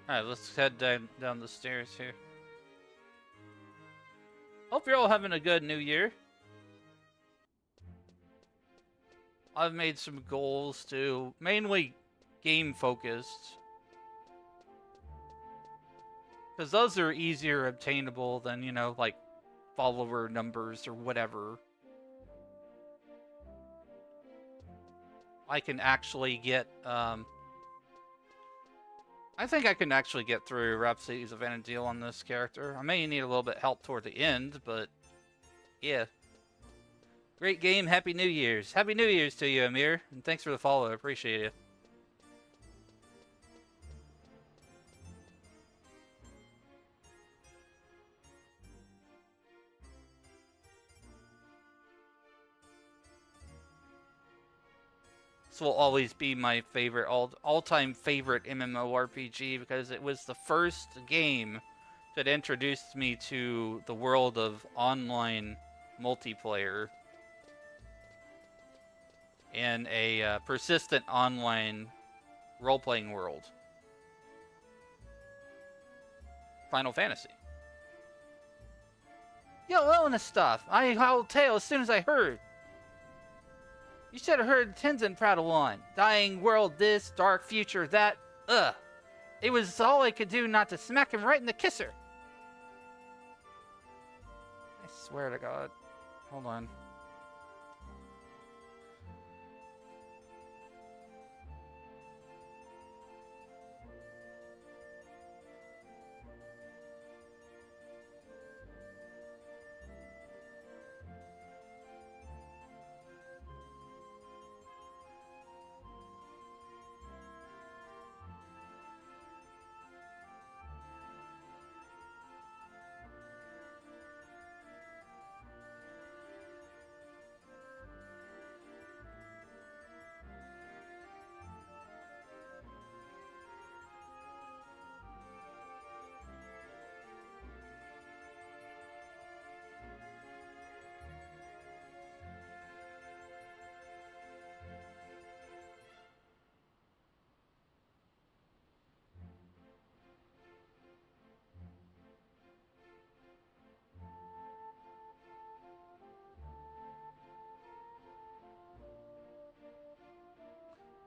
Alright, let's head down the stairs here. Hope you're all having a good new year. I've made some goals to mainly game focused, because those are easier obtainable than, you know, like follower numbers or whatever. I can actually get, I think I can actually get through Rhapsodies of Vana'diel on this character. I may need a little bit help toward the end, but yeah. Great game, Happy New Year's. Happy New Year's to you, Amir, and thanks for the follow, I appreciate it. This will always be my favorite, all-time favorite MMORPG, because it was the first game that introduced me to the world of online multiplayer in a persistent online role-playing world. Final Fantasy. Yo, Elena stuff. I howled tail as soon as I heard. You should have heard Tenzin prattle on. Dying world this, dark future that. Ugh. It was all I could do not to smack him right in the kisser. I swear to God. Hold on.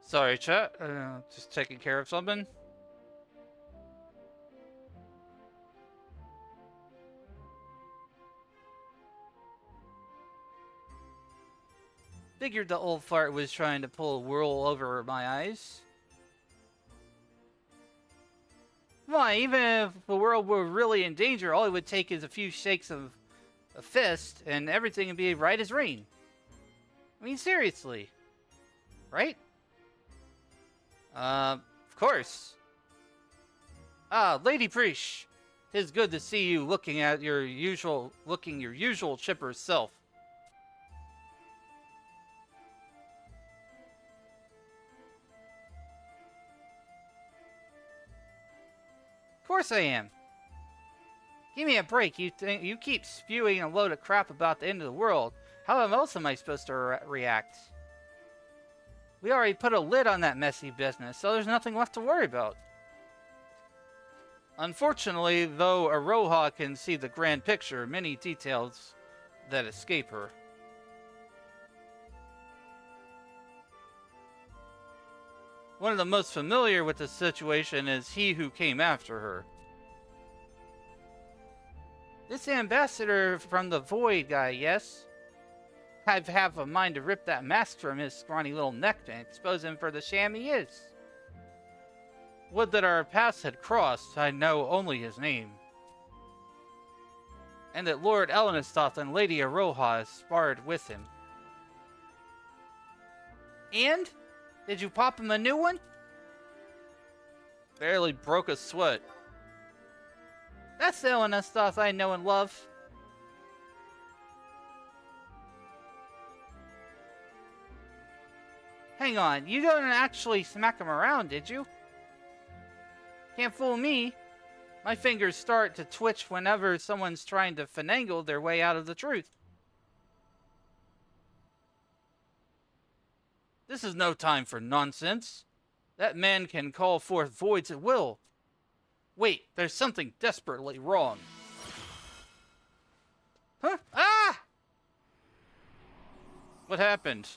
Sorry, chat. Just taking care of something. Figured the old fart was trying to pull a whirl over my eyes. Why, even if the world were really in danger, all it would take is a few shakes of a fist, and everything would be right as rain. I mean, seriously. Right? Of course. Ah, Lady Preesh. 'Tis good to see you looking your usual chipper self. Of course I am. Give me a break. You keep spewing a load of crap about the end of the world. How else am I supposed to react? We already put a lid on that messy business, so there's nothing left to worry about. Unfortunately, though Aroha can see the grand picture, many details that escape her. One of the most familiar with the situation is he who came after her. This ambassador from the Void guy, yes? I have a mind to rip that mask from his scrawny little neck and expose him for the sham he is. Would that our paths had crossed, I know only his name. And that Lord Elenistoth and Lady Aroha sparred with him. And? Did you pop him a new one? Barely broke a sweat. That's the Elenistoth I know and love. Hang on, you didn't actually smack him around, did you? Can't fool me. My fingers start to twitch whenever someone's trying to finagle their way out of the truth. This is no time for nonsense. That man can call forth voids at will. Wait, there's something desperately wrong. Huh? Ah! What happened?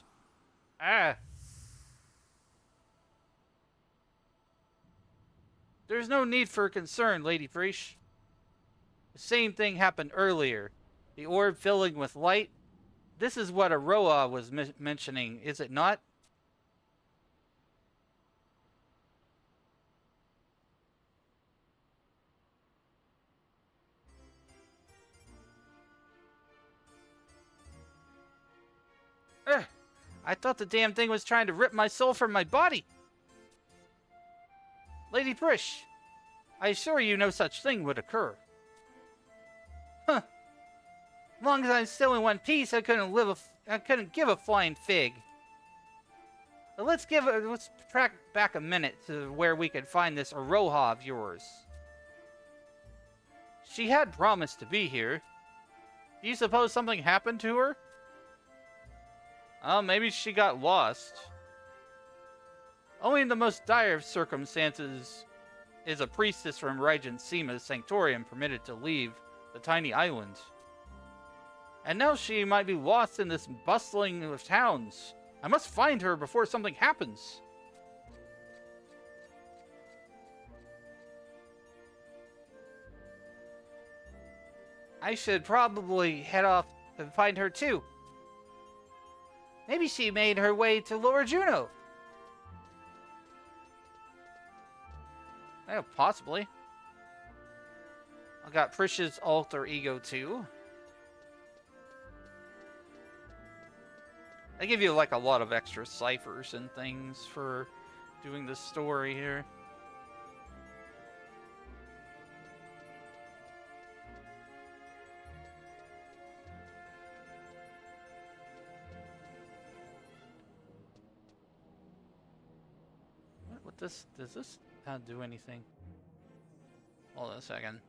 Ah. There's no need for concern, Lady Preesh. The same thing happened earlier. The orb filling with light. This is what Aroa was mentioning, is it not? I thought the damn thing was trying to rip my soul from my body. Lady Preesh, I assure you no such thing would occur. Huh. As long as I'm still in one piece, I couldn't give a flying fig. But let's track back a minute to where we could find this Aroha of yours. She had promised to be here. Do you suppose something happened to her? Oh, maybe she got lost. Only in the most dire of circumstances is a priestess from Regent Seema's sanctorium permitted to leave the tiny island. And now she might be lost in this bustling of towns. I must find her before something happens. I should probably head off and find her too. Maybe she made her way to Lower Juno. Yeah, possibly. I got Prish's alter ego too. They give you like a lot of extra ciphers and things for doing this story here. What this does this not do anything? Hold on a second.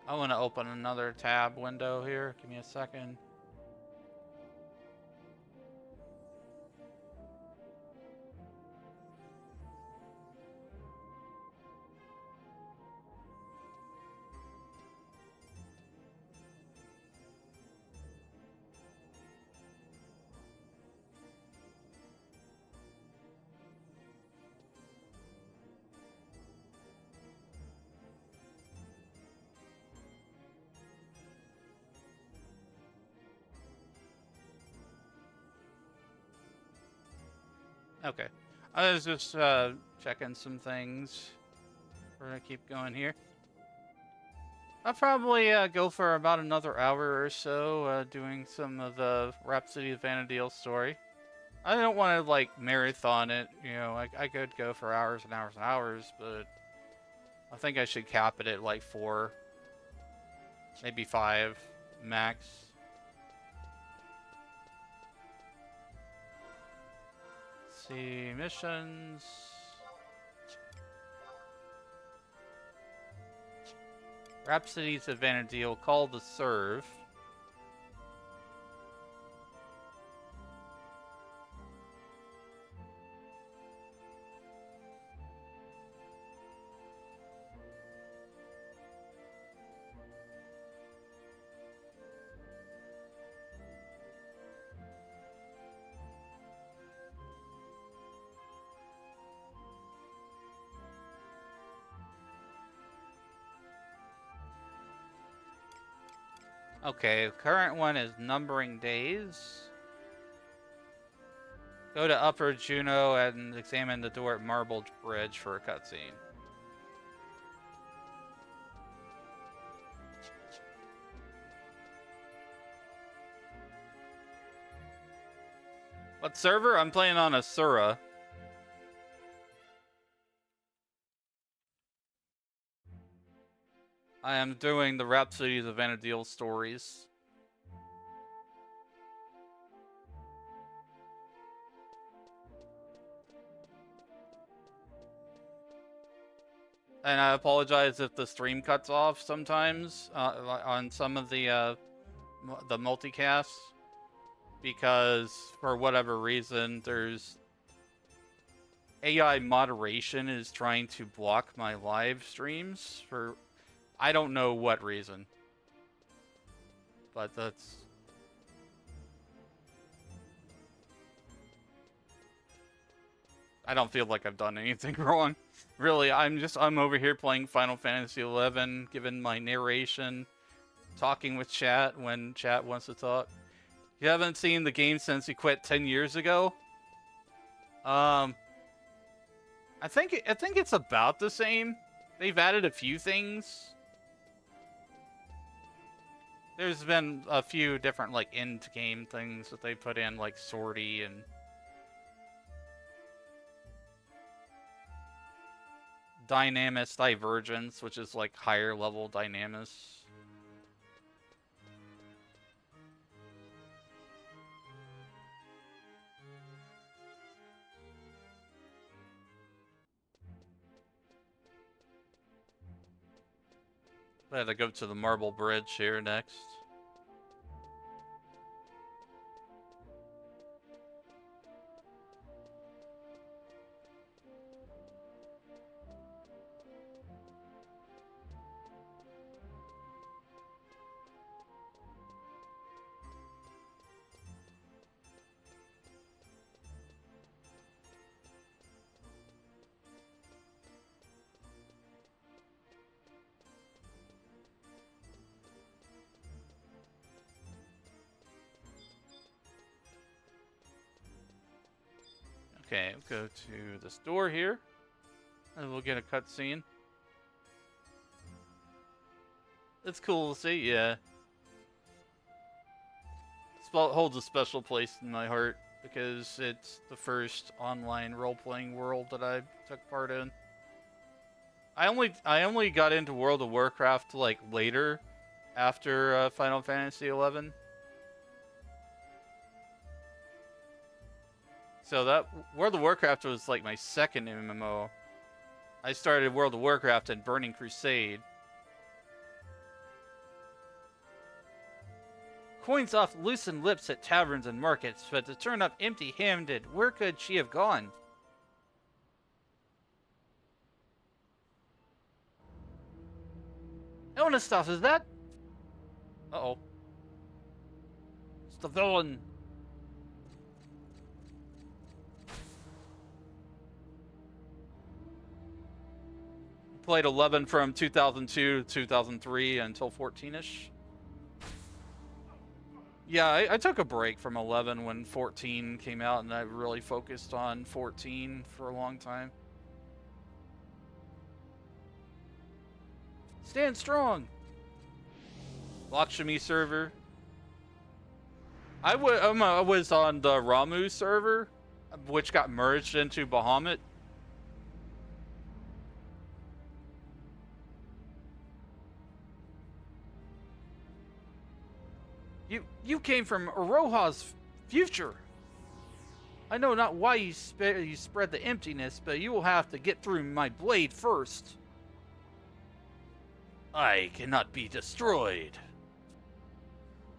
I want to open another tab window here. Give me a second. Okay. I was just checking some things. We're gonna keep going here. I'll probably go for about another hour or so doing some of the Rhapsody of Vana'diel story. I don't want to like marathon it, you know, I could go for hours and hours and hours, but I think I should cap it at like 4, maybe 5 max. Let's see, missions. Rhapsodies of Vana'diel, Call to Serve. Okay, current one is Numbering Days. Go to Upper Juno and examine the door at Marble Bridge for a cutscene. What server? I'm playing on Asura. I am doing the Rhapsodies of Vana'diel stories. And I apologize if the stream cuts off sometimes on some of the multicasts, because for whatever reason there's AI moderation is trying to block my live streams for I don't know what reason. But that's... I don't feel like I've done anything wrong. Really, I'm over here playing Final Fantasy XI, giving my narration, talking with chat when chat wants to talk. You haven't seen the game since you quit 10 years ago? I think it's about the same. They've added a few things. There's been a few different, like, end-game things that they put in, like Sortie and... Dynamis Divergence, which is, like, higher-level Dynamis. I had to go to the Marble Bridge here next. Okay, we'll go to the store here, and we'll get a cutscene. It's cool to see, yeah. Holds a special place in my heart because it's the first online role-playing world that I took part in. I only got into World of Warcraft like later, after Final Fantasy XI. So that World of Warcraft was like my second MMO. I started World of Warcraft and Burning Crusade. Coins off loosened lips at taverns and markets, but to turn up empty-handed, where could she have gone? Elnastoff, is that? Uh-oh. It's the villain. Played 11 from 2002 to 2003 until 14-ish. Yeah, I took a break from 11 when 14 came out, and I really focused on 14 for a long time. Stand strong! Lakshmi server. I was on the Ramu server, which got merged into Bahamut. You came from Aroha's future. I know not why you spread the emptiness, but you will have to get through my blade first. I cannot be destroyed.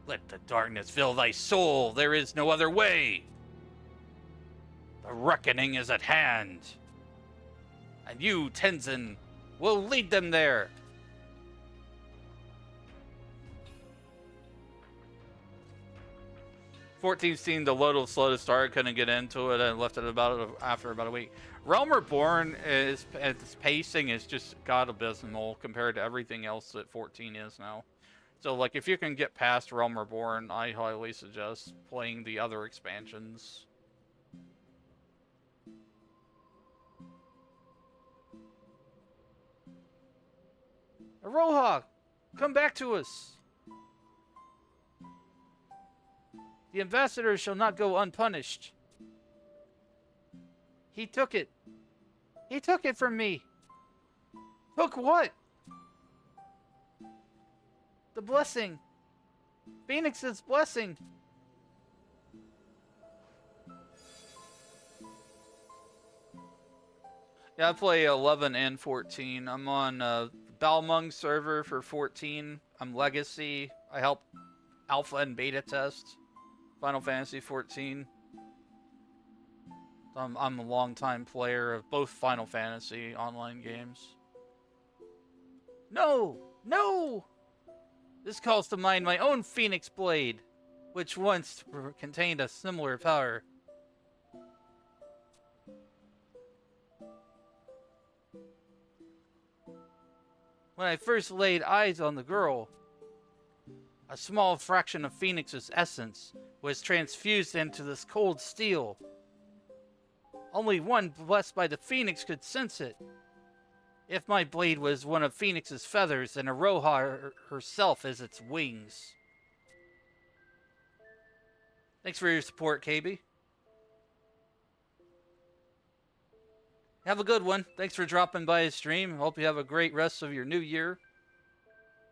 Let the darkness fill thy soul. There is no other way. The reckoning is at hand. And you, Tenzin, will lead them there. 14 seemed a little slow to start, couldn't get into it, and left it after about a week. Realm Reborn its pacing is just god abysmal compared to everything else that 14 is now. So, like, if you can get past Realm Reborn, I highly suggest playing the other expansions. Aroha, come back to us. The ambassador shall not go unpunished. He took it. He took it from me. Took what? The blessing. Phoenix's blessing. Yeah, I play 11 and 14. I'm on Balmung server for 14. I'm Legacy. I help alpha and beta test Final Fantasy 14. I'm a long-time player of both Final Fantasy online games. No! No! This calls to mind my own Phoenix Blade, which once contained a similar power. When I first laid eyes on the girl, a small fraction of Phoenix's essence was transfused into this cold steel. Only one blessed by the Phoenix could sense it. If my blade was one of Phoenix's feathers and Aroha herself is its wings. Thanks for your support, KB. Have a good one. Thanks for dropping by his stream. Hope you have a great rest of your new year.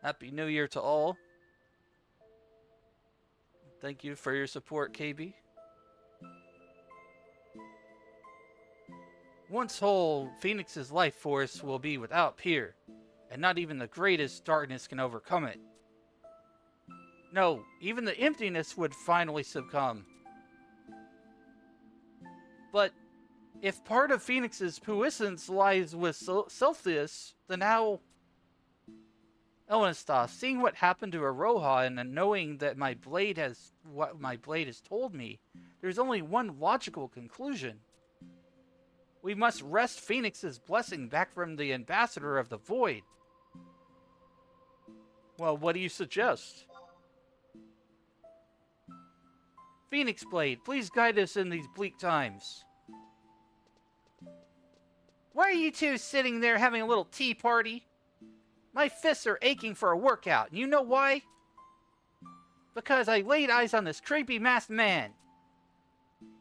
Happy New Year to all. Thank you for your support, KB. Once whole, Phoenix's life force will be without peer, and not even the greatest darkness can overcome it. No, even the emptiness would finally succumb. But if part of Phoenix's puissance lies with Celsius, then how... Elnastas, seeing what happened to Aroha and knowing that what my blade has told me, there's only one logical conclusion. We must wrest Phoenix's blessing back from the ambassador of the void. Well, what do you suggest? Phoenix Blade, please guide us in these bleak times. Why are you two sitting there having a little tea party? My fists are aching for a workout, and you know why? Because I laid eyes on this creepy masked man.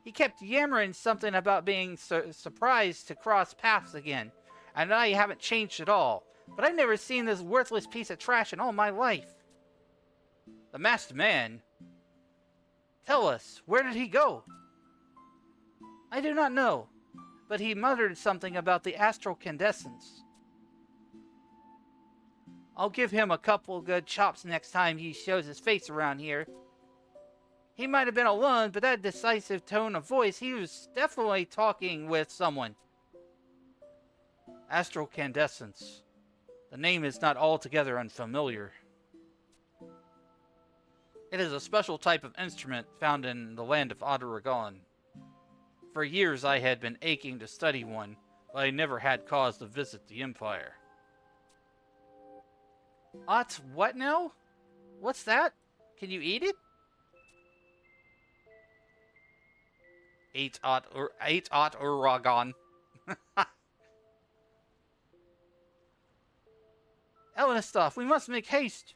He kept yammering something about being surprised to cross paths again, and I haven't changed at all. But I've never seen this worthless piece of trash in all my life. The masked man? Tell us, where did he go? I do not know, but he muttered something about the astral candescence. I'll give him a couple good chops next time he shows his face around here. He might have been alone, but that decisive tone of voice, he was definitely talking with someone. Astral candescence. The name is not altogether unfamiliar. It is a special type of instrument found in the land of Otaragon. For years I had been aching to study one, but I never had cause to visit the Empire. What now? What's that? Can you eat it? Otaragon. Elenistoff, we must make haste.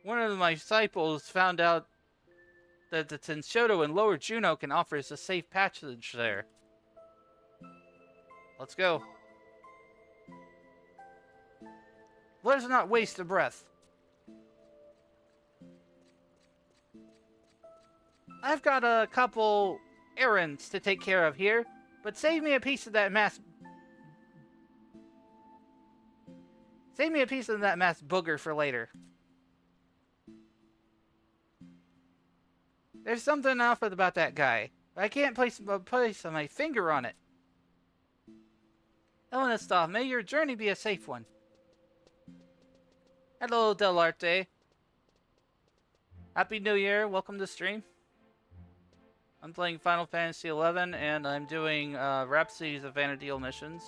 One of my disciples found out that the Tenshoto in Lower Juno can offer us a safe passage there. Let's go. Let us not waste a breath. I've got a couple errands to take care of here, but save me a piece of that mass... Save me a piece of that mass booger for later. There's something off about that guy. I can't place my finger on it. Elenistoff, may your journey be a safe one. Hello, Delarte. Happy New Year. Welcome to stream. I'm playing Final Fantasy XI, and I'm doing Rhapsodies of Vana'diel missions.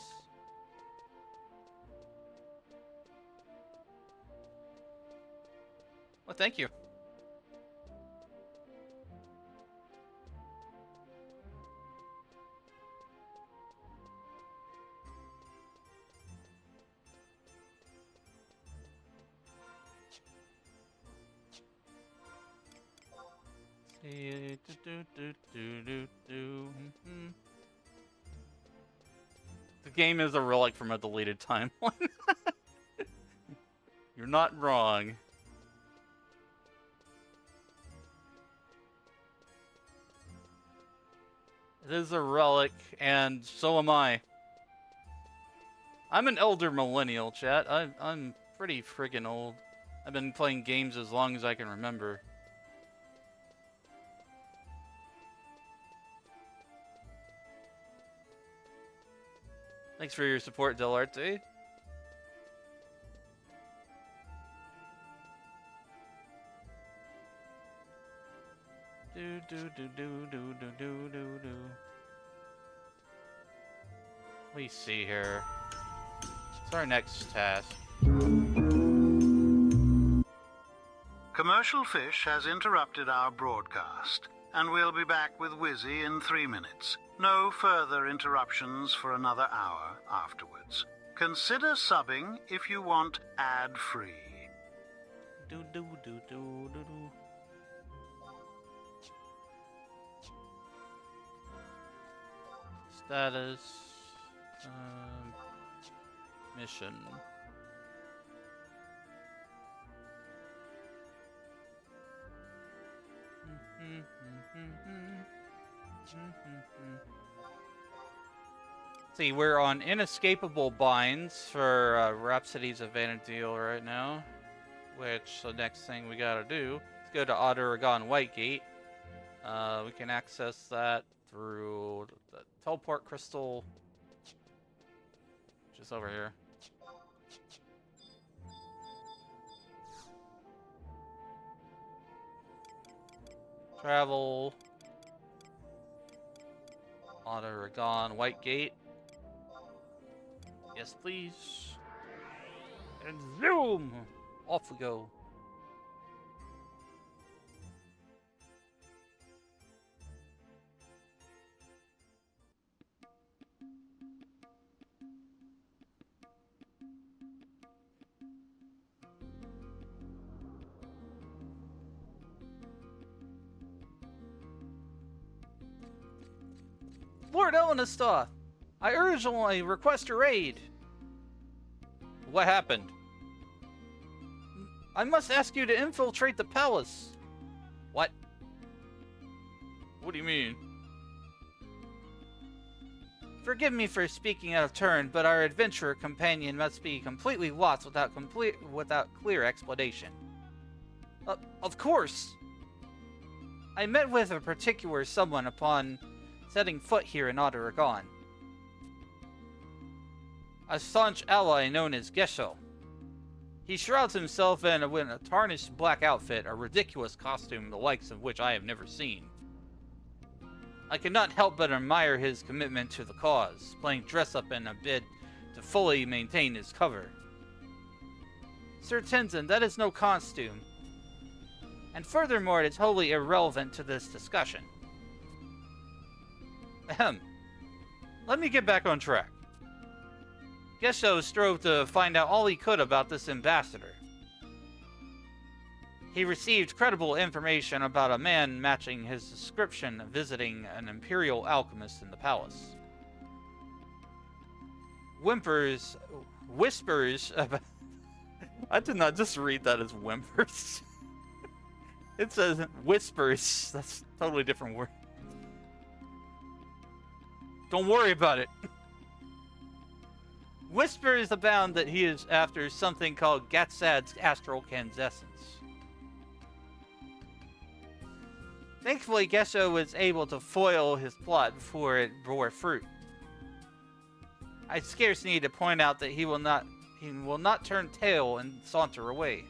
Well, thank you. The game is a relic from a deleted timeline. You're not wrong. It is a relic, and so am I. I'm an elder millennial, chat. I'm pretty friggin' old. I've been playing games as long as I can remember. Thanks for your support, Delarte. Let me see here. What's our next task? Commercial Fish has interrupted our broadcast, and we'll be back with Wizzy in 3 minutes. No further interruptions for another hour afterwards. Consider subbing if you want ad-free. Status. Mission. See, we're on Inescapable Binds for Rhapsodies of Vana'diel right now. Which, the next thing we gotta do is go to Otaragon Whitegate. We can access that through the teleport crystal, which is over here. Travel. Otaragon Whitegate. Yes, please. And zoom! Off we go. Lord Elenistar, I urgently request your aid. What happened? I must ask you to infiltrate the palace. What? What do you mean? Forgive me for speaking out of turn, but our adventurer companion must be completely lost without clear explanation. Of course! I met with a particular someone upon setting foot here in Otteragon. A staunch ally known as Gesho. He shrouds himself in a tarnished black outfit, a ridiculous costume the likes of which I have never seen. I cannot help but admire his commitment to the cause, playing dress-up in a bid to fully maintain his cover. Sir Tenzin, that is no costume. And furthermore, it is wholly irrelevant to this discussion. Ahem. Let me get back on track. Gesho strove to find out all he could about this ambassador. He received credible information about a man matching his description visiting an imperial alchemist in the palace. Whispers about... I did not just read that as whimpers. It says whispers. That's a totally different word. Don't worry about it. Whispers abound that he is after something called Gatsad's astral canescence. Thankfully, Gesho was able to foil his plot before it bore fruit. I scarce need to point out that he will not turn tail and saunter away.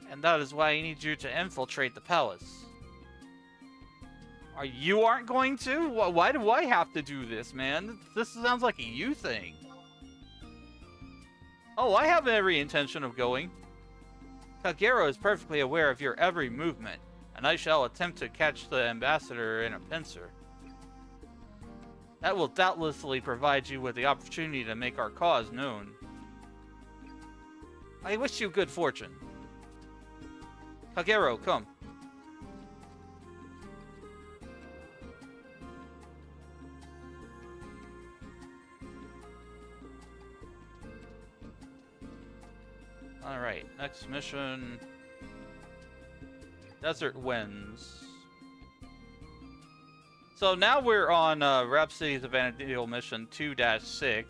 And that is why I need you to infiltrate the palace. You aren't going to? Why do I have to do this, man? This sounds like a you thing. Oh, I have every intention of going. Kagero is perfectly aware of your every movement, and I shall attempt to catch the ambassador in a pincer. That will doubtlessly provide you with the opportunity to make our cause known. I wish you good fortune. Kagero, come. Alright, next mission. Desert Winds. So now we're on Rhapsodies of Vana'diel mission 2-6.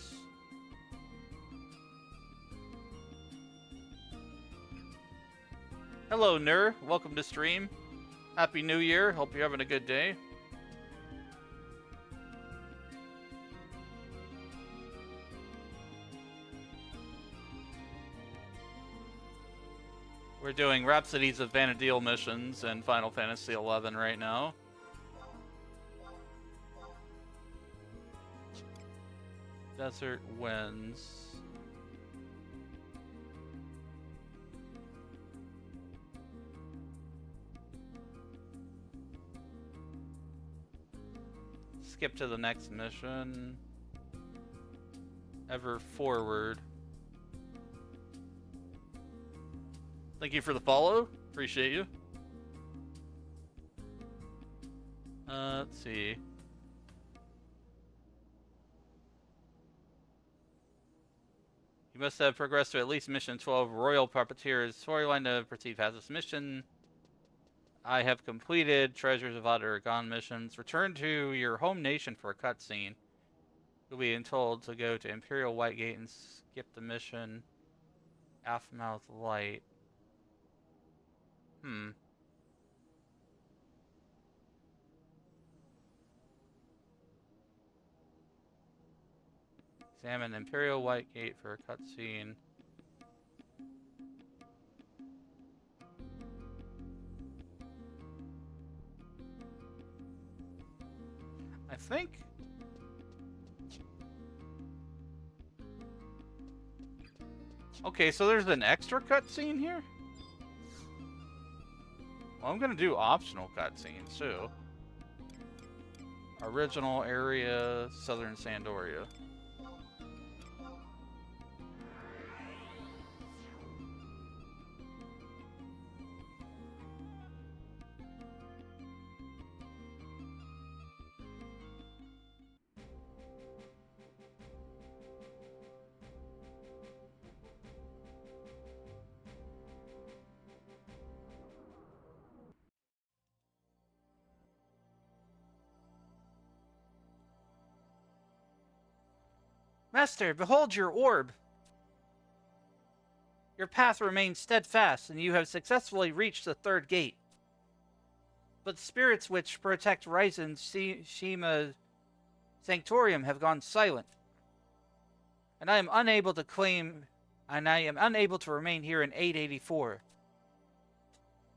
Hello, Nur. Welcome to stream. Happy New Year. Hope you're having a good day. We're doing Rhapsodies of Vana'diel missions in Final Fantasy XI right now. Desert Winds. Skip to the next mission. Ever Forward. Thank you for the follow. Appreciate you. Let's see. You must have progressed to at least mission 12. Royal Puppeteer's storyline to proceed past this mission. I have completed Treasures of Otteragon missions. Return to your home nation for a cutscene. You'll be told to go to Imperial Whitegate and skip the mission. Afmouth Light. Examine Imperial Whitegate for a cutscene. I think... Okay, so there's an extra cutscene here? Well, I'm gonna do optional cutscenes too. Original area, Southern Sandoria. Master, behold your orb. Your path remains steadfast, and you have successfully reached the third gate. But spirits which protect Ryzen's Shima Sanctorium have gone silent. And I am unable to remain here in 884.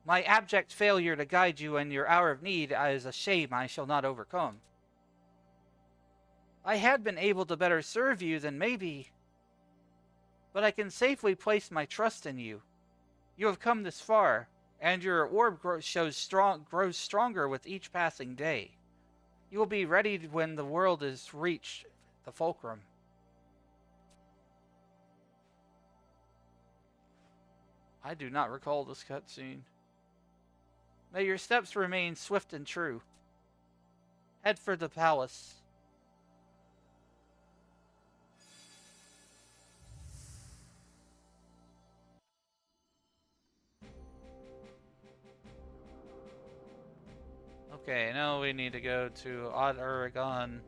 My abject failure to guide you in your hour of need is a shame I shall not overcome. I had been able to better serve you than maybe, but I can safely place my trust in you. You have come this far, and your orb grows stronger with each passing day. You will be ready when the world has reached the fulcrum. I do not recall this cutscene. May your steps remain swift and true. Head for the palace. Okay, now we need to go to Odd Oregon.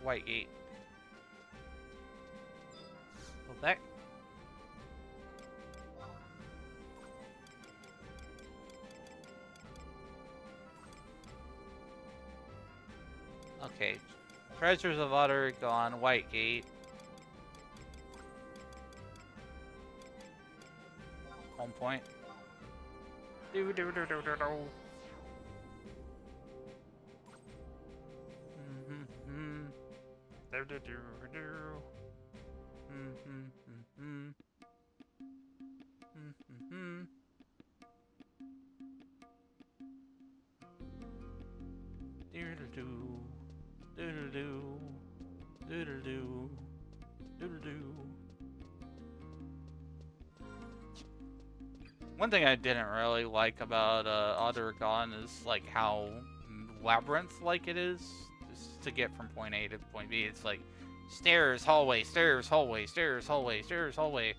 White Gate. Go back. Okay. Treasures of Odd Oregon, White Gate. Home point. Do do do do do do. Do do do do. Do-do-do, do-do-do, do-do-do, do-do-do. One thing I didn't really like about Odd Oregon is like how labyrinth-like it is. Just to get from point A to point B, it's like stairs, hallway, stairs, hallway, stairs, hallway, stairs, hallway.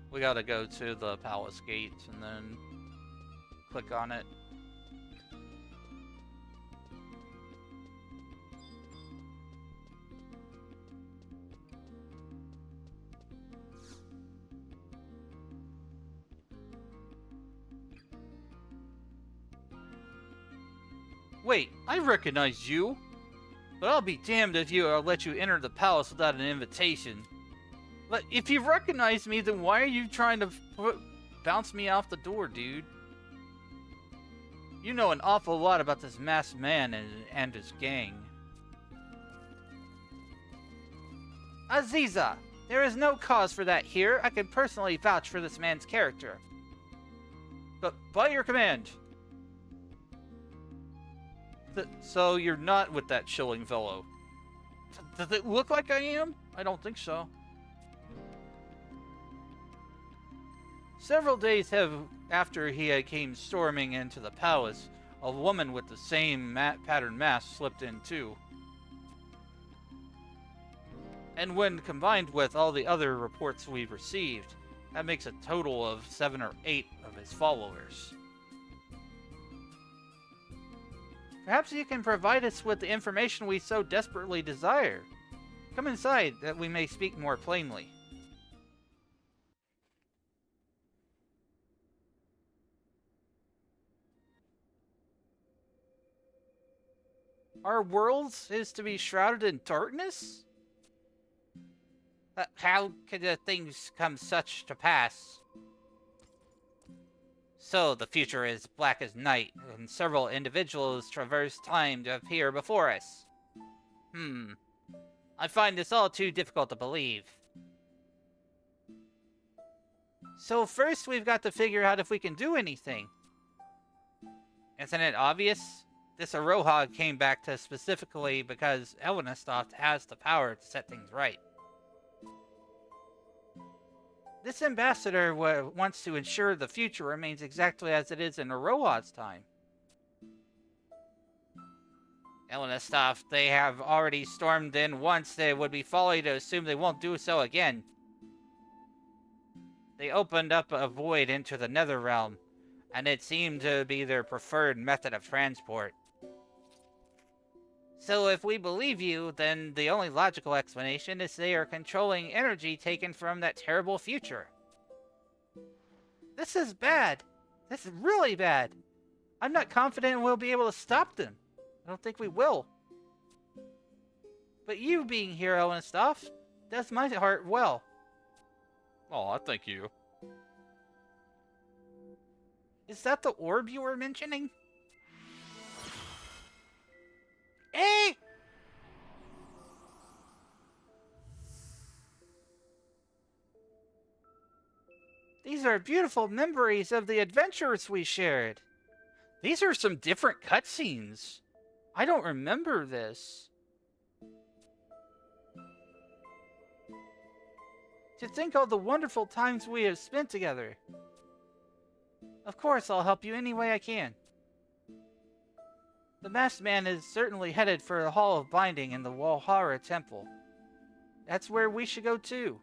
We gotta go to the palace gates and then click on it. Wait, I recognize you, but I'll be damned if I'll let you enter the palace without an invitation. But if you recognize me, then why are you trying to bounce me off the door, dude? You know an awful lot about this masked man and his gang. Aziza, there is no cause for that here. I can personally vouch for this man's character. But by your command. So you're not with that shilling fellow. Does it look like I am? I don't think so. Several days after he came storming into the palace, a woman with the same patterned mask slipped in too. And when combined with all the other reports we've received, that makes a total of 7 or 8 of his followers. Perhaps you can provide us with the information we so desperately desire. Come inside, that we may speak more plainly. Our world is to be shrouded in darkness? How could the things come such to pass? So, the future is black as night, and several individuals traverse time to appear before us. I find this all too difficult to believe. So first we've got to figure out if we can do anything. Isn't it obvious? This Aroha came back to us specifically because Elenistoft has the power to set things right. This ambassador wants to ensure the future remains exactly as it is in Aroha's time. Elenistoft, they have already stormed in once. It would be folly to assume they won't do so again. They opened up a void into the nether realm, and it seemed to be their preferred method of transport. So if we believe you, then the only logical explanation is they are controlling energy taken from that terrible future. This is bad. This is really bad. I'm not confident we'll be able to stop them. I don't think we will. But you being hero and stuff does my heart well. Aw, thank you. Is that the orb you were mentioning? Eh? These are beautiful memories of the adventures we shared. These are some different cutscenes. I don't remember this. To think of the wonderful times we have spent together. Of course, I'll help you any way I can. The masked man is certainly headed for the Hall of Binding in the Walhalla Temple. That's where we should go too.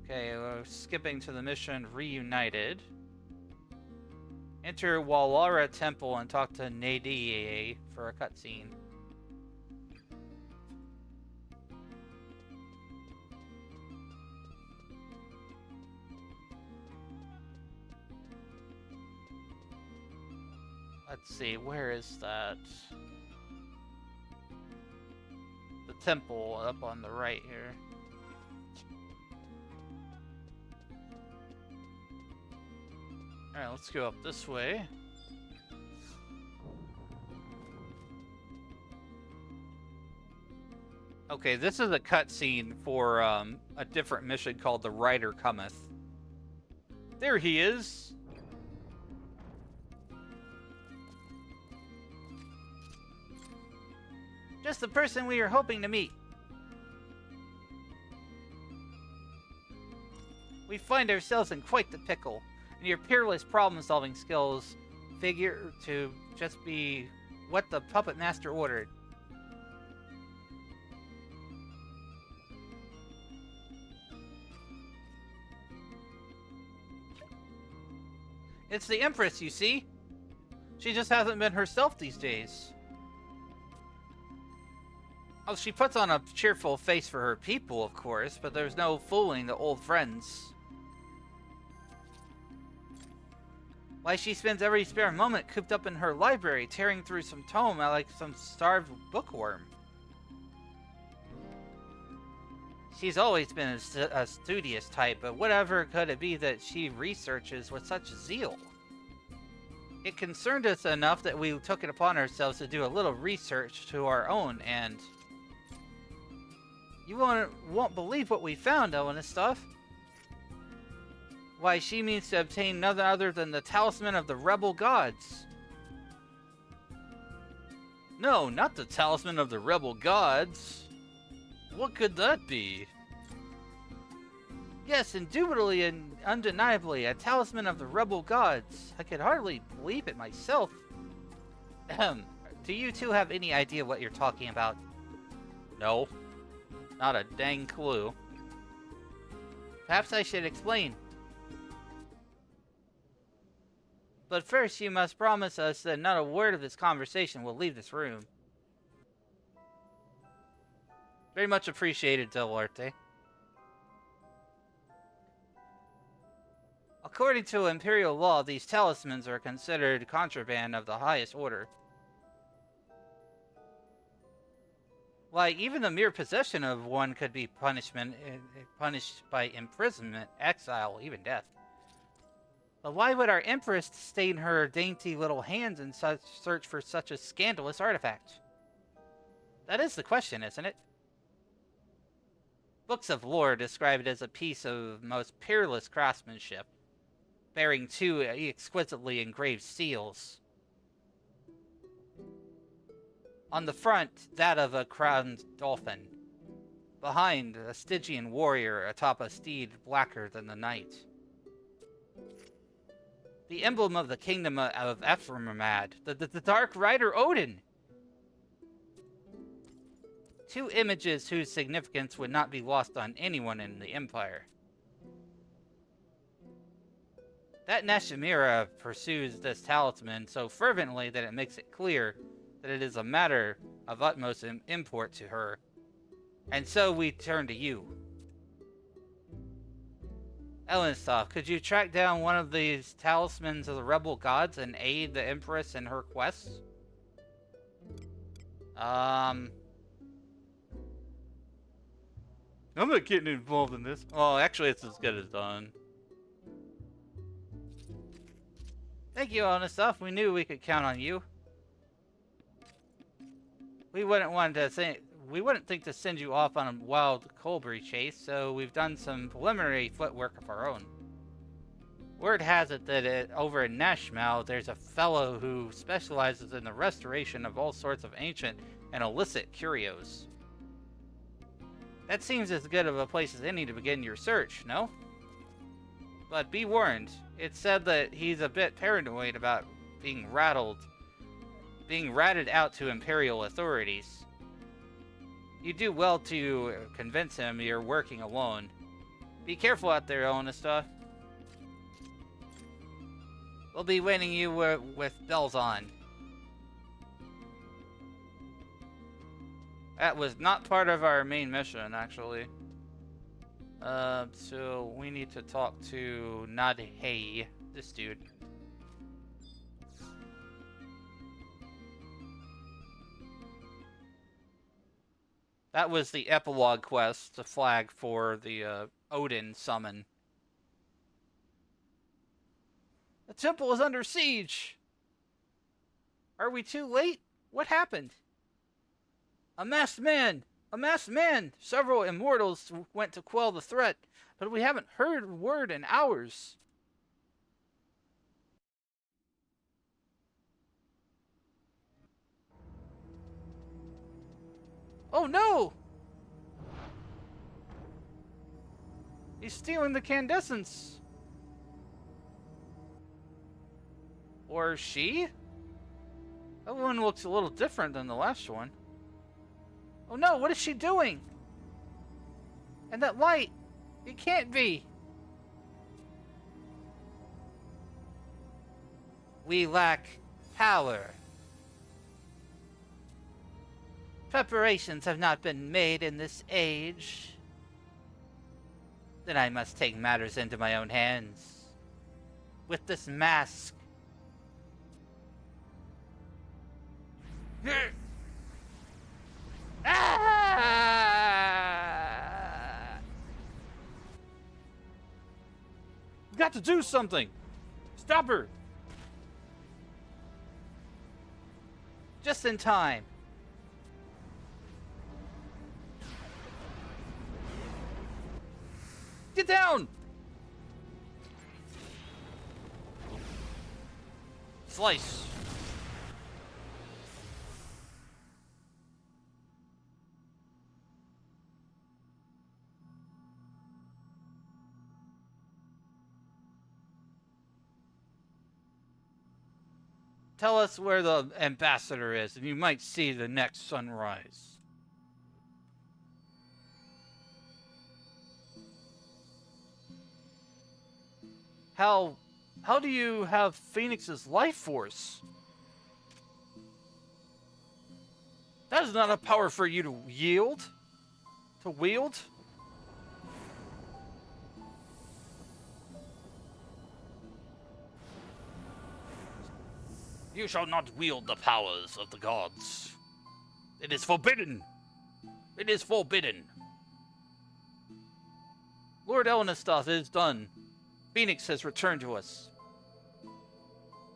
Okay, we're skipping to the mission Reunited. Enter Walhalla Temple and talk to Nadia for a cutscene. Let's see, where is that? The temple up on the right here. Alright, let's go up this way. Okay, this is a cutscene for a different mission called The Rider Cometh. There he is! Just the person we were hoping to meet. We find ourselves in quite the pickle, and your peerless problem-solving skills figure to just be what the puppet master ordered. It's the Empress, you see. She just hasn't been herself these days. Oh, she puts on a cheerful face for her people, of course, but there's no fooling the old friends. Why, she spends every spare moment cooped up in her library, tearing through some tome like some starved bookworm. She's always been a studious type, but whatever could it be that she researches with such zeal? It concerned us enough that we took it upon ourselves to do a little research to our own, and... You won't believe what we found, Owen and stuff. Why, she means to obtain none other than the talisman of the rebel gods. No, not the talisman of the rebel gods. What could that be? Yes, indubitably and undeniably, a talisman of the rebel gods. I could hardly believe it myself. Do you two have any idea what you're talking about? No. Not a dang clue. Perhaps I should explain. But first, you must promise us that not a word of this conversation will leave this room. Very much appreciated, Delarte. According to Imperial law, these talismans are considered contraband of the highest order. Why, even the mere possession of one could be punished by imprisonment, exile, even death. But why would our Empress stain her dainty little hands in search for such a scandalous artifact? That is the question, isn't it? Books of lore describe it as a piece of most peerless craftsmanship, bearing two exquisitely engraved seals. On the front, that of a crowned dolphin. Behind, a Stygian warrior atop a steed blacker than the night. The emblem of the kingdom of Ephraimad, the Dark Rider Odin. 2 images whose significance would not be lost on anyone in the Empire. That Nashimira pursues this talisman so fervently that it makes it clear that it is a matter of utmost import to her. And so we turn to you. Elenstoff, could you track down one of these talismans of the rebel gods and aid the Empress in her quests? I'm not getting involved in this. Well, actually, it's as good as done. Thank you, Elenstoff. We knew we could count on you. We wouldn't think to send you off on a wild Colbury chase, so we've done some preliminary footwork of our own. Word has it that over in Nashmal, there's a fellow who specializes in the restoration of all sorts of ancient and illicit curios. That seems as good of a place as any to begin your search, no? But be warned, it's said that he's a bit paranoid about being ratted out to Imperial authorities. You do well to convince him you're working alone. Be careful out there, Elenstoff. We'll be waiting you with bells on. That was not part of our main mission, actually. So we need to talk to Nadhei, this dude. That was the epilogue quest, the flag for the Odin summon. The temple is under siege! Are we too late? What happened? A masked man! A masked man! Several immortals went to quell the threat, but we haven't heard a word in hours. Oh no! He's stealing the candescence. Or she? That one looks a little different than the last one. Oh no, what is she doing? And that light, it can't be. We lack power. Preparations have not been made in this age. Then I must take matters into my own hands. With this mask. Ah! You got to do something. Stop her. Just in time. Get down! Slice. Tell us where the ambassador is, and you might see the next sunrise. How do you have Phoenix's life force? That is not a power for you to wield. You shall not wield the powers of the gods. It is forbidden. It is forbidden. Lord Elenstoff is done. Phoenix has returned to us.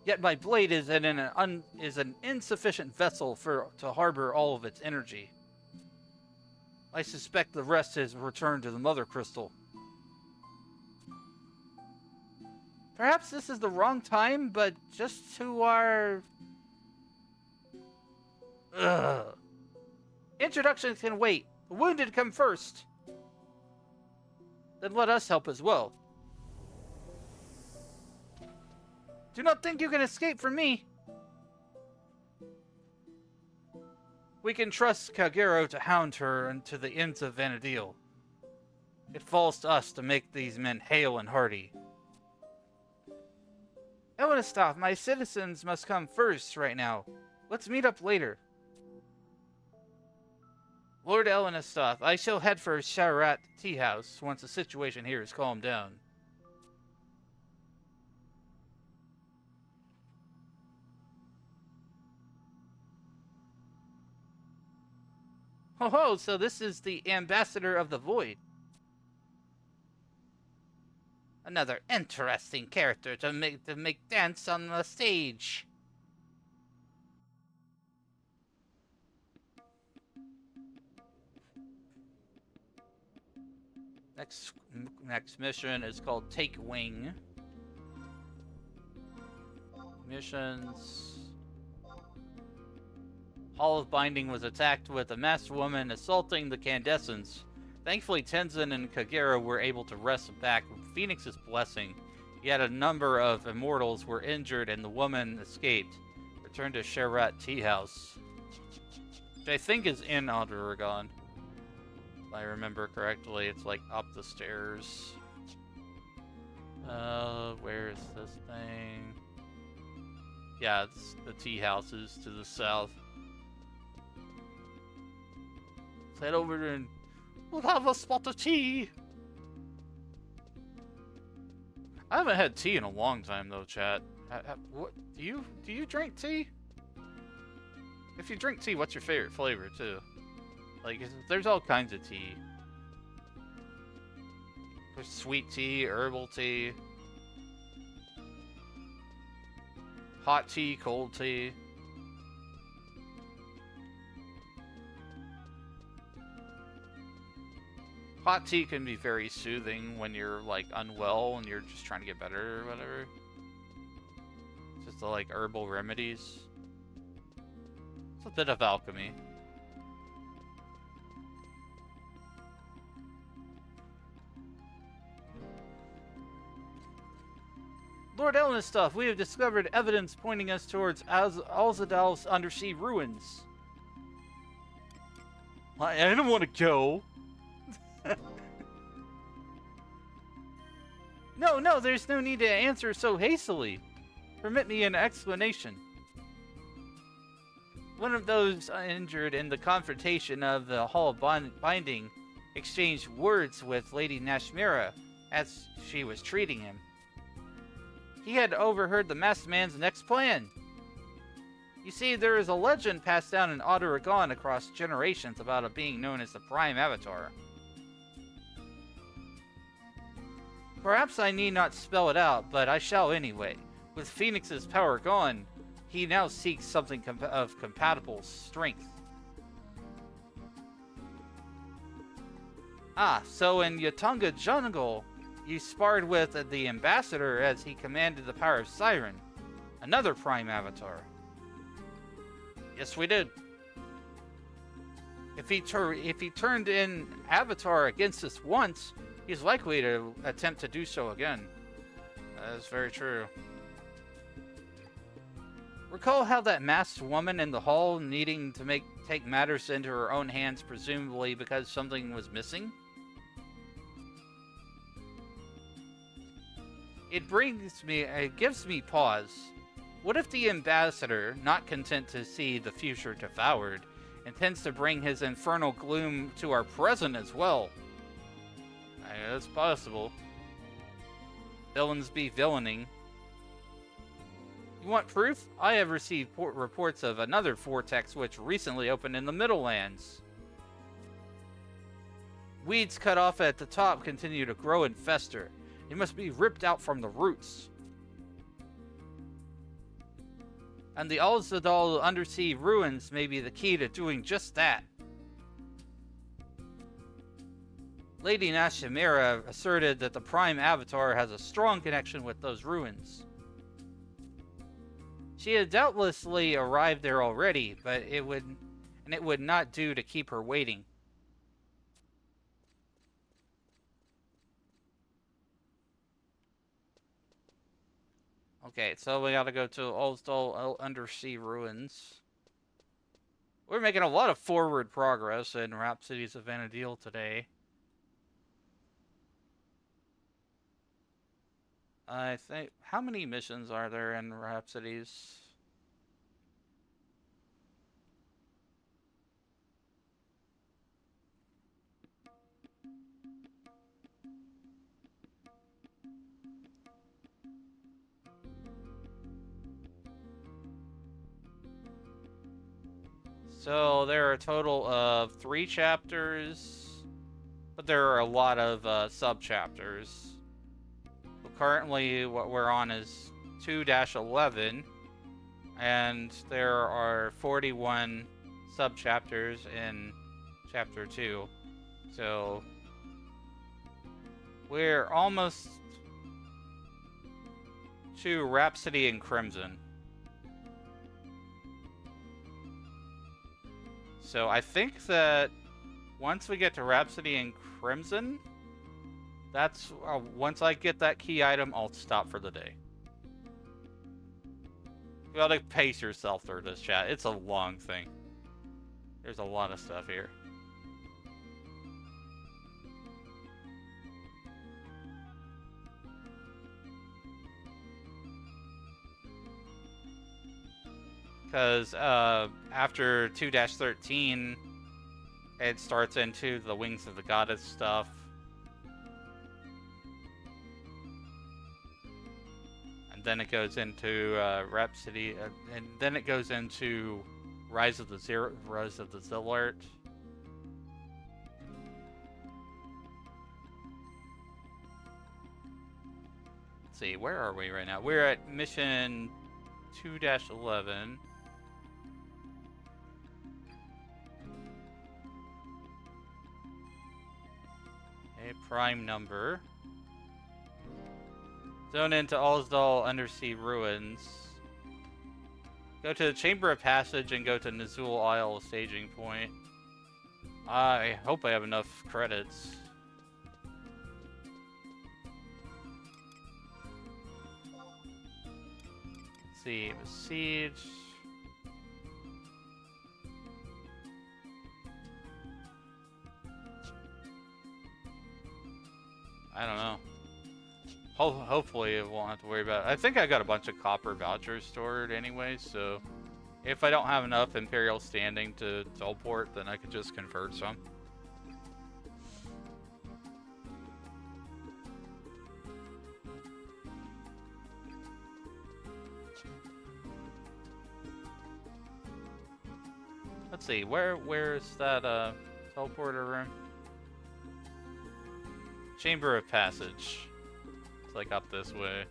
Yet my blade is an insufficient vessel to harbor all of its energy. I suspect the rest has returned to the Mother Crystal. Perhaps this is the wrong time, but just to our... Introductions can wait. The wounded come first. Then let us help as well. Do not think you can escape from me. We can trust Kagero to hound her into the ends of Vanadil. It falls to us to make these men hale and hearty. Elenistov, my citizens must come first right now. Let's meet up later. Lord Elenistov, I shall head for Sharat Tea House once the situation here is calmed down. Ho ho, so this is the Ambassador of the Void. Another interesting character to make dance on the stage. Next mission is called Take Wing. Missions. Hall of Binding was attacked with a masked woman assaulting the Candescents. Thankfully, Tenzin and Kagero were able to wrest back with Phoenix's blessing. Yet a number of immortals were injured and the woman escaped. Returned to Sharat Tea House, which I think is in Alderagon. If I remember correctly, it's like up the stairs. Where is this thing? Yeah, it's the tea houses to the south. Let's head over and we'll have a spot of tea. I haven't had tea in a long time though, chat. What do you drink tea? If you drink tea, what's your favorite flavor too? Like, there's all kinds of tea. There's sweet tea, herbal tea, hot tea, cold tea. Hot tea can be very soothing when you're, like, unwell and you're just trying to get better or whatever. Just the, like, herbal remedies. It's a bit of alchemy. Lord Elenistov, we have discovered evidence pointing us towards Alzadal's undersea ruins. I don't want to go. No, there's no need to answer so hastily. Permit me an explanation. One of those injured in the confrontation of the Hall of Binding exchanged words with Lady Nashmira as she was treating him. He had overheard the masked man's next plan. You see, there is a legend passed down in Alderagon across generations about a being known as the Prime Avatar. Perhaps I need not spell it out, but I shall anyway. With Phoenix's power gone, he now seeks something of compatible strength. Ah, so in Yatunga Jungle, you sparred with the Ambassador as he commanded the power of Siren, another Prime Avatar. Yes, we did. If he turned in Avatar against us once, he's likely to attempt to do so again. That is very true. Recall how that masked woman in the hall needing to take matters into her own hands, presumably because something was missing? It gives me pause. What if the Ambassador, not content to see the future devoured, intends to bring his infernal gloom to our present as well? That's possible. Villains be villaining. You want proof? I have received reports of another vortex which recently opened in the Middlelands. Weeds cut off at the top continue to grow and fester. They must be ripped out from the roots. And the Alzadal undersea ruins may be the key to doing just that. Lady Nashimera asserted that the Prime Avatar has a strong connection with those ruins. She had doubtlessly arrived there already, but it would not do to keep her waiting. Okay, so we gotta go to Olsdal Undersea Ruins. We're making a lot of forward progress in Rhapsodies of Vana'diel today. I think... How many missions are there in Rhapsodies? So there are a total of 3 chapters, but there are a lot of sub-chapters. Currently, what we're on is 2-11, and there are 41 sub-chapters in Chapter 2. So we're almost to Rhapsody in Crimson. So I think that once we get to Rhapsody in Crimson, that's once I get that key item, I'll stop for the day. You gotta pace yourself through this, chat. It's a long thing. There's a lot of stuff here. Because after 2-13, it starts into the Wings of the Goddess stuff. And then it goes into Rhapsody, and then it goes into Rise of the Zillart. Let's see, where are we right now? We're at mission 2-11. A prime number. Zone into Alsdal Undersea Ruins. Go to the Chamber of Passage and go to Nazul Isle staging point. I hope I have enough credits. Let's see, Siege. I don't know. Hopefully it won't have to worry about it. I think I got a bunch of copper vouchers stored anyway, so if I don't have enough Imperial standing to teleport, then I could just convert some. Let's see, where's that teleporter room? Chamber of Passage. It's like up this way.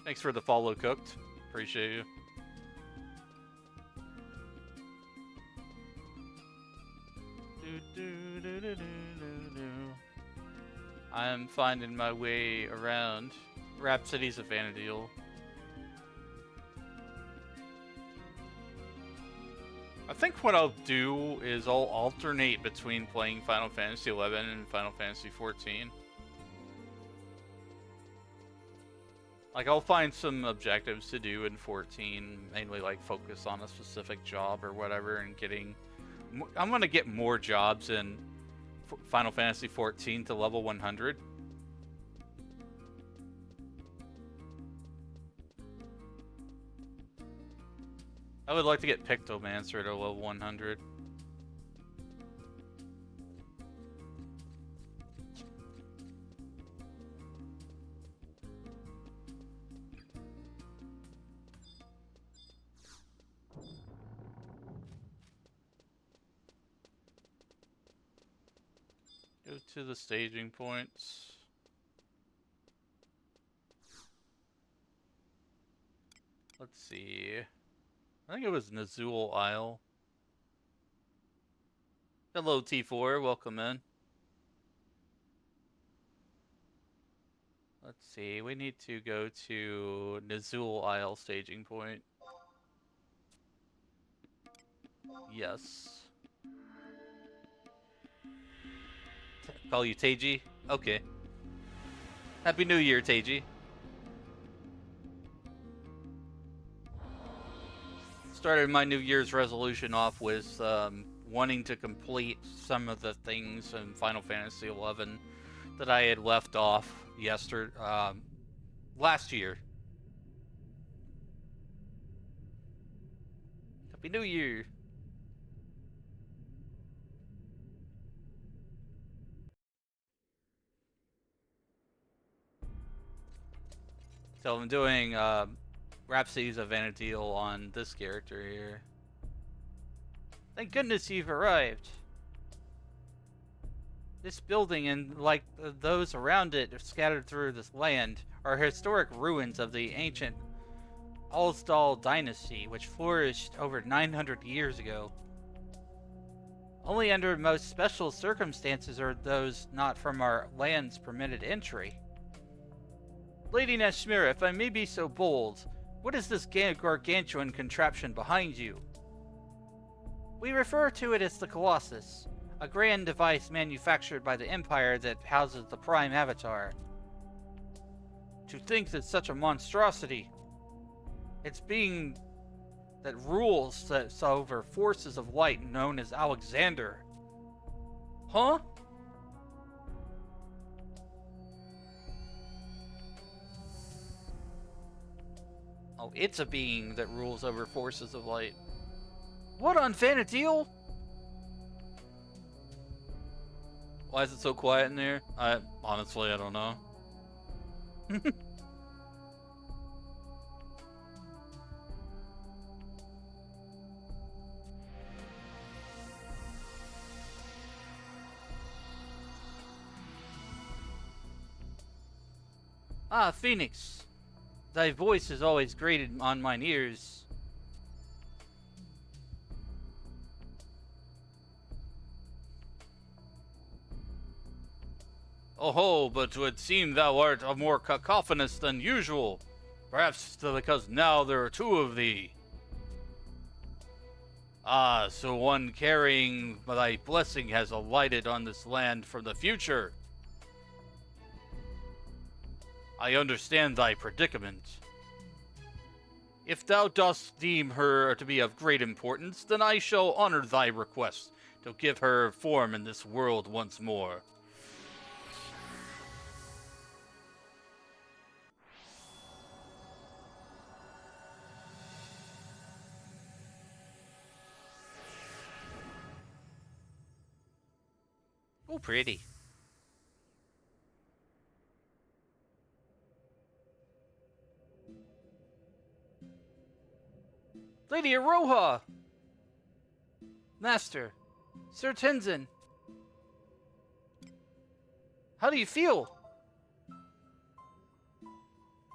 Thanks for the follow, Cooked. Appreciate you. I'm finding my way around Rhapsodies of Vana'diel. I think what I'll do is I'll alternate between playing Final Fantasy XI and Final Fantasy XIV. Like, I'll find some objectives to do in 14, mainly like focus on a specific job or whatever, and getting... I'm gonna get more jobs in Final Fantasy XIV to level 100. I would like to get Pictomancer to level 100. Go to the staging points. Let's see. I think it was Nazul Isle. Hello, T4. Welcome in. Let's see. We need to go to Nazul Isle staging point. Yes. Call you Teiji? Okay. Happy New Year, Teiji. Started my New Year's resolution off with wanting to complete some of the things in Final Fantasy XI that I had left off last year. Happy New Year. So I'm doing Rhapsodies of Vana'diel on this character here. Thank goodness you've arrived. This building and like those around it scattered through this land are historic ruins of the ancient Alsdal dynasty, which flourished over 900 years ago. Only under most special circumstances are those not from our lands permitted entry. Lady Nashmira, if I may be so bold, what is this gargantuan contraption behind you? We refer to it as the Colossus, a grand device manufactured by the Empire that houses the Prime Avatar. To think that such a monstrosity, its being that rules over forces of light known as Alexander. Huh? Oh, it's a being that rules over forces of light. What on Vana'diel? Why is it so quiet in there? Honestly, I don't know. Ah, Phoenix. Thy voice is always grated on mine ears. Oh, but 'twould seem thou art a more cacophonous than usual. Perhaps because now there are two of thee. Ah, so one carrying thy blessing has alighted on this land from the future. I understand thy predicament. If thou dost deem her to be of great importance, then I shall honor thy request to give her form in this world once more. Oh, pretty. Lady Aroha! Master, Sir Tenzin. How do you feel?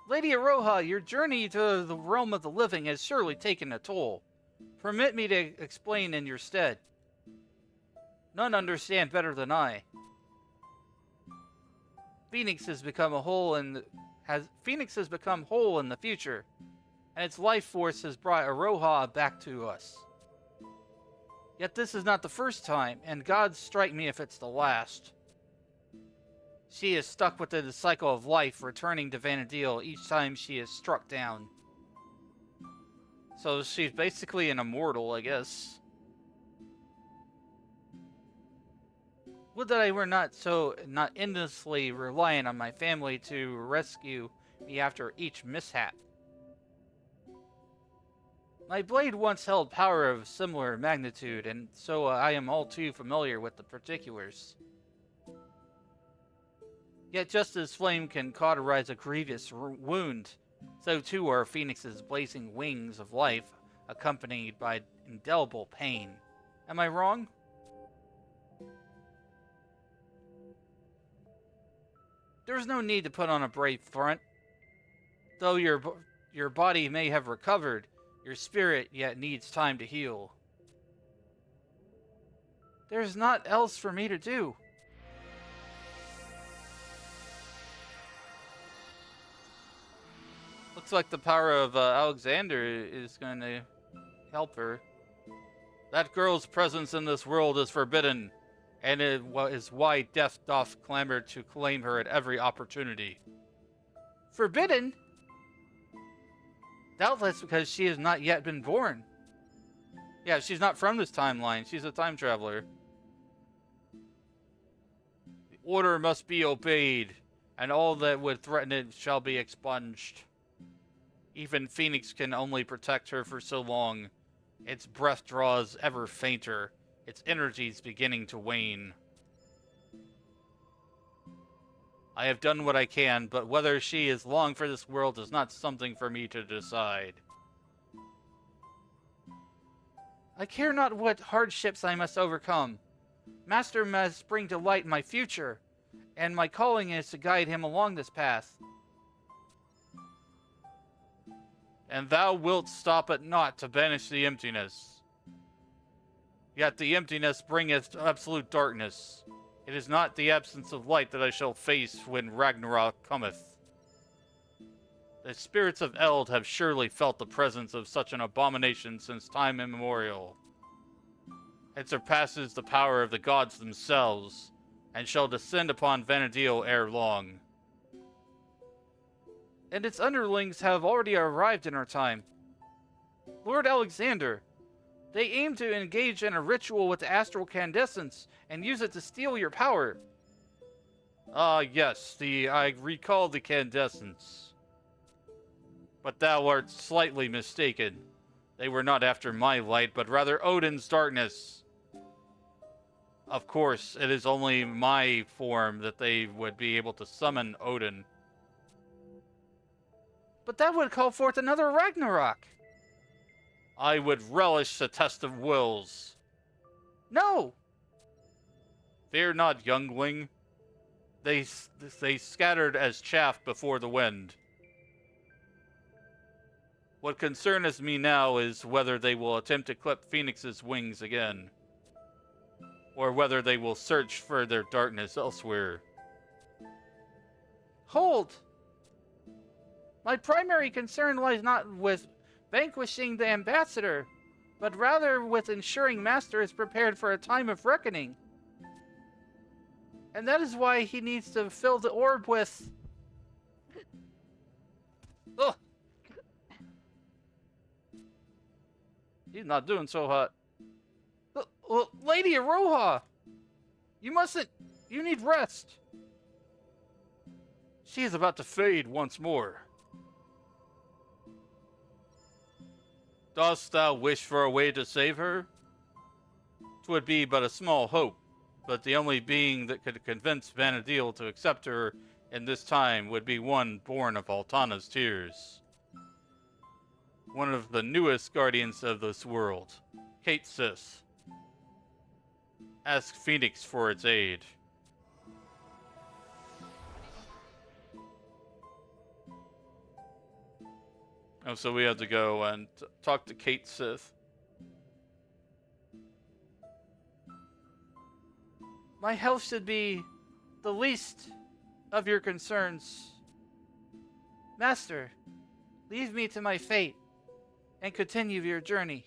Lady Aroha, your journey to the realm of the living has surely taken a toll. Permit me to explain in your stead. None understand better than I. Phoenix has become whole in the future, and its life force has brought Aroha back to us. Yet this is not the first time, and God strike me if it's the last. She is stuck within the cycle of life, returning to Vana'diel each time she is struck down. So she's basically an immortal, I guess. Would that I were not endlessly reliant on my family to rescue me after each mishap. My blade once held power of similar magnitude, and so I am all too familiar with the particulars. Yet just as flame can cauterize a grievous wound, so too are Phoenix's blazing wings of life, accompanied by indelible pain. Am I wrong? There's no need to put on a brave front. Though your body may have recovered, your spirit yet needs time to heal. There's naught else for me to do. Looks like the power of Alexander is going to help her. That girl's presence in this world is forbidden, and it is why death doth clamor to claim her at every opportunity. Forbidden? Doubtless because she has not yet been born. Yeah, she's not from this timeline. She's a time traveler. The order must be obeyed, and all that would threaten it shall be expunged. Even Phoenix can only protect her for so long. Its breath draws ever fainter, its energies beginning to wane. I have done what I can, but whether she is long for this world is not something for me to decide. I care not what hardships I must overcome. Master must bring to light my future, and my calling is to guide him along this path. And thou wilt stop at naught to banish the emptiness. Yet the emptiness bringeth absolute darkness. It is not the absence of light that I shall face when Ragnarok cometh. The spirits of Eld have surely felt the presence of such an abomination since time immemorial. It surpasses the power of the gods themselves, and shall descend upon Vana'diel ere long. And its underlings have already arrived in our time. Lord Alexander, they aim to engage in a ritual with the astral candescence and use it to steal your power. Ah, yes, I recall the candescence. But thou art slightly mistaken. They were not after my light, but rather Odin's darkness. Of course, it is only my form that they would be able to summon Odin. But that would call forth another Ragnarok. I would relish the test of wills. No! Fear not, youngling. They scattered as chaff before the wind. What concerneth me now is whether they will attempt to clip Phoenix's wings again, or whether they will search for their darkness elsewhere. Hold! My primary concern lies not with vanquishing the ambassador, but rather with ensuring Master is prepared for a time of reckoning. And that is why he needs to fill the orb with... Ugh! He's not doing so hot. Lady Aroha! You mustn't... You need rest. She is about to fade once more. Dost thou wish for a way to save her? 'Twould be but a small hope, but the only being that could convince Vana'diel to accept her in this time would be one born of Altana's tears. One of the newest guardians of this world, Kate Sith. Ask Phoenix for its aid. Oh, so we have to go and talk to Kate Sith. My health should be the least of your concerns. Master, leave me to my fate and continue your journey.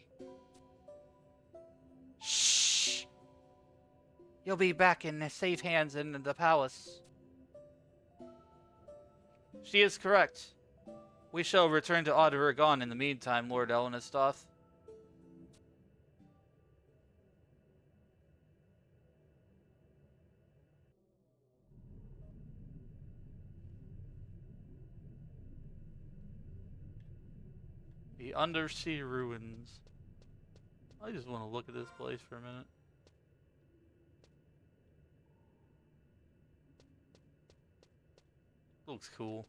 Shh! You'll be back in safe hands in the palace. She is correct. We shall return to Odd-Aragon in the meantime, Lord Elenistoth. The undersea ruins. I just want to look at this place for a minute. Looks cool.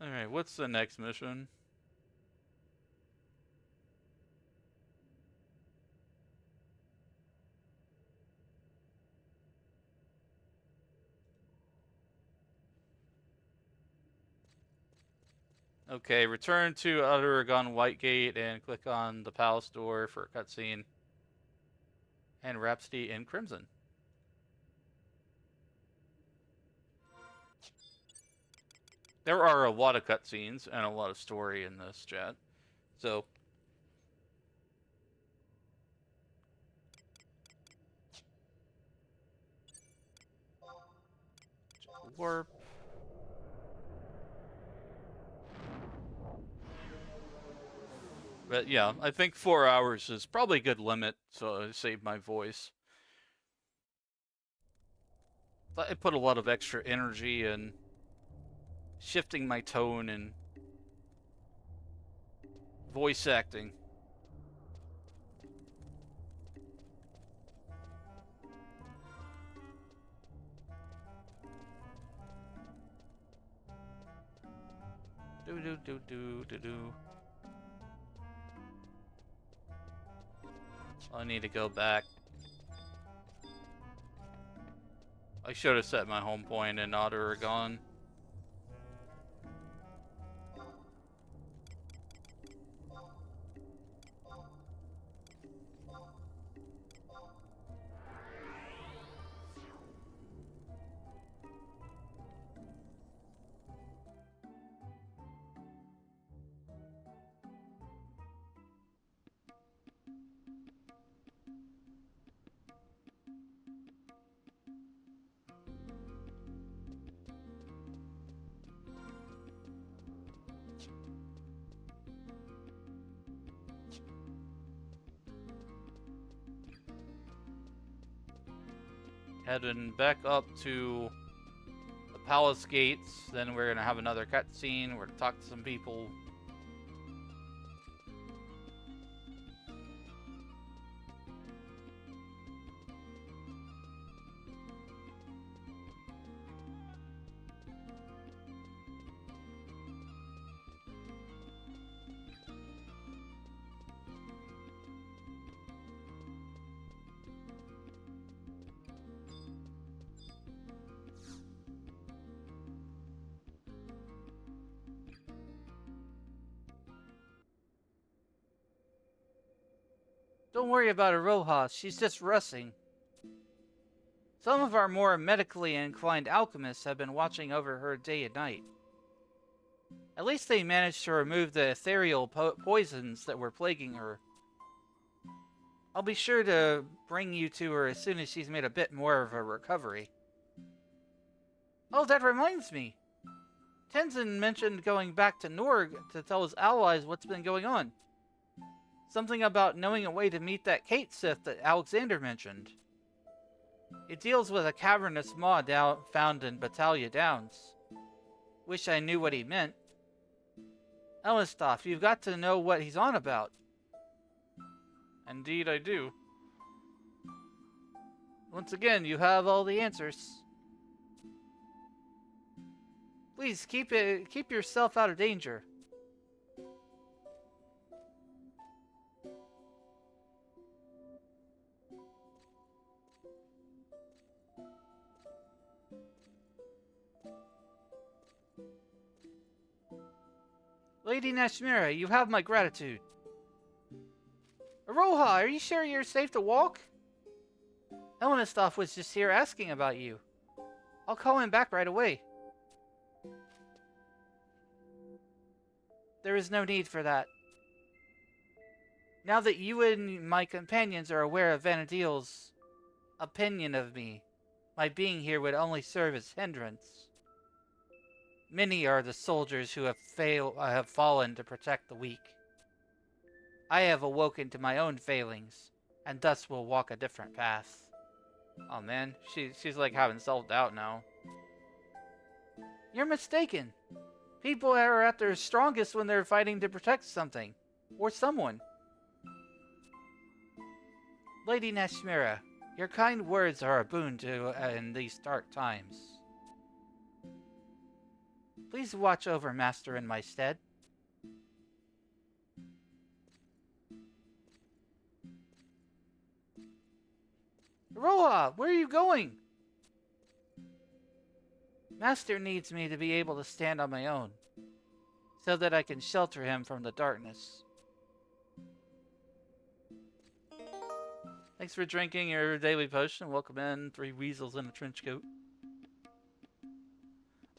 Alright, what's the next mission? Okay, return to Odd-Aragon Whitegate and click on the palace door for a cutscene. And Rhapsody in Crimson. There are a lot of cutscenes and a lot of story in this chat. So, warp. But yeah, I think 4 hours is probably a good limit, so I saved my voice. But I put a lot of extra energy in shifting my tone and voice acting. Do do do do do do. I need to go back. I should have set my home point in Oregon. Heading back up to the palace gates. Then we're gonna have another cutscene. We're gonna talk to some people. Don't worry about Aroha, she's just resting. Some of our more medically inclined alchemists have been watching over her day and night. At least they managed to remove the ethereal poisons that were plaguing her. I'll be sure to bring you to her as soon as she's made a bit more of a recovery. Oh, that reminds me. Tenzin mentioned going back to Norg to tell his allies what's been going on. Something about knowing a way to meet that Kate Sith that Alexander mentioned. It deals with a cavernous maw found in Battaglia Downs. Wish I knew what he meant. Elistov, you've got to know what he's on about. Indeed I do. Once again, you have all the answers. Please keep yourself out of danger. Lady Nashmira, you have my gratitude. Aroha, are you sure you're safe to walk? Elenistov was just here asking about you. I'll call him back right away. There is no need for that. Now that you and my companions are aware of Vanadil's opinion of me, my being here would only serve as hindrance. Many are the soldiers who have fallen to protect the weak. I have awoken to my own failings, and thus will walk a different path. Oh man, she's like having self-doubt now. You're mistaken. People are at their strongest when they're fighting to protect something, or someone. Lady Nashmira, your kind words are a boon in these dark times. Please watch over Master in my stead. Roa, where are you going? Master needs me to be able to stand on my own, so that I can shelter him from the darkness. Thanks for drinking your daily potion. Welcome in, 3 weasels in a trench coat.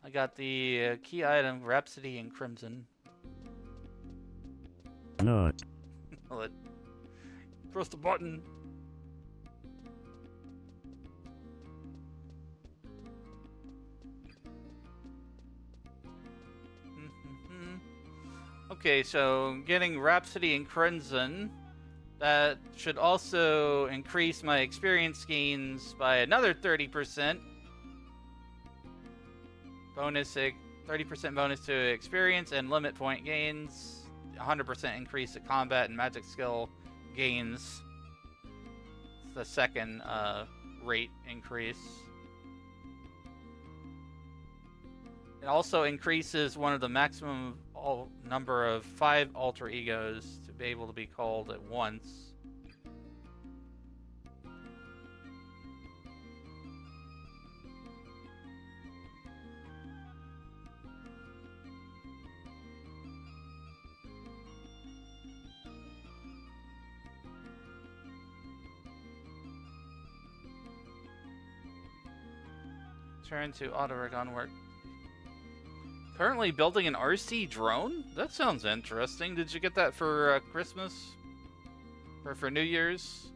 I got the key item, Rhapsody in Crimson. No. Press the button. Okay, so getting Rhapsody and Crimson. That should also increase my experience gains by another 30%. Bonus, 30% bonus to experience and limit point gains. 100% increase to combat and magic skill gains. It's the second rate increase. It also increases one of the maximum number of 5 alter egos to be able to be called at once. Turn to auto-recon work. Currently building an RC drone? That sounds interesting. Did you get that for Christmas? Or for New Year's?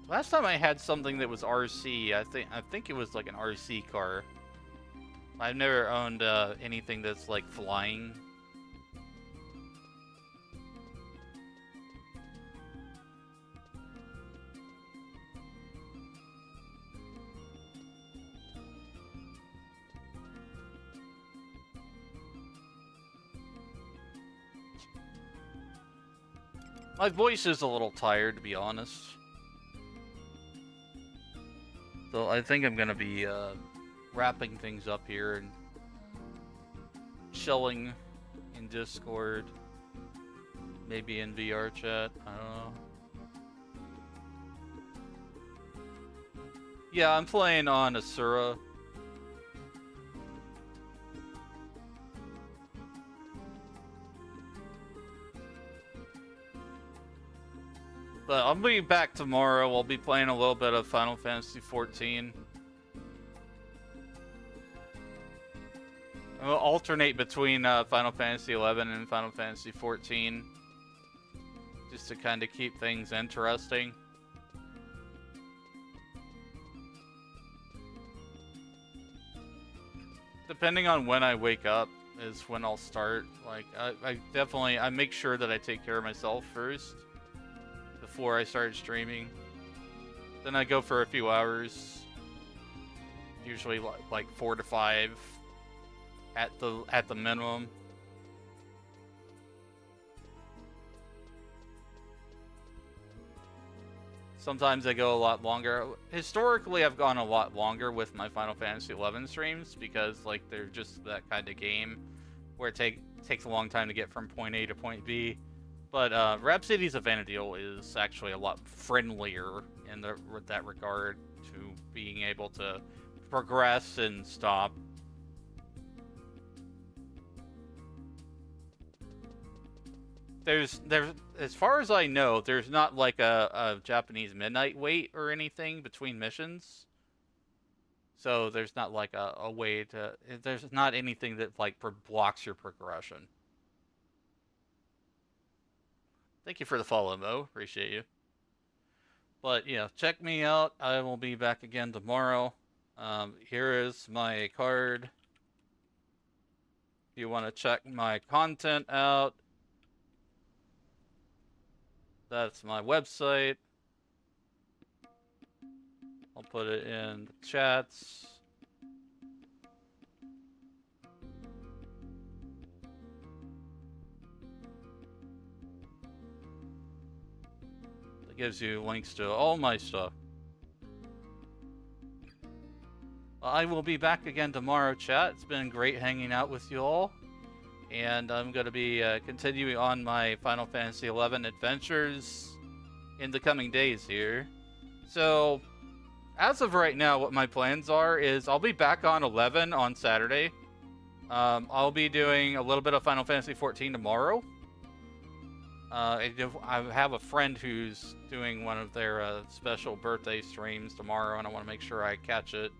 Last time I had something that was RC, I think it was like an RC car. I've never owned anything that's like flying. My voice is a little tired, to be honest. So I think I'm gonna be wrapping things up here and chilling in Discord, maybe in VR chat. I don't know. Yeah, I'm playing on Asura. But I'll be back tomorrow. I'll be playing a little bit of Final Fantasy XIV. I'll alternate between Final Fantasy XI and Final Fantasy XIV. Just to kind of keep things interesting. Depending on when I wake up is when I'll start. Like, I make sure that I take care of myself first before I start streaming. Then I go for a few hours, usually like 4 to 5 at the minimum. Sometimes I go a lot longer. Historically, I've gone a lot longer with my Final Fantasy XI streams because like they're just that kind of game where it takes a long time to get from point A to point B. But Rhapsodies of Vana'diel is actually a lot friendlier in that regard to being able to progress and stop. There's as far as I know, there's not like a Japanese midnight wait or anything between missions. So there's not like a way to, there's not anything that like blocks your progression. Thank you for the follow, Mo. Appreciate you. But yeah, check me out. I will be back again tomorrow. Here is my card. If you want to check my content out, that's my website. I'll put it in the chats. It gives you links to all my stuff. Well, I will be back again tomorrow, chat. It's been great hanging out with you all. And I'm going to be continuing on my Final Fantasy XI adventures in the coming days here. So, as of right now, what my plans are is I'll be back on 11 on Saturday. I'll be doing a little bit of Final Fantasy XIV tomorrow. I have a friend who's doing one of their special birthday streams tomorrow, and I want to make sure I catch it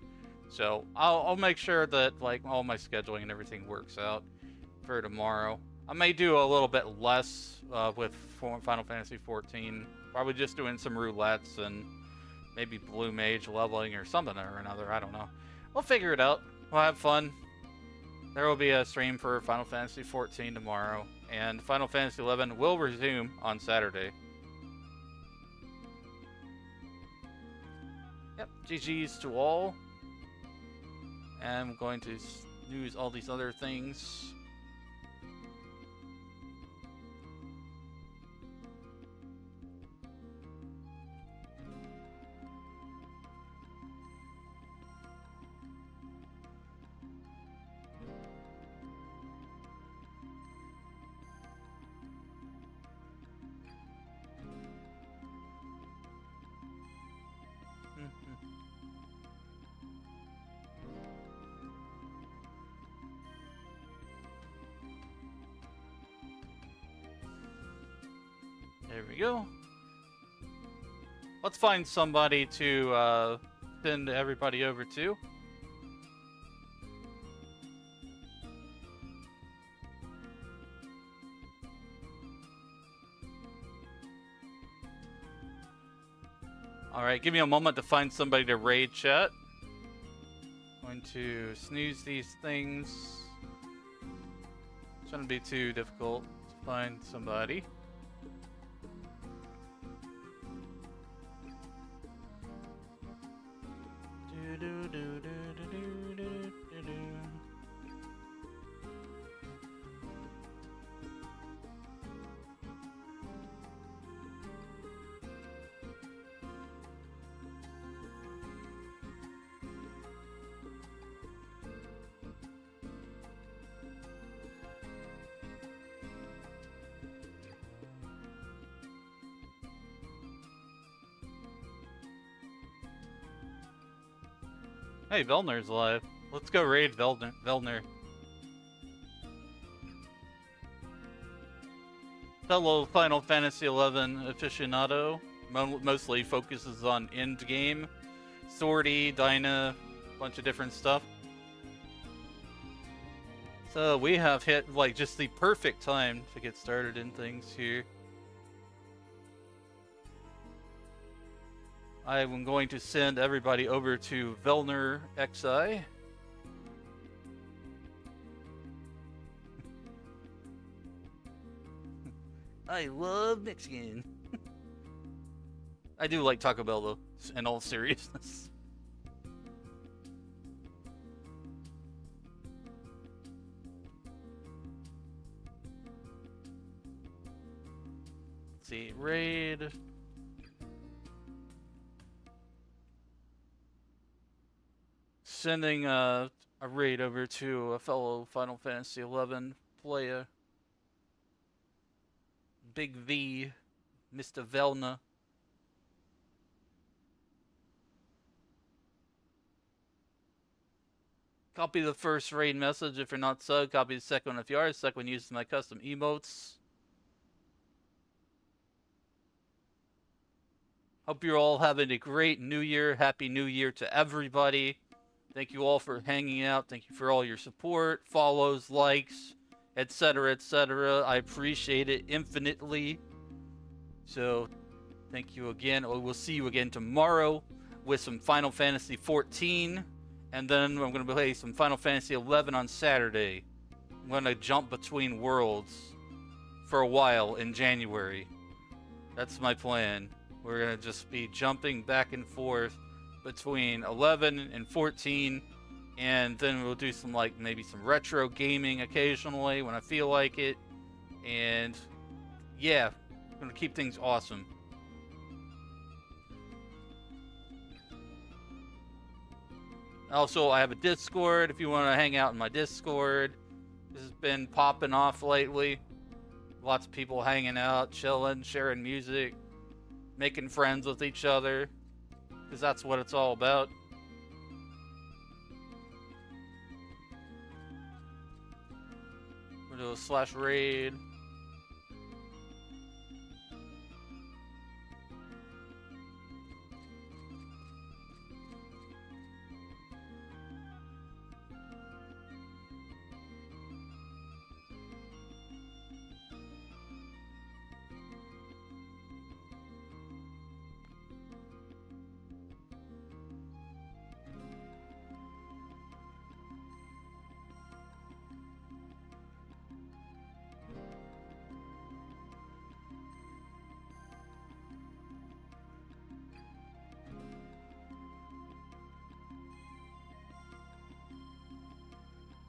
So I'll make sure that like all my scheduling and everything works out for tomorrow. I may do a little bit less with Final Fantasy 14. Probably just doing some roulettes and maybe blue mage leveling or something or another. I don't know. We'll figure it out. We'll have fun. There will be a stream for Final Fantasy 14 tomorrow, and Final Fantasy 11 will resume on Saturday. Yep, GG's to all. And I'm going to snooze all these other things. There we go. Let's find somebody to send everybody over to. Alright, give me a moment to find somebody to raid chat. Going to snooze these things. Shouldn't be too difficult to find somebody. Hey, Velner's live. Let's go raid Velner. Fellow Final Fantasy XI aficionado. Mostly focuses on end game. Swordy, Dyna, bunch of different stuff. So we have hit like just the perfect time to get started in things here. I am going to send everybody over to FFXI. I love Mexican. I do like Taco Bell though, in all seriousness. Let's see, raid. Sending a raid over to a fellow Final Fantasy XI player. Big V, Mr. Velna. Copy the first raid message if you're not sub. Copy the second one if you are. Second one uses my custom emotes. Hope you're all having a great New Year. Happy New Year to everybody. Thank you all for hanging out. Thank you for all your support, follows, likes, etc., etc. I appreciate it infinitely. So, thank you again. We'll see you again tomorrow with some Final Fantasy 14. And then I'm going to play some Final Fantasy 11 on Saturday. I'm going to jump between worlds for a while in January. That's my plan. We're going to just be jumping back and forth between 11 and 14, and then we'll do some like maybe some retro gaming occasionally when I feel like it. And yeah, I'm gonna keep things awesome. Also, I have a Discord if you want to hang out in my Discord. This has been popping off lately. Lots of people hanging out, chilling, sharing music, making friends with each other. Because that's what it's all about. We'll do a /raid.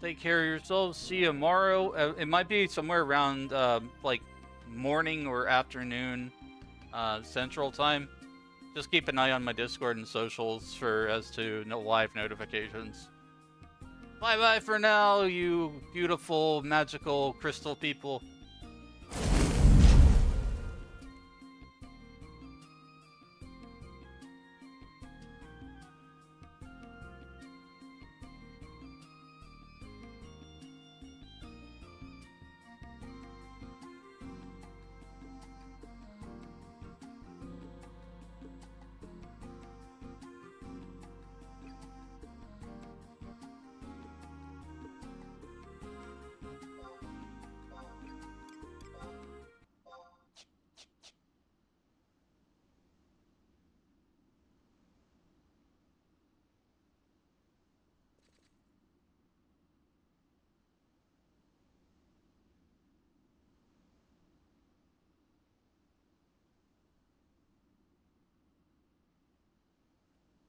Take care of yourselves. See you tomorrow. It might be somewhere around like morning or afternoon Central Time. Just keep an eye on my Discord and socials as to live notifications. Bye bye for now, you beautiful magical crystal people.